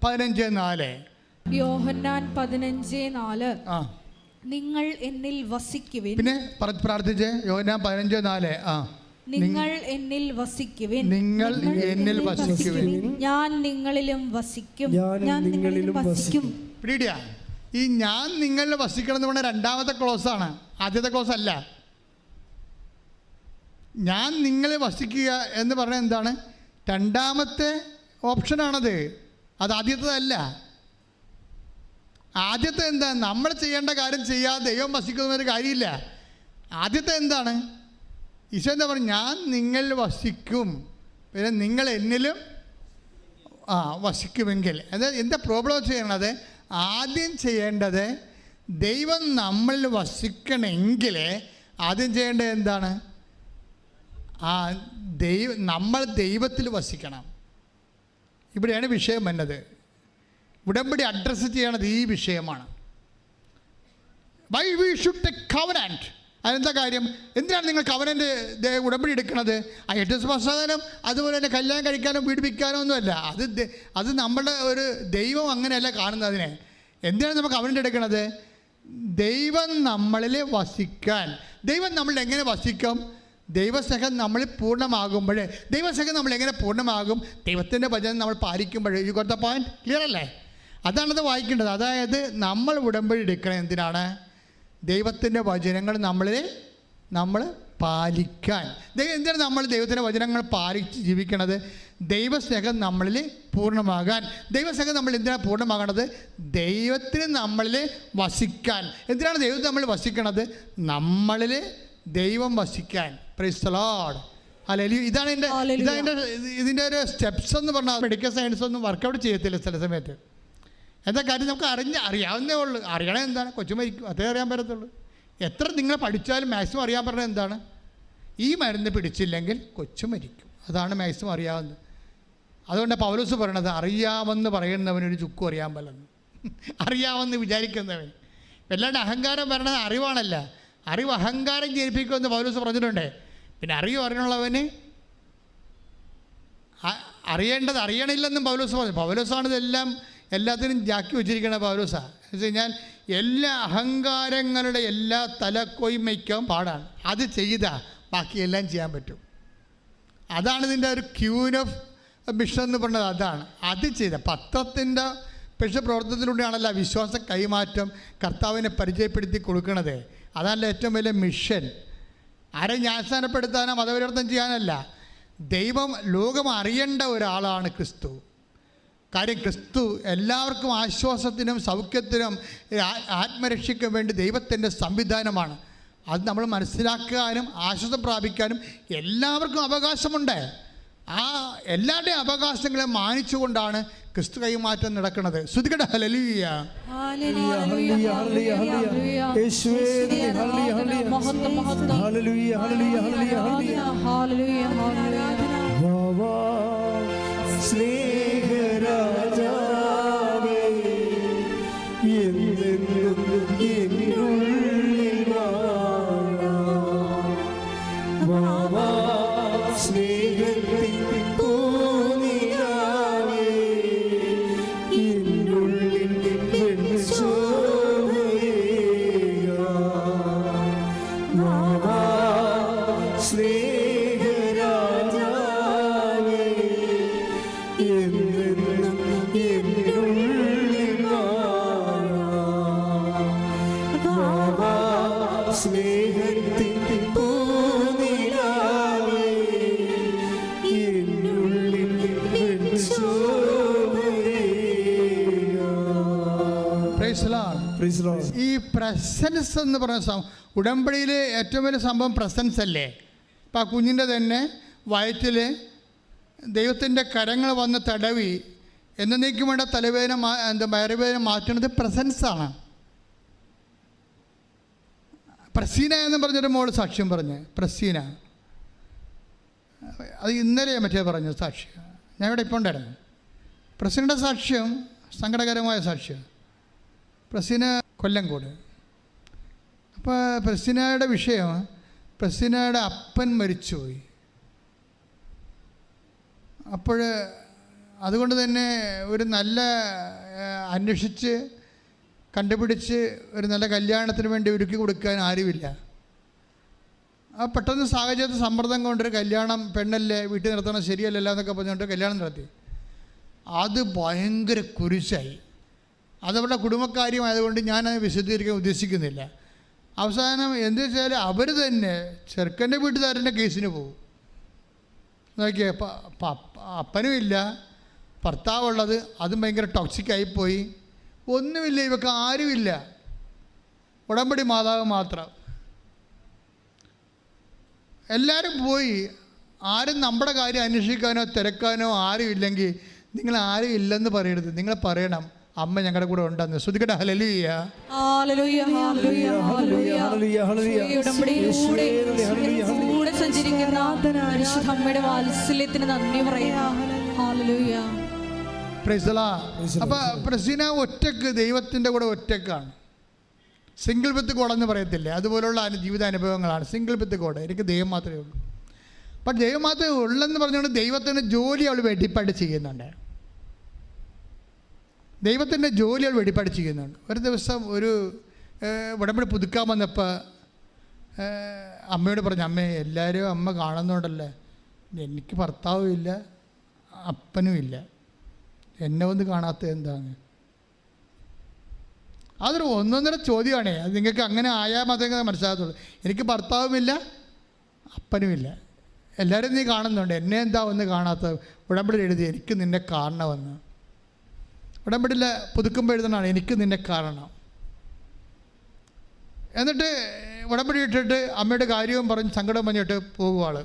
15:4 യോഹന്നാൻ 15:4 നിങ്ങൾ എന്നിൽ വസിക്കുവിൻ. പിന്നെ പ്രാർത്ഥിച്ചേ യോഹന്നാൻ 15:4 നിങ്ങൾ എന്നിൽ വസിക്കുവിൻ. നിങ്ങൾ എന്നിൽ വസിക്കുവിൻ, ഞാൻ നിങ്ങളിലും വസിക്കും. പിടിയാ ഈ ഞാൻ നിങ്ങളിൽ വസിക്കണം എന്ന് പറഞ്ഞാൽ 2ാമത്തെ ക്ലോസാണ്, ആദ്യത്തെ ക്ലോസ് അല്ല. ഞാൻ നിങ്ങളെ വസിക്കുക എന്ന് പറഞ്ഞാൽ എന്താണ്? 2ാമത്തെ ഓപ്ഷനാണത്, അത് ആദ്യത്തേതല്ല. ആദ്യത്തെ എന്താ? നമ്മൾ ചെയ്യേണ്ട കാര്യം ചെയ്യാതെ ദൈവം വസിക്കുന്നൊരു കാര്യമില്ല. ആദ്യത്തെ എന്താണ്? ഈശോ എന്താ പറയുക? ഞാൻ നിങ്ങളിൽ വസിക്കും, പിന്നെ നിങ്ങൾ എന്നിലും വസിക്കുമെങ്കിൽ. അതായത് എന്താ പ്രോബ്ലം ചെയ്യണത്? ആദ്യം ചെയ്യേണ്ടത് ദൈവം നമ്മളിൽ വസിക്കണമെങ്കിൽ ആദ്യം ചെയ്യേണ്ടത് എന്താണ്? നമ്മൾ ദൈവത്തിൽ വസിക്കണം. ഇവിടെയാണ് വിഷയം വന്നത്. ഉടമ്പടി അഡ്രസ്സ് ചെയ്യണത് ഈ വിഷയമാണ്. Why we should take covenant. അതെന്താ കാര്യം? എന്തിനാണ് നിങ്ങൾ കവനന്റ് ഉടമ്പടി എടുക്കുന്നത്? എട്ട് പ്രസാദനം അതുപോലെ തന്നെ കല്യാണം കഴിക്കാനോ വീട് വിൽക്കാനോ ഒന്നുമല്ല. അത് നമ്മുടെ ഒരു ദൈവം അങ്ങനെയല്ല കാണുന്നത്. അതിനെ എന്തിനാണ് നമുക്ക് കവനന്റ് എടുക്കുന്നത്? ദൈവം നമ്മളിൽ വസിക്കാൻ. ദൈവം നമ്മളിൽ എങ്ങനെ വസിക്കും? ദൈവസ്നേഹം നമ്മളിൽ പൂർണ്ണമാകുമ്പോൾ. ദൈവസ്നേഹം നമ്മൾ എങ്ങനെ പൂർണ്ണമാകും? ദൈവത്തിൻ്റെ വചനം നമ്മൾ പാലിക്കുമ്പോൾ. You got the point? Clear അല്ലേ? അതാണത് വായിക്കേണ്ടത്. അതായത് നമ്മൾ ഉടമ്പടി എടുക്കണം എന്തിനാണ്? ദൈവത്തിൻ്റെ വചനങ്ങൾ നമ്മൾ പാലിക്കാൻ. എന്തിനാണ് നമ്മൾ ദൈവത്തിൻ്റെ വചനങ്ങൾ പാലിച്ച് ജീവിക്കണത്? ദൈവസ്നേഹം നമ്മളിൽ പൂർണ്ണമാകാൻ. ദൈവസ്നേഹം നമ്മൾ എന്തിനാണ് പൂർണ്ണമാകണത്? ദൈവത്തിന് നമ്മളിൽ വസിക്കാൻ. എന്തിനാണ് ദൈവത്തിന് നമ്മൾ വസിക്കണത്? നമ്മളിൽ ദൈവം വസിക്കാൻ. Price the Lord. ഹല്ലേലൂയ. ഇതാണ് ഇതിൻ്റെ ഒരു സ്റ്റെപ്സ് എന്ന് പറഞ്ഞാൽ മെഡിക്കൽ സയൻസ് ഒന്നും വർക്കൗട്ട് ചെയ്യത്തില്ല ചില സമയത്ത്. എന്താ കാര്യം? നമുക്ക് അറിയാവുന്നേ ഉള്ളൂ. അറിയണേ എന്താണ്? കൊച്ചു മരിക്കും, അതേ അറിയാൻ പറ്റത്തുള്ളൂ. എത്ര നിങ്ങൾ പഠിച്ചാലും മാക്സിമം അറിയാൻ പറഞ്ഞത് എന്താണ്? ഈ മരുന്ന് പിടിച്ചില്ലെങ്കിൽ കൊച്ചു മരിക്കും. അതാണ് മാക്സിമം അറിയാവുന്നത്. അതുകൊണ്ട് പൗലോസ് പറയണത് അറിയാമെന്ന് പറയുന്നവനൊരു ചുക്കും അറിയാൻ പറ്റുന്നു. അറിയാമെന്ന് വിചാരിക്കുന്നവൻ. വല്ലാണ്ട് അഹങ്കാരം പറയണത് അറിവാണല്ല. അറിവ് അഹങ്കാരം ജനിപ്പിക്കുമെന്ന് പൗലോസ് പറഞ്ഞിട്ടുണ്ട്. പിന്നെ അറിവ് അറിഞ്ഞുള്ളവന് അറിയേണ്ടത് അറിയണില്ലെന്നും പൗലോസ് പറഞ്ഞു. പൗലോസാണ് ഇതെല്ലാം എല്ലാത്തിനും ജാക്കി വെച്ചിരിക്കണ പൗലോസാണ്. എന്ന് വെച്ച് കഴിഞ്ഞാൽ എല്ലാ അഹങ്കാരങ്ങളുടെ എല്ലാ തലക്കൊയ്മയ്ക്കും പാടാണ്. അത് ചെയ്താൽ ബാക്കിയെല്ലാം ചെയ്യാൻ പറ്റും. അതാണ് ഇതിൻ്റെ ഒരു ക്യൂൻ ഓഫ് മിഷൻ എന്ന് പറഞ്ഞത്. അതാണ് അത് ചെയ്ത പത്രത്തിൻ്റെ പക്ഷേ പ്രവർത്തനത്തിലൂടെയാണല്ലോ വിശ്വാസ കൈമാറ്റം കർത്താവിനെ പരിചയപ്പെടുത്തി കൊടുക്കുന്നത്. അതാണല്ലോ ഏറ്റവും വലിയ മിഷൻ. ആരെ ജ്ഞാനസ്നാനപ്പെടുത്താനോ മതപരിവർത്തനം ചെയ്യാനല്ല. ദൈവം ലോകം അറിയേണ്ട ഒരാളാണ് ക്രിസ്തു. കാര്യം ക്രിസ്തു എല്ലാവർക്കും ആശ്വാസത്തിനും സൗഖ്യത്തിനും ആത്മരക്ഷയ്ക്കും വേണ്ടി ദൈവത്തിൻ്റെ സംവിധാനമാണ്. അത് നമ്മൾ മനസ്സിലാക്കാനും ആശ്വാസം പ്രാപിക്കാനും എല്ലാവർക്കും അവകാശമുണ്ട്. ആ എല്ലാവരുടെയും അവകാശങ്ങളെ മാനിച്ചുകൊണ്ടാണ് ക്രിസ്തു കൈമാറ്റം നടക്കുന്നത്. ശ്രുതികട ഹല്ലേലൂയ. ഈ പ്രസൻസ് എന്ന് പറയുന്ന ഉടമ്പടിയിൽ ഏറ്റവും വലിയ സംഭവം പ്രസൻസ് അല്ലേ? ഇപ്പം ആ കുഞ്ഞിൻ്റെ തന്നെ വയറ്റിൽ ദൈവത്തിൻ്റെ കരങ്ങൾ വന്ന് തടവി എന്നേക്കും വേണ്ട തലവേദന വയറുവേദന മാറ്റുന്നത് പ്രസൻസാണ്. പ്രസീന എന്ന് പറഞ്ഞൊരു മോൾ സാക്ഷ്യം പറഞ്ഞ്, പ്രസീന, അത് ഇന്നലെ മറ്റേ പറഞ്ഞു സാക്ഷ്യം. ഞാൻ ഇവിടെ ഇപ്പോൾ ഉണ്ടായിരുന്നു. പ്രസീനയുടെ സാക്ഷ്യം സങ്കടകരമായ സാക്ഷ്യം. പ്രസീന കൊല്ലംകോട്. അപ്പോൾ പ്രസീനയുടെ വിഷയം, പ്രസീനയുടെ അപ്പൻ മരിച്ചുപോയി. അപ്പോൾ അതുകൊണ്ട് തന്നെ ഒരു നല്ല അന്വേഷിച്ച് കണ്ടുപിടിച്ച് ഒരു നല്ല കല്യാണത്തിന് വേണ്ടി ഒരുക്കി കൊടുക്കാൻ ആരുമില്ല. ആ പെട്ടെന്ന് സാഹചര്യത്തിൽ സമ്മർദ്ദം കൊണ്ടൊരു കല്യാണം, പെണ്ണല്ലേ വീട്ടിൽ നിർത്തണം, ശരിയല്ലല്ലോ എന്നൊക്കെ പറഞ്ഞുകൊണ്ട് കല്യാണം നടത്തി. അത് ഭയങ്കര കുരിശായി. അതവരുടെ കുടുംബക്കാര്യമായതുകൊണ്ട് ഞാനത് വിശദീകരിക്കാൻ ഉദ്ദേശിക്കുന്നില്ല. അവസാനം എന്ത് വെച്ചാൽ അവർ തന്നെ ചെറുക്കൻ്റെ വീട്ടുകാരൻ്റെ കേസിന് പോകും. നോക്കിയേ, അപ്പനും ഇല്ല, ഭർത്താവുള്ളത്, അതും ഭയങ്കര ടോക്സിക്കായിപ്പോയി. ഒന്നുമില്ല, ഇവർക്ക് ആരുമില്ല, ഉടമ്പടി മാതാവ് മാത്രം. എല്ലാവരും പോയി. ആരും നമ്മുടെ കാര്യം അന്വേഷിക്കാനോ തിരക്കാനോ ആരും ഇല്ലെങ്കിൽ നിങ്ങൾ ആരും ഇല്ലെന്ന് പറയരുത്. നിങ്ങൾ പറയണം, അമ്മ ഞങ്ങളുടെ കൂടെ ഉണ്ടെന്ന്. ശ്രുതികട ഹല്ലേലൂയ. അപ്പൊ പ്രസീന ഒറ്റക്ക് ദൈവത്തിൻ്റെ കൂടെ ഒറ്റക്കാണ്. സിംഗിൾ വിത്ത് ഗോഡെന്ന് പറയത്തില്ലേ, അതുപോലുള്ള ജീവിതാനുഭവങ്ങളാണ്. സിംഗിൾ വിത്ത് ഗോഡ്, എനിക്ക് ദൈവം മാത്രമേ ഉള്ളൂ. അപ്പം ദൈവം മാത്രമേ ഉള്ളെന്ന് പറഞ്ഞുകൊണ്ട് ദൈവത്തിൻ്റെ ജോലി അവൾ വെടിപ്പാട് ചെയ്യുന്നുണ്ട്. ദൈവത്തിൻ്റെ ജോലി അവൾ വെടിപ്പാട് ചെയ്യുന്നുണ്ട്. ഒരു ദിവസം ഒരു ഉടമ്പടി പുതുക്കാൻ വന്നപ്പോൾ അമ്മയോട് പറഞ്ഞു, അമ്മേ എല്ലാവരും അമ്മ കാണുന്നുണ്ടല്ലേ, എനിക്ക് ഭർത്താവും ഇല്ല അപ്പനും ഇല്ല, എന്നെ ഒന്ന് കാണാത്ത എന്താണ്? അതൊരു ഒന്നൊന്നര ചോദ്യമാണേ. അത് നിങ്ങൾക്ക് അങ്ങനെ ആയാൽ മാത്രമേ മനസ്സിലാകത്തുള്ളൂ. എനിക്ക് ഭർത്താവുമില്ല അപ്പനുമില്ല, എല്ലാവരും നീ കാണുന്നുണ്ട്, എന്നെ എന്താ ഒന്ന് കാണാത്തത്? ഉടമ്പടി എഴുതി എനിക്ക് നിന്നെ കാണണമെന്ന്. ഉടമ്പടിയിൽ പുതുക്കുമ്പോൾ എഴുതണമാണ് എനിക്ക് നിന്നെ കാണണം. എന്നിട്ട് ഉടമ്പടി ഇട്ടിട്ട് അമ്മയുടെ കാര്യവും പറഞ്ഞ് സങ്കടം പറഞ്ഞിട്ട് പോകുവാൾ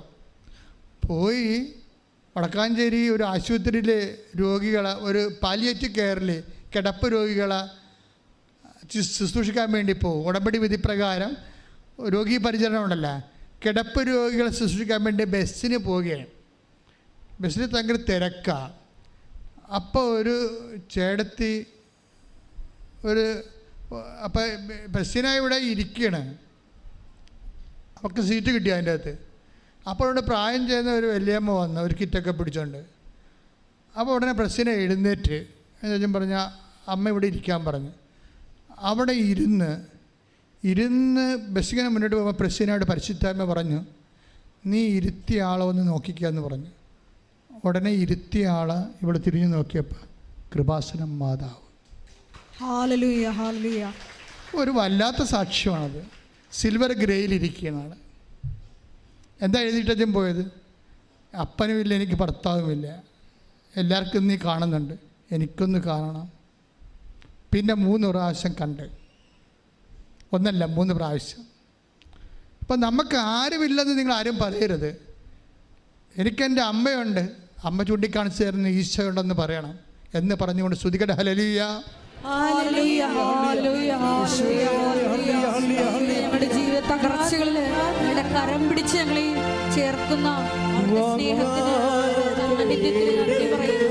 പോയി. വടക്കാഞ്ചേരി ഒരു ആശുപത്രിയിൽ രോഗികളെ, ഒരു പാലിയേറ്റീവ് കെയറിൽ കിടപ്പ് രോഗികളെ ശുശ്രൂഷിക്കാൻ വേണ്ടി പോകും. ഉടമ്പടി വിധിപ്രകാരം രോഗി പരിചരണം ഉണ്ടല്ലോ, കിടപ്പ് രോഗികളെ ശുശ്രൂഷിക്കാൻ വേണ്ടി ബസ്സിന് പോവുകയാണ്. ബസ്സിൽ ഭയങ്കര തിരക്കാണ്. അപ്പോൾ ഒരു ചേടത്തി അപ്പോൾ ബസ്സിനായി ഇവിടെ ഇരിക്കുകയാണ്. അവർക്ക് സീറ്റ് കിട്ടി അതിൻ്റെ അകത്ത്. അപ്പോൾ ഇവിടെ പ്രായം ചെയ്യുന്ന ഒരു വലിയമ്മ വന്ന് ഒരു കിറ്റൊക്കെ പിടിച്ചോണ്ട് അപ്പോൾ ഉടനെ പ്രസിനെ എഴുന്നേറ്റ് ഞാൻ പറഞ്ഞ അമ്മ ഇവിടെ ഇരിക്കാൻ പറഞ്ഞു. അവിടെ ഇരുന്ന് ബസ്സിങ്ങനെ മുന്നോട്ട് പോകുമ്പോൾ പ്രസിനോട് പരിശുദ്ധാത്മ പറഞ്ഞു, നീ ഇരുത്തിയ ആളെ ഒന്ന് നോക്കിക്കുക എന്ന് പറഞ്ഞു. ഉടനെ ഇരുത്തിയ ആളെ ഇവിടെ തിരിഞ്ഞു നോക്കിയപ്പോൾ കൃപാസനം മാതാവ്. Hallelujah, hallelujah. ഒരു വല്ലാത്ത സാക്ഷ്യമാണത്. സിൽവർ ഗ്രേയിലിരിക്കുകയാണ്. എന്താ എഴുതിയിട്ടച്ഛൻ പോയത്? അപ്പനുമില്ല, എനിക്ക് ഭർത്താവുമില്ല, എല്ലാവർക്കും നീ കാണുന്നുണ്ട്, എനിക്കൊന്ന് കാണണം. പിന്നെ 3 പ്രാവശ്യം കണ്ട്, ഒന്നല്ല 3 പ്രാവശ്യം. അപ്പം നമുക്ക് ആരുമില്ലെന്ന് നിങ്ങൾ ആരും പറയരുത്. എനിക്കെൻ്റെ അമ്മയുണ്ട്, അമ്മ ചൂണ്ടിക്കാണിച്ചു തരുന്ന ഈശോ ഉണ്ടെന്ന് പറയണം എന്ന് പറഞ്ഞുകൊണ്ട് സ്തുതിക്കട്ടെ. ഹല്ലേലൂയ, ഹല്ലേലൂയ, ഹല്ലേലൂയ, ഹല്ലേലൂയ. ഞങ്ങളുടെ ജീവിത തകർച്ചകളിൽ ഞങ്ങളുടെ കരം പിടിച്ച് ഞങ്ങളെ ചേർക്കുന്ന അവിടുത്തെ സ്നേഹത്തിന് സാന്നിധ്യത്തിന് നന്ദി പറയുന്നു.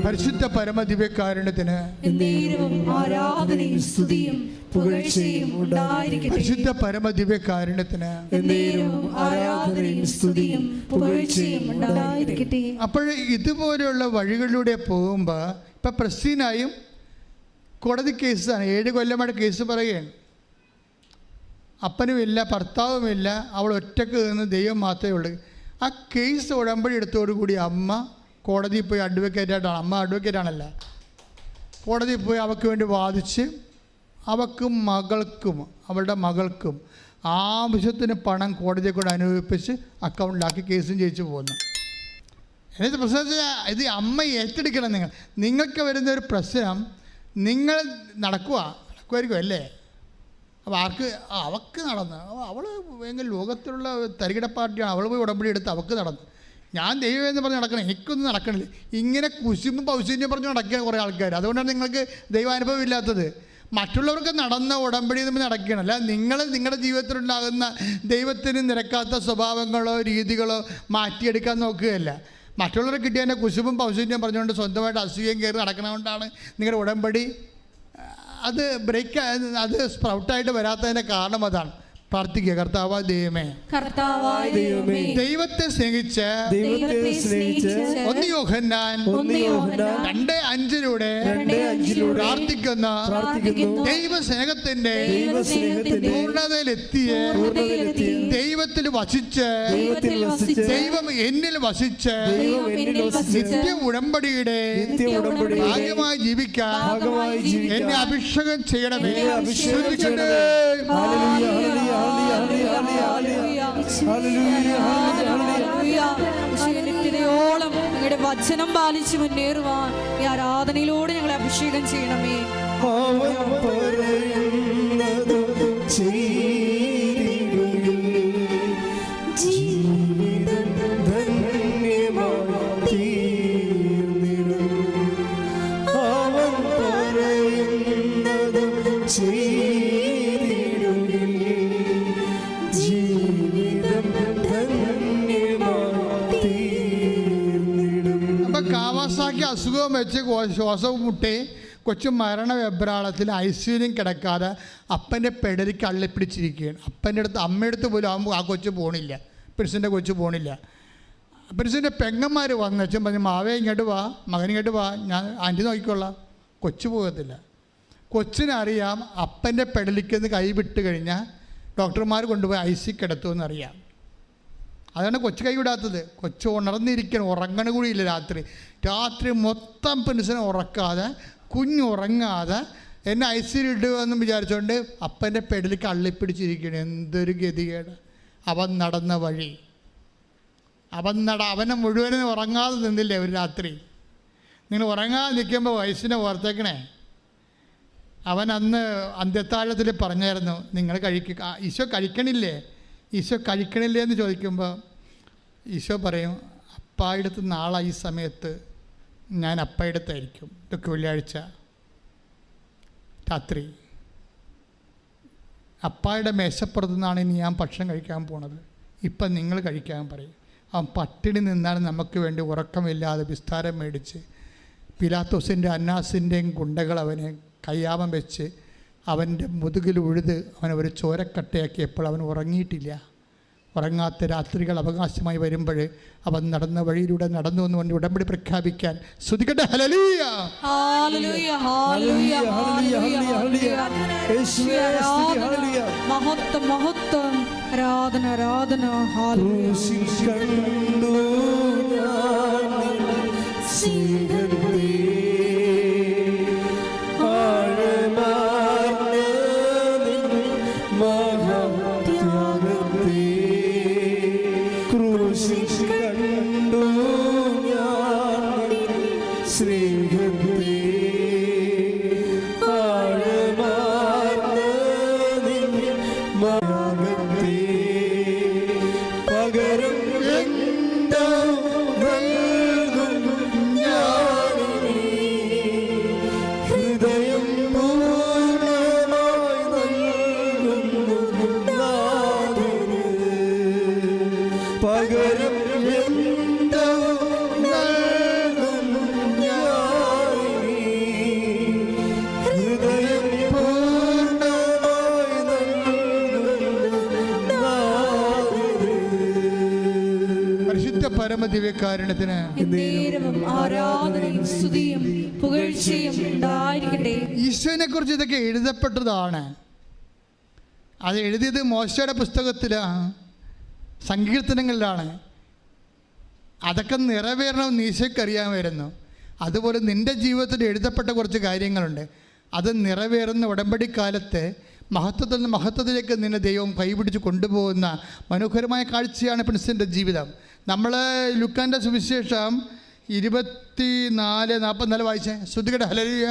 പരിശുദ്ധ പരമദിവ്യകാരുണ്യത്തിന് ആരാധനയും സ്തുതിയും പുകഴ്ചയും ഉണ്ടായിരിക്കട്ടെ. പരിശുദ്ധ പരമദിവ്യകാരുണ്യത്തിന് ആരാധനയും സ്തുതിയും പുകഴ്ചയും ഉണ്ടായിരിക്കട്ടെ. അപ്പോൾ ഇതുപോലെയുള്ള വഴികളിലൂടെ പോകുമ്പോൾ ഇപ്പം പ്രസ്തീനായും കോടതി കേസാണ്. 7 കൊല്ലമായിട്ട് കേസ് പറയുകയാണ്. അപ്പനുമില്ല, ഭർത്താവുമില്ല, അവൾ ഒറ്റക്ക് നിന്ന് ദൈവം മാത്രമേ ഉള്ളൂ. ആ കേസ് ഉടമ്പടി എടുത്തോടുകൂടി അമ്മ കോടതിയിൽ പോയി അഡ്വക്കേറ്റായിട്ടാണ്, അമ്മ അഡ്വക്കേറ്റാണല്ല, കോടതിയിൽ പോയി അവൾക്ക് വേണ്ടി വാദിച്ച് അവൾക്കും മകൾക്കും അവളുടെ മകൾക്കും ആവശ്യത്തിന് പണം കോടതിയെ കൊണ്ട് അനുഭവിപ്പിച്ച് അക്കൗണ്ടിലാക്കി കേസും ജയിച്ചു പോകുന്നു. എന്നിട്ട് പ്രശ്നം ഇത് അമ്മ ഏറ്റെടുക്കണം. നിങ്ങൾക്ക് വരുന്നൊരു പ്രശ്നം നിങ്ങൾ നടക്കുമായിരിക്കും അല്ലേ? അപ്പോൾ അവൾക്ക് നടന്ന് അവൾ ഭയങ്കര ലോകത്തിലുള്ള തരികിട പാർട്ടിയാണ്. അവൾ പോയി ഉടമ്പടി എടുത്ത് അവൾക്ക് നടന്നു. ഞാൻ ദൈവമെന്ന് പറഞ്ഞ് നടക്കണം, എനിക്കൊന്നും നടക്കണില്ല. ഇങ്ങനെ കുശുമ്പും പൗശല്യം പറഞ്ഞ് നടക്കുകയാണ് കുറേ ആൾക്കാർ. അതുകൊണ്ടാണ് നിങ്ങൾക്ക് ദൈവാനുഭവം ഇല്ലാത്തത്. മറ്റുള്ളവർക്ക് നടന്ന ഉടമ്പടി നമ്മൾ നടക്കുകയാണ്. അല്ല, നിങ്ങളുടെ ജീവിതത്തിലുണ്ടാകുന്ന ദൈവത്തിന് നിരക്കാത്ത സ്വഭാവങ്ങളോ രീതികളോ മാറ്റിയെടുക്കാൻ നോക്കുകയല്ല. മറ്റുള്ളവർ കിട്ടിയതിൻ്റെ കുശുമ്പും പൗശല്യം പറഞ്ഞുകൊണ്ട് സ്വന്തമായിട്ട് അസൂയം കയറി നടക്കണതുകൊണ്ടാണ് നിങ്ങളുടെ ഉടമ്പടി അത് സ്പ്രൗട്ടായിട്ട് വരാത്തതിൻ്റെ കാരണം അതാണ്. പ്രാർത്ഥിക്കുക. കർത്താവായ ദൈവമേ, ദൈവത്തെ സ്നേഹിച്ച് 1 യോഹന്നാൻ 2:5 പ്രാർത്ഥിക്കുന്ന ദൈവസ്നേഹത്തിന്റെ പൂർണ്ണതയിലെത്തിയ ദൈവത്തിൽ വസിച്ച് ദൈവം എന്നിൽ വസിച്ച് നിത്യ ഉടമ്പടിയുടെ ഭാഗ്യമായി ജീവിക്കാൻ എന്നെ അഭിഷേകം ചെയ്യണമേ. നിത്യതയോളം നിങ്ങളുടെ വചനം പാലിച്ച് മുന്നേറുവാൻ ഈ ആരാധനയിലൂടെ ഞങ്ങളെ അഭിഷേകം ചെയ്യണമേ. അസുഖം വെച്ച് ശ്വാസവും മുട്ടി കൊച്ചു മരണ വെബ്രാളത്തിൽ ഐസിയുലും കിടക്കാതെ അപ്പൻ്റെ പെടലിക്ക് അള്ളിപ്പിടിച്ചിരിക്കുകയാണ്. അമ്മയടുത്ത് പോലും ആകുമ്പോൾ ആ കൊച്ചു പോണില്ല, പെരിസിൻ്റെ കൊച്ചു പോണില്ല. പെരിസിൻ്റെ പെങ്ങന്മാർ വന്ന് അച്ഛൻ പറഞ്ഞു, മാവേ ഇങ്ങോട്ട് വാ, മകൻ ഇങ്ങോട്ട് വാ, ഞാൻ ആൻറ്റി നോക്കിക്കൊള്ളാം. കൊച്ചു പോകത്തില്ല. കൊച്ചിനറിയാം അപ്പൻ്റെ പെടലിക്കെന്ന് കൈ വിട്ട് കഴിഞ്ഞാൽ ഡോക്ടർമാർ കൊണ്ടുപോയി ഐസി കിടത്തുമെന്നറിയാം. അതാണ് കൊച്ചു കൈവിടാത്തത്. കൊച്ചു ഉണർന്നിരിക്കണം, ഉറങ്ങണ കൂടിയില്ല. രാത്രി മൊത്തം പെൻസിനെ ഉറക്കാതെ കുഞ്ഞുറങ്ങാതെ എന്നെ ഐസിയിലിടുമെന്ന് വിചാരിച്ചുകൊണ്ട് അപ്പൻ്റെ പെടലിക്ക് അള്ളിപ്പിടിച്ചിരിക്കണം. എന്തൊരു ഗതികേട്! അവൻ നടന്ന വഴി അവനെ മുഴുവനും ഉറങ്ങാതെ നിന്നില്ലേ ഒരു രാത്രി? നിങ്ങൾ ഉറങ്ങാതെ നിൽക്കുമ്പോൾ വയസ്സിനെ ഓർത്തേക്കണേ. അവൻ അന്ന് അന്ത്യത്താഴത്തിൽ പറഞ്ഞായിരുന്നു, നിങ്ങൾ ഈശോ കഴിക്കണില്ലേ എന്ന് ചോദിക്കുമ്പോൾ ഈശോ പറയും, അപ്പായിടത്ത് നാളെ ഈ സമയത്ത് ഞാൻ അപ്പായിടത്തായിരിക്കും. ഇതൊക്കെ വെള്ളിയാഴ്ച രാത്രി. അപ്പായുടെ മേശപ്പുറത്തു നിന്നാണ് ഇനി ഞാൻ ഭക്ഷണം കഴിക്കാൻ പോണത്, ഇപ്പം നിങ്ങൾ കഴിക്കാൻ പറയും. അവൻ പട്ടിണി നിന്നാണ് നമുക്ക് വേണ്ടി ഉറക്കമില്ലാതെ വിസ്താരം മേടിച്ച് പിലാത്തോസിൻ്റെ അന്നാസിൻ്റെയും ഗുണ്ടകൾ അവനെ കയ്യാമം വെച്ച് അവൻ്റെ മുതുകിൽ ഉഴുത് അവനെ ഒരു ചോരക്കട്ടയാക്കിയപ്പോൾ അവൻ ഉറങ്ങിയിട്ടില്ല. ഉറങ്ങാത്ത രാത്രികൾ അവകാശമായി വരുമ്പോൾ അവൻ നടന്ന വഴിയിലൂടെ നടന്നു എന്നുകൊണ്ട് ഉടമ്പടി പ്രഖ്യാപിക്കാൻ സ്തുതിക്കട്ടെ. ഹല്ലേലൂയ, ഹല്ലേലൂയ, ഹല്ലേലൂയ, ഹല്ലേലൂയ. യേശുവേ സ്തുതി, ഹല്ലേലൂയ. മഹത്വം, മഹത്വം, ആരാധന, ആരാധന. ഹല്ലേലൂയ. പരമദിവ്യകാരുണ്യത്തിന് ആരാധനയും സ്തുതിയും പുകഴ്ചയും ഉണ്ടായിരിക്കട്ടെ. ഈശോനെ കുറിച്ച് ഇതൊക്കെ എഴുതപ്പെട്ടതാണ്. അത് എഴുതിയത് മോശയുടെ പുസ്തകത്തിലാണ്, സങ്കീർത്തനങ്ങളിലാണ്. അതൊക്കെ നിറവേറണമെന്ന് ഈശോയ്ക്കറിയാമായിരുന്നു. അതുപോലെ നിൻ്റെ ജീവിതത്തിൽ എഴുതപ്പെട്ട കുറച്ച് കാര്യങ്ങളുണ്ട്. അത് നിറവേറുന്ന ഉടമ്പടിക്കാലത്ത് മഹത്വത്തിൽ നിന്ന് മഹത്വത്തിലേക്ക് നിന്നെ ദൈവം കൈപിടിച്ച് കൊണ്ടുപോകുന്ന മനോഹരമായ കാഴ്ചയാണ് പ്രിൻസിൻ്റെ ജീവിതം. നമ്മൾ ലുക്കാൻ്റെ സുവിശേഷം 24:44 വായിച്ചേ. ശ്രുതികട ഹല്ലേലൂയ,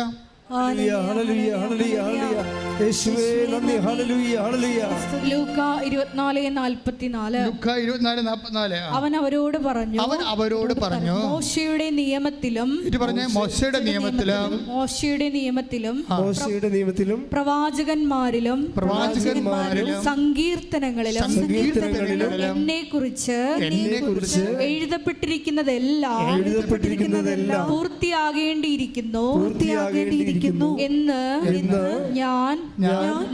ഹല്ലേലൂയ, ഹല്ലേലൂയ, ഹല്ലേലൂയ. യേശുവേ നന്ദി, ഹല്ലേലൂയ, ഹല്ലേലൂയ. ലൂക്ക 24:44. അവൻ അവരോട് പറഞ്ഞു, മോശയുടെ നിയമത്തിലും പ്രവാചകന്മാരിലും സങ്കീർത്തനങ്ങളിലും എന്നെക്കുറിച്ച് എഴുതപ്പെട്ടിരിക്കുന്നതെല്ലാം പൂർത്തിയാകേണ്ടിയിരിക്കുന്നു എന്ന് ഞാൻ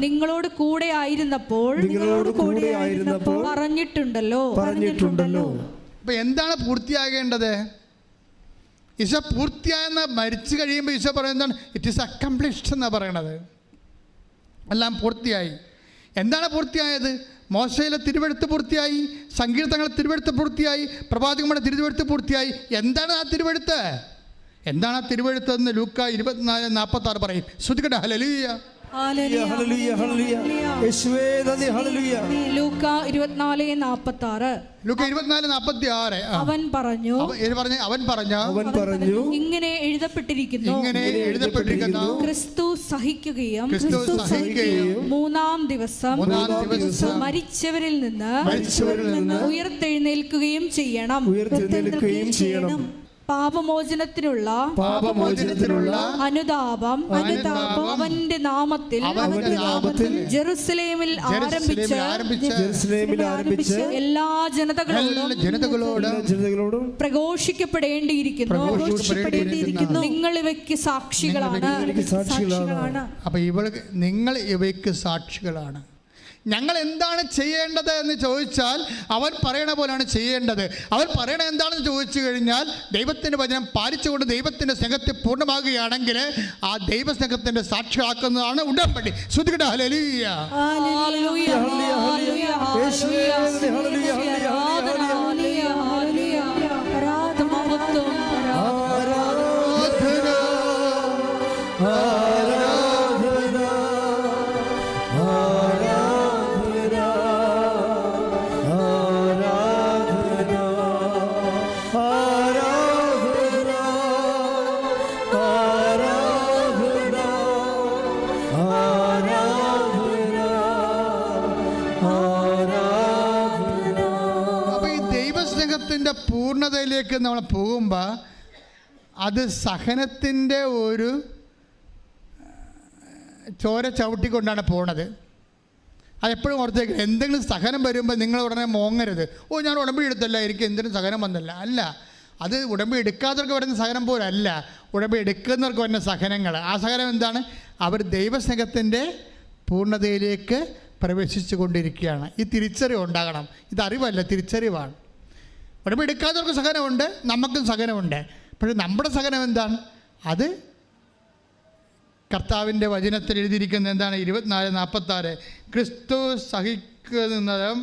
നിങ്ങളോട് കൂടെ ആയിരുന്നപ്പോൾ പറഞ്ഞിട്ടുണ്ടല്ലോ. അപ്പൊ എന്താണ് പൂർത്തിയാകേണ്ടത്? ഈശോ പൂർത്തിയായെന്ന് മരിച്ചു കഴിയുമ്പോൾ ഈശോ പറയുന്നതാണ് ഇറ്റ് ഈസ് അക്കംപ്ലിഷ്ഡ് എന്നാണ് പറയണത്. എല്ലാം പൂർത്തിയായി. എന്താണ് പൂർത്തിയായത്? മോശയിലെ തിരുവെഴുത്ത് പൂർത്തിയായി, സങ്കീർത്തനങ്ങളെ തിരുവെഴുത്ത് പൂർത്തിയായി, പ്രവാചകന്മാരുടെ തിരുവെഴുത്ത് പൂർത്തിയായി. എന്താണ് ആ തിരുവെഴുത്ത്? എന്താണ് ആ തിരുവെഴുത്തെന്ന് ലൂക്ക 24:46 പറയും. ശ്രുതികട ഹല്ലേലൂയ, ഹല്ലേലൂയ, ഹല്ലേലൂയ. യേശുവേ നന്ദി, ഹല്ലേലൂയ. ലൂക്ക 24:46. അവൻ പറഞ്ഞു ഇങ്ങനെ എഴുതപ്പെട്ടിരിക്കുന്നു, ക്രിസ്തു സഹിക്കുകയും മൂന്നാം ദിവസം മരിച്ചവരിൽ നിന്ന് ഉയർത്തെഴുന്നേൽക്കുകയും ചെയ്യണം. പാപമോചനത്തിനുള്ള അനുതാപം അവന്റെ നാമത്തിൽ ജെറുസലേമിൽ ആരംഭിച്ച് എല്ലാ ജനതകളോടും പ്രഘോഷിക്കപ്പെടേണ്ടിയിരിക്കുന്നു. നിങ്ങൾ ഇവയ്ക്ക് സാക്ഷികളാണ്. അപ്പൊ നിങ്ങൾ ഇവയ്ക്ക് സാക്ഷികളാണ്. ഞങ്ങൾ എന്താണ് ചെയ്യേണ്ടത് എന്ന് ചോദിച്ചാൽ അവൻ പറയണ പോലെയാണ് ചെയ്യേണ്ടത്. അവൻ പറയണ എന്താണെന്ന് ചോദിച്ചു കഴിഞ്ഞാൽ ദൈവത്തിൻ്റെ വചനം പാലിച്ചുകൊണ്ട് ദൈവത്തിൻ്റെ സ്നേഹത്തെ പൂർണ്ണമാകുകയാണെങ്കിൽ ആ ദൈവസ്നേഹത്തിൻ്റെ സാക്ഷിയാക്കുന്നതാണ് ഉടമ്പടി. ശ്രുതികട ഹല്ലേലൂയ, ഹല്ലേലൂയ, ഹല്ലേലൂയ, പൂർണ്ണതയിലേക്ക് നമ്മൾ പോകുമ്പോൾ അത് സഹനത്തിൻ്റെ ഒരു ചോര ചവിട്ടിക്കൊണ്ടാണ് പോണത്. അതെപ്പോഴും ഓർത്തേക്ക്. എന്തെങ്കിലും സഹനം വരുമ്പോൾ നിങ്ങൾ ഉടനെ മോങ്ങരുത്. ഓ, ഞാൻ ഉടമ്പടി എടുത്തല്ല, എനിക്ക് എന്തിനും സഹനം വന്നില്ല. അല്ല, അത് ഉടമ്പടി എടുക്കാത്തവർക്ക് വരുന്ന സഹനം പോലല്ല, ഉടമ്പടി എടുക്കുന്നവർക്ക് വരുന്ന സഹനങ്ങൾ. ആ സഹനം എന്താണ്? അവർ ദൈവസ്നേഹത്തിൻ്റെ പൂർണ്ണതയിലേക്ക് പ്രവേശിച്ചു കൊണ്ടിരിക്കുകയാണ്. ഈ തിരിച്ചറിവ് ഉണ്ടാകണം. ഇതറിവല്ല, തിരിച്ചറിവാണ്. ഉടമ്പടി എടുക്കാത്തവർക്ക് സഹനമുണ്ട്, നമുക്കും സഹനമുണ്ട്. പക്ഷേ നമ്മുടെ സഹനം എന്താണ്? അത് കർത്താവിൻ്റെ വചനത്തിൽ എഴുതിയിരിക്കുന്നത് എന്താണ്? 24:46 ക്രിസ്തു സഹിക്കുന്നതും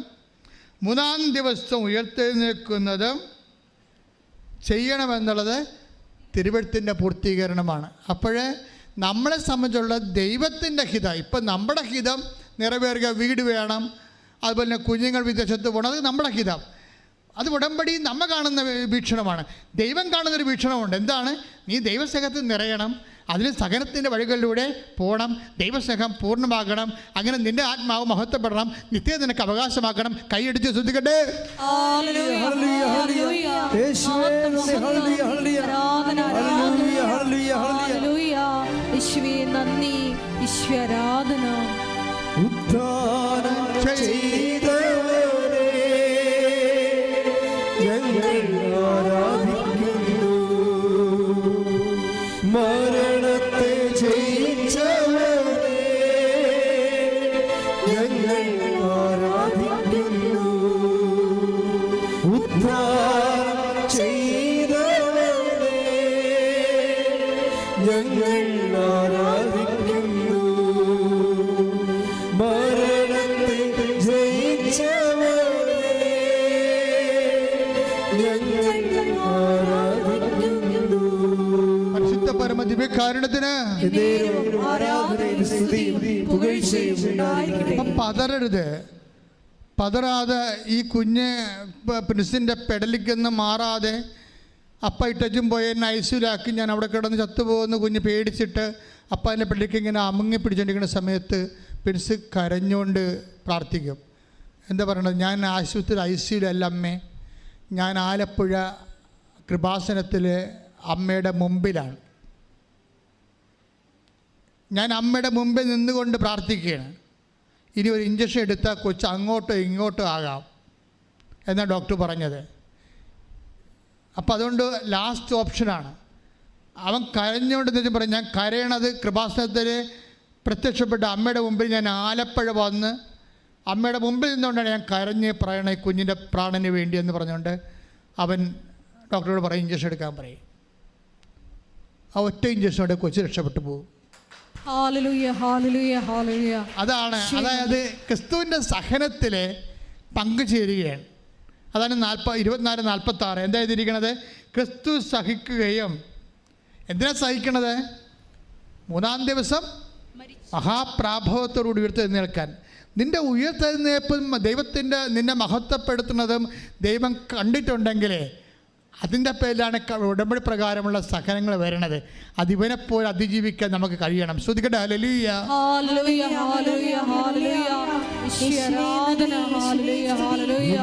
3-ാം ദിവസം ഉയർത്തെഴുന്നേൽക്കുന്നതും ചെയ്യണമെന്നുള്ളത് തിരുവെഴുത്തിൻ്റെ പൂർത്തീകരണമാണ്. അപ്പോൾ നമ്മളെ സംബന്ധിച്ചുള്ള ദൈവത്തിൻ്റെ ഹിതം, ഇപ്പം നമ്മുടെ ഹിതം നിറവേറുക, വീട് വേണം, അതുപോലെ തന്നെ കുഞ്ഞുങ്ങൾ വിദേശത്ത് പോകണം, അത് നമ്മുടെ ഹിതം. അത് ഉടമ്പടി നമ്മൾ കാണുന്ന വീക്ഷണമാണ്. ദൈവം കാണുന്നൊരു വീക്ഷണമുണ്ട്. എന്താണ്? നീ ദൈവസ്നേഹത്തിൽ നിറയണം, അതിന് സഹനത്തിൻ്റെ വഴികളിലൂടെ പോകണം, ദൈവസ്നേഹം പൂർണ്ണമാകണം, അങ്ങനെ നിൻ്റെ ആത്മാവ് മഹത്വപ്പെടണം, നിത്യത നിനക്ക് അവകാശമാക്കണം. കൈയടിച്ച് ശ്രദ്ധിക്കട്ടെ. നന്ദി, ഈശ്വരാധന. ഉദ്ധാനം ചെയ്തവനെ ഞങ്ങൾ ആരാധിക്കുന്നു, മരണത്തെ ജയിച്ചവനെ ഞങ്ങൾ ആരാധിക്കുന്നു, ഉദ്ധാനം ചെയ്തവനെ ഞങ്ങൾ ആരാധിക്കുന്നു, മരണത്തെ ജയിച്ചവനെ ഞങ്ങൾ ആരാധിക്കുന്നു. പരിശുദ്ധ പരമദിവ്യകാരുണ്യത്തിന് ആരാധനയും സ്തുതിയും പുകഴ്ചയും ഉണ്ടായിരിക്കട്ടെ. അപ്പം പതറാതെ ഈ കുഞ്ഞ് പ്രിൻസിൻ്റെ പെടലിക്കൊന്ന് മാറാതെ അപ്പ ഇട്ടച്ചും പോയി എന്നെ ഐസിലാക്കി, ഞാൻ അവിടെ കിടന്ന് ചത്തുപോകുന്ന കുഞ്ഞ് പേടിച്ചിട്ട് അപ്പ എൻ്റെ പെടലിക്ക് ഇങ്ങനെ അമുങ്ങി പിടിച്ചുകൊണ്ടിരിക്കുന്ന സമയത്ത് പ്രിൻസ് കരഞ്ഞുകൊണ്ട് പ്രാർത്ഥിക്കും. എന്താ പറയണത്? ഞാൻ ആശുപത്രി ഐസിയുലല്ല അമ്മേ, ഞാൻ ആലപ്പുഴ കൃപാസനത്തിൽ അമ്മയുടെ മുമ്പിലാണ്. ഞാൻ അമ്മയുടെ മുമ്പിൽ നിന്നുകൊണ്ട് പ്രാർത്ഥിക്കുകയാണ്. ഇനി ഒരു ഇഞ്ചക്ഷൻ എടുത്താൽ കൊച്ച് അങ്ങോട്ടോ ഇങ്ങോട്ടോ ആകാം എന്നാണ് ഡോക്ടർ പറഞ്ഞത്. അപ്പോൾ അതുകൊണ്ട് ലാസ്റ്റ് ഓപ്ഷനാണ്. അവൻ കരഞ്ഞുകൊണ്ട് എന്ന് പറയും, ഞാൻ കരയണത് കൃപാസനത്തിൽ പ്രത്യക്ഷപ്പെട്ട അമ്മയുടെ മുമ്പിൽ ഞാൻ ആലപ്പുഴ വന്ന് അമ്മയുടെ മുമ്പിൽ നിന്നുകൊണ്ടാണ് ഞാൻ കരഞ്ഞ് പറയണ ഈ കുഞ്ഞിൻ്റെ പ്രാണന് വേണ്ടി എന്ന് പറഞ്ഞുകൊണ്ട് അവൻ ഡോക്ടറോട് പറയും ഇഞ്ചക്ഷൻ എടുക്കാൻ പറയും. ആ ഒറ്റ ഇഞ്ചക്ഷനോടെ കൊച്ചു രക്ഷപ്പെട്ടു പോകും. അതാണ്, അതായത് ക്രിസ്തുവിൻ്റെ സഹനത്തിൽ പങ്കുചേരുകയാണ്. അതാണ് 24:46 എന്താ എഴുതിയിരിക്കണത്? ക്രിസ്തു സഹിക്കുകയും, എന്തിനാ സഹിക്കണത്? 3-ാം ദിവസം മഹാപ്രാഭവത്തോടുകൂടി ഉയർത്തെഴുന്നേൽക്കാൻ. നിൻ്റെ ഉയർത്തെഴുന്നേൽപ്പും നിന്നെ മഹത്വപ്പെടുത്തുന്നതും ദൈവം കണ്ടിട്ടുണ്ടെങ്കിൽ അതിൻ്റെ പേരിലാണ് ഉടമ്പടി പ്രകാരമുള്ള സഹനങ്ങൾ വരണത്. അതിവനെപ്പോലെ അതിജീവിക്കാൻ നമുക്ക് കഴിയണം. ശ്രദ്ധിക്കട്ടെ. ഹല്ലേലൂയ, ഹല്ലേലൂയ, ഹല്ലേലൂയ, ഹല്ലേലൂയ. ഈശ്വരാധന. ഹല്ലേലൂയ, ഹല്ലേലൂയ.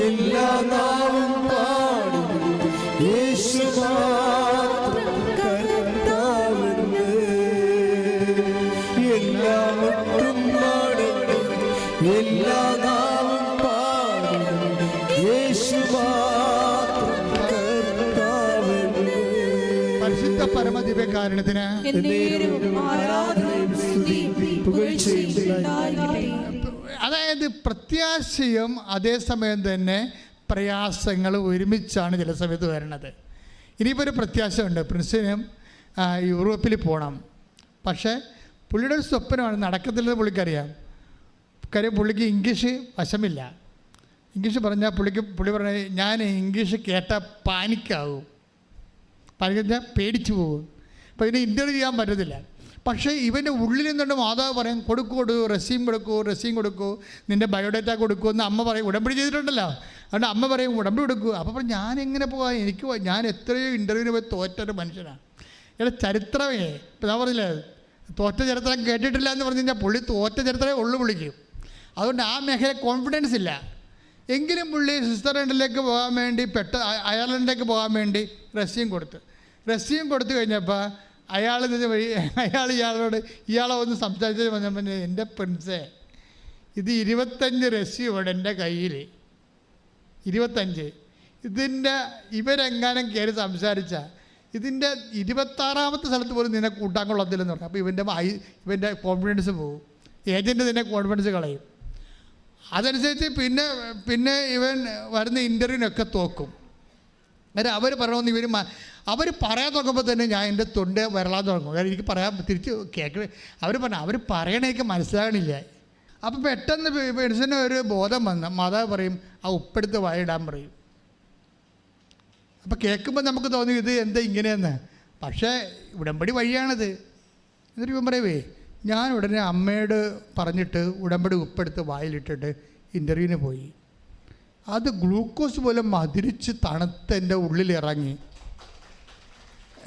എല്ലാ നാവും പാടും യേശു മാത്രം കർത്താവെന്ന്. എല്ലാ മുട്ടും പാടും എല്ലാ നാവും പാടും യേശു മാത്രം കർത്താവെന്ന്. പരിശുദ്ധ പരമദിവ്യകാരുണ്യത്തിന് ആരാധനയും സ്തുതിയും പുകഴ്ചയും ഉണ്ടായിരിക്കട്ടെ. അതായത് പ്രത്യാശയും അതേസമയം തന്നെ പ്രയാസങ്ങൾ ഒരുമിച്ചാണ് ചില സമയത്ത് വരുന്നത്. ഇനിയിപ്പോൾ ഒരു പ്രത്യാശയുണ്ട്. പ്രിൻസിനും യൂറോപ്പിൽ പോകണം. പക്ഷേ പുള്ളിയുടെ ഒരു സ്വപ്നമാണ്, നടക്കത്തില്ലെന്ന് പുള്ളിക്കറിയാം. കാര്യം പുള്ളിക്ക് ഇംഗ്ലീഷ് വശമില്ല. ഇംഗ്ലീഷ് പറഞ്ഞാൽ പുള്ളി പറഞ്ഞ ഞാൻ ഇംഗ്ലീഷ് കേട്ടാൽ പാനിക്കാവും, പേടിച്ചു പോകും. അപ്പോൾ ഇതിനെ ഇൻ്റർവ്യൂ ചെയ്യാൻ പറ്റത്തില്ല. പക്ഷേ ഇവൻ്റെ ഉള്ളിൽ നിന്നുകൊണ്ട് മാതാവ് പറയും കൊടുക്കൂ, റെസ്യൂം കൊടുക്കൂ, നിൻ്റെ ബയോഡേറ്റ കൊടുക്കൂ എന്ന് അമ്മ പറയും. ഉടമ്പടി ചെയ്തിട്ടുണ്ടല്ലോ, അതുകൊണ്ട് അമ്മ പറയും ഉടമ്പടി കൊടുക്കൂ. അപ്പോൾ ഞാൻ എങ്ങനെ പോകാം? ഞാൻ എത്രയോ ഇൻ്റർവ്യൂവിന് പോയി തോറ്റൊരു മനുഷ്യനാണ്. ഇവിടെ ചരിത്രമേ ഇപ്പം ഞാൻ പറഞ്ഞില്ലേ, തോറ്റ ചരിത്രം കേട്ടിട്ടില്ല എന്ന് പറഞ്ഞു കഴിഞ്ഞാൽ പുള്ളി തോറ്റ ചരിത്രമേ ഉള്ളു പുള്ളിക്കും. അതുകൊണ്ട് ആ മേഖല കോൺഫിഡൻസ് ഇല്ല. എങ്കിലും പുള്ളി സ്വിറ്റ്സർലൻഡിലേക്ക് പോകാൻ വേണ്ടി അയർലൻഡിലേക്ക് പോകാൻ വേണ്ടി റെസ്യൂം കൊടുത്തു കഴിഞ്ഞപ്പോൾ അയാൾ ഇയാളെ ഒന്ന് സംസാരിച്ചത് പറഞ്ഞപ്പോൾ എൻ്റെ പ്രിൻസേ, ഇത് 25 രസീവുണ്ട് എൻ്റെ കയ്യിൽ, 25. ഇവരെങ്ങാനും കയറി സംസാരിച്ച ഇതിൻ്റെ 26ാമത്തെ സ്ഥലത്ത് പോലും നിന്നെ കൂട്ടാൻ കൊള്ളത്തില്ലെന്ന് പറഞ്ഞു. അപ്പോൾ ഇവൻ്റെ കോൺഫിഡൻസ് പോകും, ഏജൻറ്റ് നിന്നെ കോൺഫിഡൻസ് കളയും. അതനുസരിച്ച് പിന്നെ ഇവൻ വരുന്ന ഇൻ്റർവ്യൂവിനൊക്കെ തോക്കും. അന്നേരം അവർ പറയണമെന്ന് അവർ പറയാൻ തുടങ്ങുമ്പോൾ തന്നെ ഞാൻ എൻ്റെ തൊണ്ട വരളാൻ തുടങ്ങും. കാരണം എനിക്ക് പറയാൻ തിരിച്ച് അവർ പറഞ്ഞു അവർ പറയണേക്ക് മനസ്സിലാകണില്ല. അപ്പോൾ പെട്ടെന്ന് മനുഷ്യന് ഒരു ബോധം വന്ന മാതാവ് പറയും ആ ഉപ്പെടുത്ത് വായിടാൻ പറയും. അപ്പോൾ കേൾക്കുമ്പോൾ നമുക്ക് തോന്നി ഇത് എന്താ ഇങ്ങനെയെന്ന്. പക്ഷേ ഉടമ്പടി വഴിയാണത്. എന്നിട്ട് ഇവൻ പറയവേ ഞാൻ ഉടനെ അമ്മയോട് പറഞ്ഞിട്ട് ഉടമ്പടി ഉപ്പെടുത്ത് വായിലിട്ടിട്ട് ഇൻ്റർവ്യൂവിന് പോയി. അത് ഗ്ലൂക്കോസ് പോലെ മധുരിച്ച് തണുത്ത് എൻ്റെ ഉള്ളിലിറങ്ങി.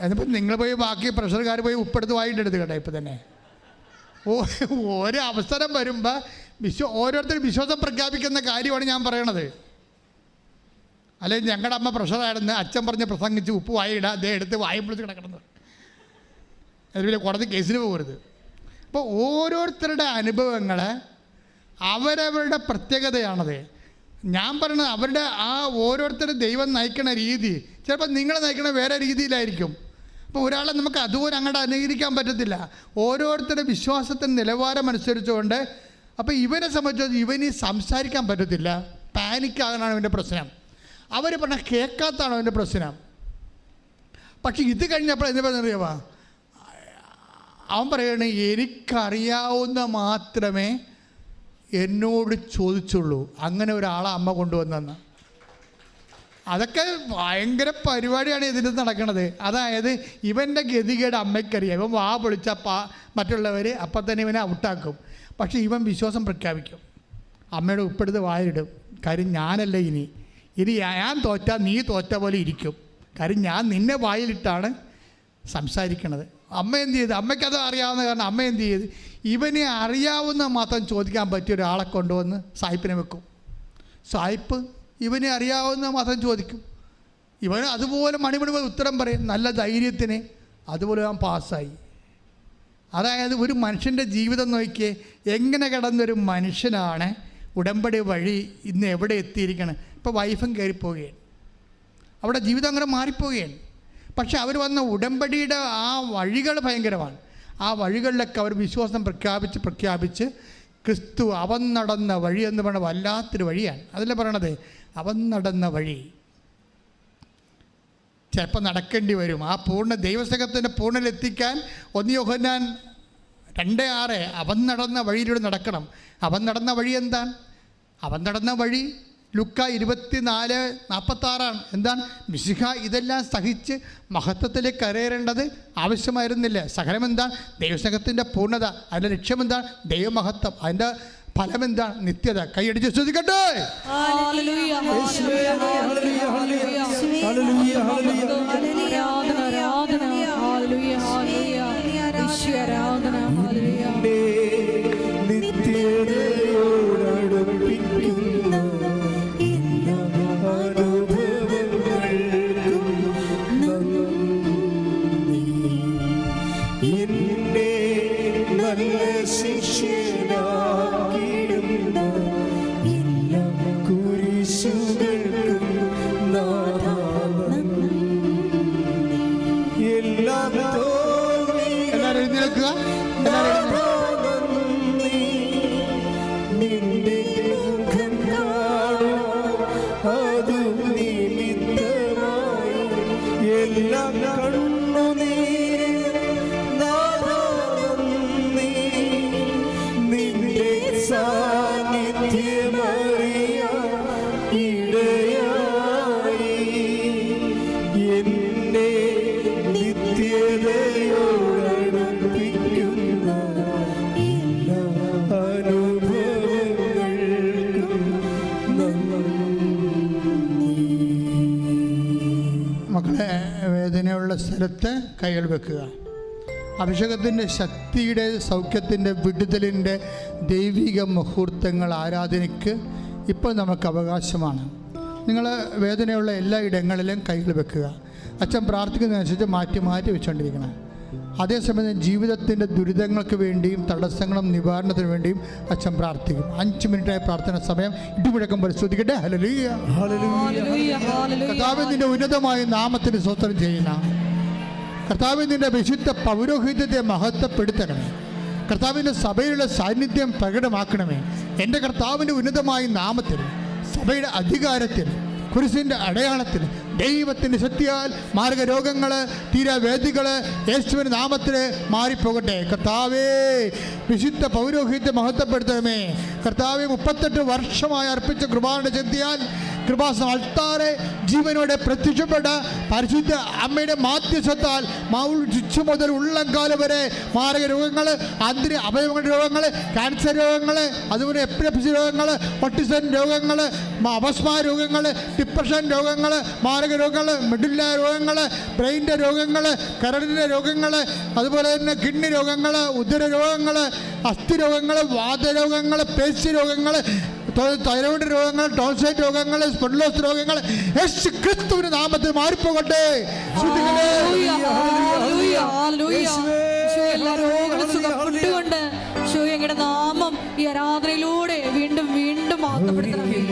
എന്നിപ്പോൾ നിങ്ങൾ പോയി ബാക്കി പ്രഷർകാർ പോയി ഉപ്പെടുത്ത് വായിട്ടെടുത്ത് കേട്ടോ. ഇപ്പം തന്നെ ഓരോ അവസരം വരുമ്പോൾ ഓരോരുത്തരും വിശ്വാസം പ്രഖ്യാപിക്കുന്ന കാര്യമാണ് ഞാൻ പറയണത്. അല്ലെങ്കിൽ ഞങ്ങളുടെ അമ്മ പ്രഷറായിരുന്നു, അച്ഛൻ പറഞ്ഞ് പ്രസംഗിച്ച് ഉപ്പ് വായിടാം, അതേ എടുത്ത് വായും പൊളിച്ച് കിടക്കണമെന്ന്. അതുപോലെ കോടതി കേസിന് പോകരുത്. അപ്പോൾ ഓരോരുത്തരുടെ അനുഭവങ്ങൾ അവരവരുടെ പ്രത്യേകതയാണത്. ഞാൻ പറയുന്നത് അവരുടെ ആ ഓരോരുത്തരുടെ ദൈവം നയിക്കുന്ന രീതി ചിലപ്പോൾ നിങ്ങളെ നയിക്കുന്ന വേറെ രീതിയിലായിരിക്കും. അപ്പോൾ ഒരാളെ നമുക്ക് അതുപോലെ അങ്ങോട്ട് അനുകരിക്കാൻ പറ്റത്തില്ല. ഓരോരുത്തരുടെ വിശ്വാസത്തിൻ്റെ നിലവാരം അനുസരിച്ചുകൊണ്ട്. അപ്പോൾ ഇവനെ സംബന്ധിച്ച് ഇവന് സംസാരിക്കാൻ പറ്റത്തില്ല, പാനിക്കാകാനാണ് ഇവൻ്റെ പ്രശ്നം. അവർ പറഞ്ഞാൽ കേൾക്കാത്തതാണ് അവൻ്റെ പ്രശ്നം. പക്ഷെ ഇത് കഴിഞ്ഞപ്പോൾ എന്താ പറയുക, അവൻ പറയണേ എനിക്കറിയാവുന്ന മാത്രമേ എന്നോട് ചോദിച്ചുള്ളൂ. അങ്ങനെ ഒരാളെ അമ്മ കൊണ്ടുവന്നെന്ന്. അതൊക്കെ ഭയങ്കര പരിപാടിയാണ് ഇതിൽ നടക്കുന്നത്. അതായത് ഇവൻ്റെ ഗതികേട് അമ്മയ്ക്കറിയാം. ഇവൻ വാ പൊളിച്ച മറ്റുള്ളവർ അപ്പം തന്നെ ഇവനെ ഔട്ടാക്കും. പക്ഷേ ഇവൻ വിശ്വാസം പ്രഖ്യാപിക്കും. അമ്മയുടെ ഉപ്പെടുത്ത് വായിടും. കാര്യം ഞാനല്ല ഇനി ഞാൻ തോറ്റാൽ നീ തോറ്റ പോലെ ഇരിക്കും. കാര്യം ഞാൻ നിന്നെ വായിലിട്ടാണ് സംസാരിക്കണത്. അമ്മ എന്ത് ചെയ്ത്, അമ്മയ്ക്കത് അറിയാവുന്ന കാരണം അമ്മ എന്ത് ചെയ്ത് ഇവനെ അറിയാവുന്ന മാത്രം ചോദിക്കാൻ പറ്റിയ ഒരാളെ കൊണ്ടുവന്ന് സായിപ്പിനെ വെക്കും. സായിപ്പ് ഇവനെ അറിയാവുന്ന മാത്രം ചോദിക്കും. ഇവന് അതുപോലെ മണിമണി ഉത്തരം പറയും. നല്ല ധൈര്യത്തിന് അതുപോലെ ഞാൻ പാസ്സായി. അതായത് ഒരു മനുഷ്യൻ്റെ ജീവിതം നോക്കിയേ, എങ്ങനെ കിടന്നൊരു മനുഷ്യനാണ് ഉടമ്പടി വഴി ഇന്ന് എവിടെ എത്തിയിരിക്കണം. ഇപ്പോൾ വൈഫും കയറിപ്പോവുകയാണ്, അവിടെ ജീവിതം അങ്ങനെ മാറിപ്പോവുകയാണ്. പക്ഷെ അവർ വന്ന ഉടമ്പടിയുടെ ആ വഴികൾ ഭയങ്കരമാണ്. ആ വഴികളിലൊക്കെ അവർ വിശ്വാസം പ്രഖ്യാപിച്ച് ക്രിസ്തു അവൻ നടന്ന വഴി എന്ന് പറഞ്ഞ വല്ലാത്തൊരു വഴിയാണ്. അതല്ലേ പറയണത്, അവൻ നടന്ന വഴി. ചിലപ്പോൾ നടക്കേണ്ടി വരും. ആ പൂർണ്ണ ദൈവസംഘത്തിൻ്റെ പൂർണ്ണലെത്തിക്കാൻ 1 യോഹന്നാൻ 2:6 അവൻ നടന്ന വഴിയിലൂടെ നടക്കണം. അവൻ നടന്ന വഴി എന്താണ്? അവൻ നടന്ന വഴി ലുക്ക 24:46 എന്താണ്? മിശിഹ ഇതെല്ലാം സഹിച്ച് മഹത്വത്തിലേക്ക് കയറേണ്ടത് ആവശ്യമായിരുന്നില്ല. സഹനം എന്താണ്? ദൈവസ്നേഹത്തിൻ്റെ പൂർണ്ണത. അതിൻ്റെ ലക്ഷ്യം എന്താണ്? ദൈവമഹത്വം. അതിൻ്റെ ഫലം എന്താണ്? നിത്യത. കൈയടിച്ച് സ്തുതിക്കട്ടെ. വേദനയുള്ള സ്ഥലത്ത് കൈകൾ വെക്കുക. അഭിഷേകത്തിൻ്റെ ശക്തിയുടെ സൗഖ്യത്തിൻ്റെ വിടുതലിൻ്റെ ദൈവിക മുഹൂർത്തങ്ങൾ ആരാധനയ്ക്ക് ഇപ്പോൾ നമുക്ക് അവകാശമാണ്. നിങ്ങൾ വേദനയുള്ള എല്ലാ ഇടങ്ങളിലും കൈകൾ വെക്കുക. അച്ഛൻ പ്രാർത്ഥിക്കുന്നതനുസരിച്ച് മാറ്റി വെച്ചുകൊണ്ടിരിക്കണം. അതേസമയം ജീവിതത്തിൻ്റെ ദുരിതങ്ങൾക്ക് വേണ്ടിയും തടസ്സങ്ങളും നിവാരണത്തിന് വേണ്ടിയും അച്ഛൻ പ്രാർത്ഥിക്കും. 5 മിനിറ്റായി പ്രാർത്ഥന സമയം. ഇടിമുഴക്കം പരിശോധിക്കട്ടെ. ഹല്ലേലൂയ. കർത്താവേ, നിന്റെ ഉന്നതമായ നാമത്തിന് സ്തോത്രം ചെയ്യുന്ന കർത്താവേ, നിന്റെ വിശുദ്ധ പൗരോഹിത്യത്തെ മഹത്വപ്പെടുത്തണമേ. കർത്താവിൻ്റെ സഭയിലുള്ള സാന്നിധ്യം പ്രകടമാക്കണമേ. എൻ്റെ കർത്താവിൻ്റെ ഉന്നതമായ നാമത്തിൽ, സഭയുടെ അധികാരത്തിൽ, കുരിശിൻ്റെ അടയാളത്തിൽ, ദൈവത്തിൻ്റെ ശക്തിയാൽ മാർഗരോഗങ്ങൾ, തീരാവേദികൾ യേശുവിൻ്റെ നാമത്തിൽ മാറിപ്പോകട്ടെ. കർത്താവേ, വിശുദ്ധ പൗരോഹിത്യം മഹത്വപ്പെടുത്തണമേ. കർത്താവെ, 38 വർഷമായി അർപ്പിച്ച കൃപാന്റെ ശക്തിയാൽ കൃപാസനം അൾത്താറെ ജീവനോടെ പ്രത്യക്ഷപ്പെട്ട പരിശുദ്ധ അമ്മയുടെ മാധ്യസ്ഥത്താൽ ചുച്ചു മുതൽ ഉള്ളംകാലം വരെ മാരക രോഗങ്ങൾ, ആന്തരിക അവയവങ്ങളുടെ രോഗങ്ങൾ, ക്യാൻസർ രോഗങ്ങൾ, അതുപോലെ എപ്പിലെപ്സി രോഗങ്ങൾ, ഓട്ടിസം രോഗങ്ങൾ, അപസ്മാ രോഗങ്ങൾ, ഡിപ്രഷൻ രോഗങ്ങൾ, മാരക രോഗങ്ങൾ, മെഡുല്ല രോഗങ്ങൾ, ബ്രെയിൻ്റെ രോഗങ്ങൾ, കരളിൻ്റെ രോഗങ്ങൾ, അതുപോലെ തന്നെ കിഡ്നി രോഗങ്ങൾ, ഉദര രോഗങ്ങൾ, അസ്ഥി രോഗങ്ങൾ, വാതരോഗങ്ങൾ, പേശി രോഗങ്ങൾ, തൈറോയ്ഡ് രോഗങ്ങൾ, ടോൺസൈറ്റ് രോഗങ്ങൾ, സ്പോണ്ടിലോസിസ് രോഗങ്ങൾ യേശു ക്രിസ്തുവിന്റെ നാമത്തിൽ മാറിപ്പോകട്ടെ. എല്ലാ രോഗങ്ങളും സുഖപ്പെട്ടുകൊണ്ട് അങ്ങയുടെ നാമം ഈ ആരാധനയിലൂടെ വീണ്ടും വീണ്ടും മാറ്റപ്പെടുത്തണമേ.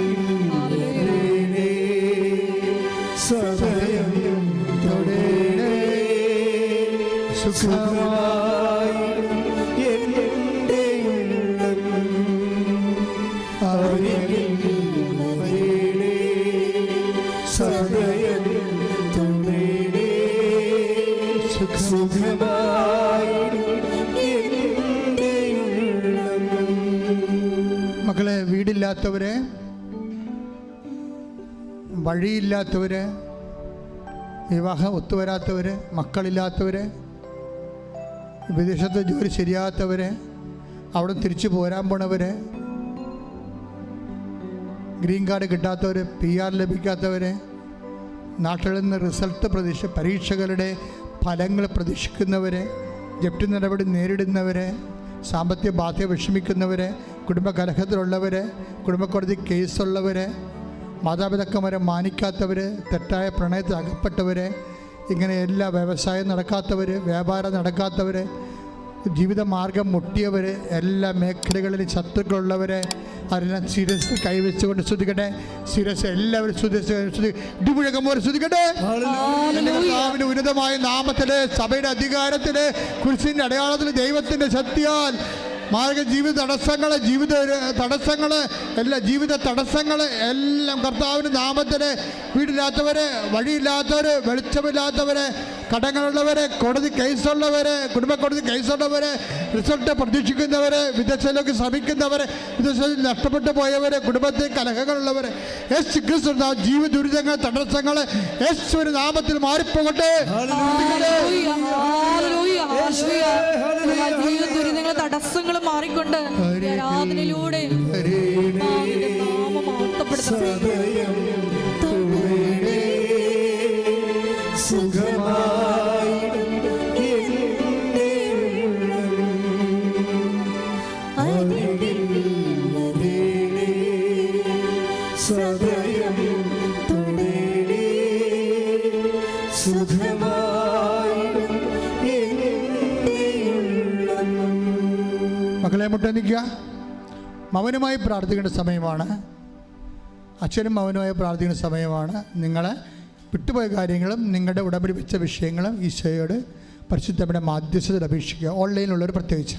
മക്കളെ, വീടില്ലാത്തവര്, വഴിയില്ലാത്തവര്, വിവാഹം ഒത്തുവരാത്തവര്, മക്കളില്ലാത്തവര്, വിദേശത്ത് ജോലി ശരിയാത്തവര്, അവിടെ തിരിച്ചു പോരാൻ പോണവര്, ഗ്രീൻ കാർഡ് കിട്ടാത്തവർ, PR ലഭിക്കാത്തവർ, നാട്ടിൽ നിന്ന് റിസൾട്ട് പരീക്ഷകളുടെ ഫലങ്ങൾ പ്രതീക്ഷിക്കുന്നവർ, ജപ്തി നടപടി നേരിടുന്നവർ, സാമ്പത്തിക ബാധ്യത വിഷമിക്കുന്നവർ, കുടുംബ കലഹത്തിലുള്ളവർ, കുടുംബക്കോടതി കേസുള്ളവർ, മാതാപിതാക്കന്മാരെ മാനിക്കാത്തവർ, തെറ്റായ പ്രണയത്തിൽ അകപ്പെട്ടവർ, ഇങ്ങനെ എല്ലാ വ്യവസായം നടക്കാത്തവർ, വ്യാപാരം നടക്കാത്തവർ, ജീവിതമാർഗം മുട്ടിയവർ, എല്ലാ മേഖലകളിലും ശത്രുക്കളുള്ളവർ, അവരെല്ലാം ശിരസ് കൈവച്ചുകൊണ്ട് ശ്രദ്ധിക്കട്ടെ. ശിരസ് എല്ലാവരും ഇടിമുഴക്കം പോലെ ശ്രദ്ധിക്കട്ടെ. കർത്താവിന്റെ ഉന്നതമായ നാമത്തില്, സഭയുടെ അധികാരത്തില്, കുരിശിന്റെ അടയാളത്തില്, ദൈവത്തിന്റെ ശക്തിയാൽ ജീവിത തടസ്സങ്ങൾ എല്ലാം കർത്താവിൻ്റെ നാമത്തിന്, വീടില്ലാത്തവര്, വഴിയില്ലാത്തവര്, വെളിച്ചമില്ലാത്തവര്, കടങ്ങളുള്ളവര്, കോടതി കേസുള്ളവര്, കുടുംബക്കോടതി കേസുള്ളവര്, റിസൾട്ട് പ്രതീക്ഷിക്കുന്നവര്, വിദേശത്തിലേക്ക് ശ്രമിക്കുന്നവര്, വിദേശത്തിൽ നഷ്ടപ്പെട്ടു പോയവര്, കുടുംബത്തിൽ കലഹങ്ങളുള്ളവര്, യേശു ക്രിസ്തു ജീവിത ദുരിതങ്ങൾ, തടസ്സങ്ങൾ യേശുവിന്റെ നാമത്തിൽ മാറിപ്പോകട്ടെ. ദുരിതങ്ങൾ, തടസ്സങ്ങൾ മാറിക്കൊണ്ട് ആരാധനയിലൂടെ നാമം മഹത്വപ്പെടുത്തട്ടെ. മക്കളെ, മുട്ടനിക്കുക. മൗനമായി പ്രാർത്ഥിക്കേണ്ട സമയമാണ്. അച്ഛനും മൗനമായി പ്രാർത്ഥിക്കേണ്ട സമയമാണ്. നിങ്ങളെ വിട്ടുപോയ കാര്യങ്ങളും നിങ്ങളുടെ ഉടമ്പടി വെച്ച വിഷയങ്ങളും ഈശോയോട് പരിശുദ്ധയുടെ മാധ്യസ്ഥതയിൽ അപേക്ഷിക്കുക. ഓൺലൈനിലുള്ളവർ പ്രത്യേകിച്ച്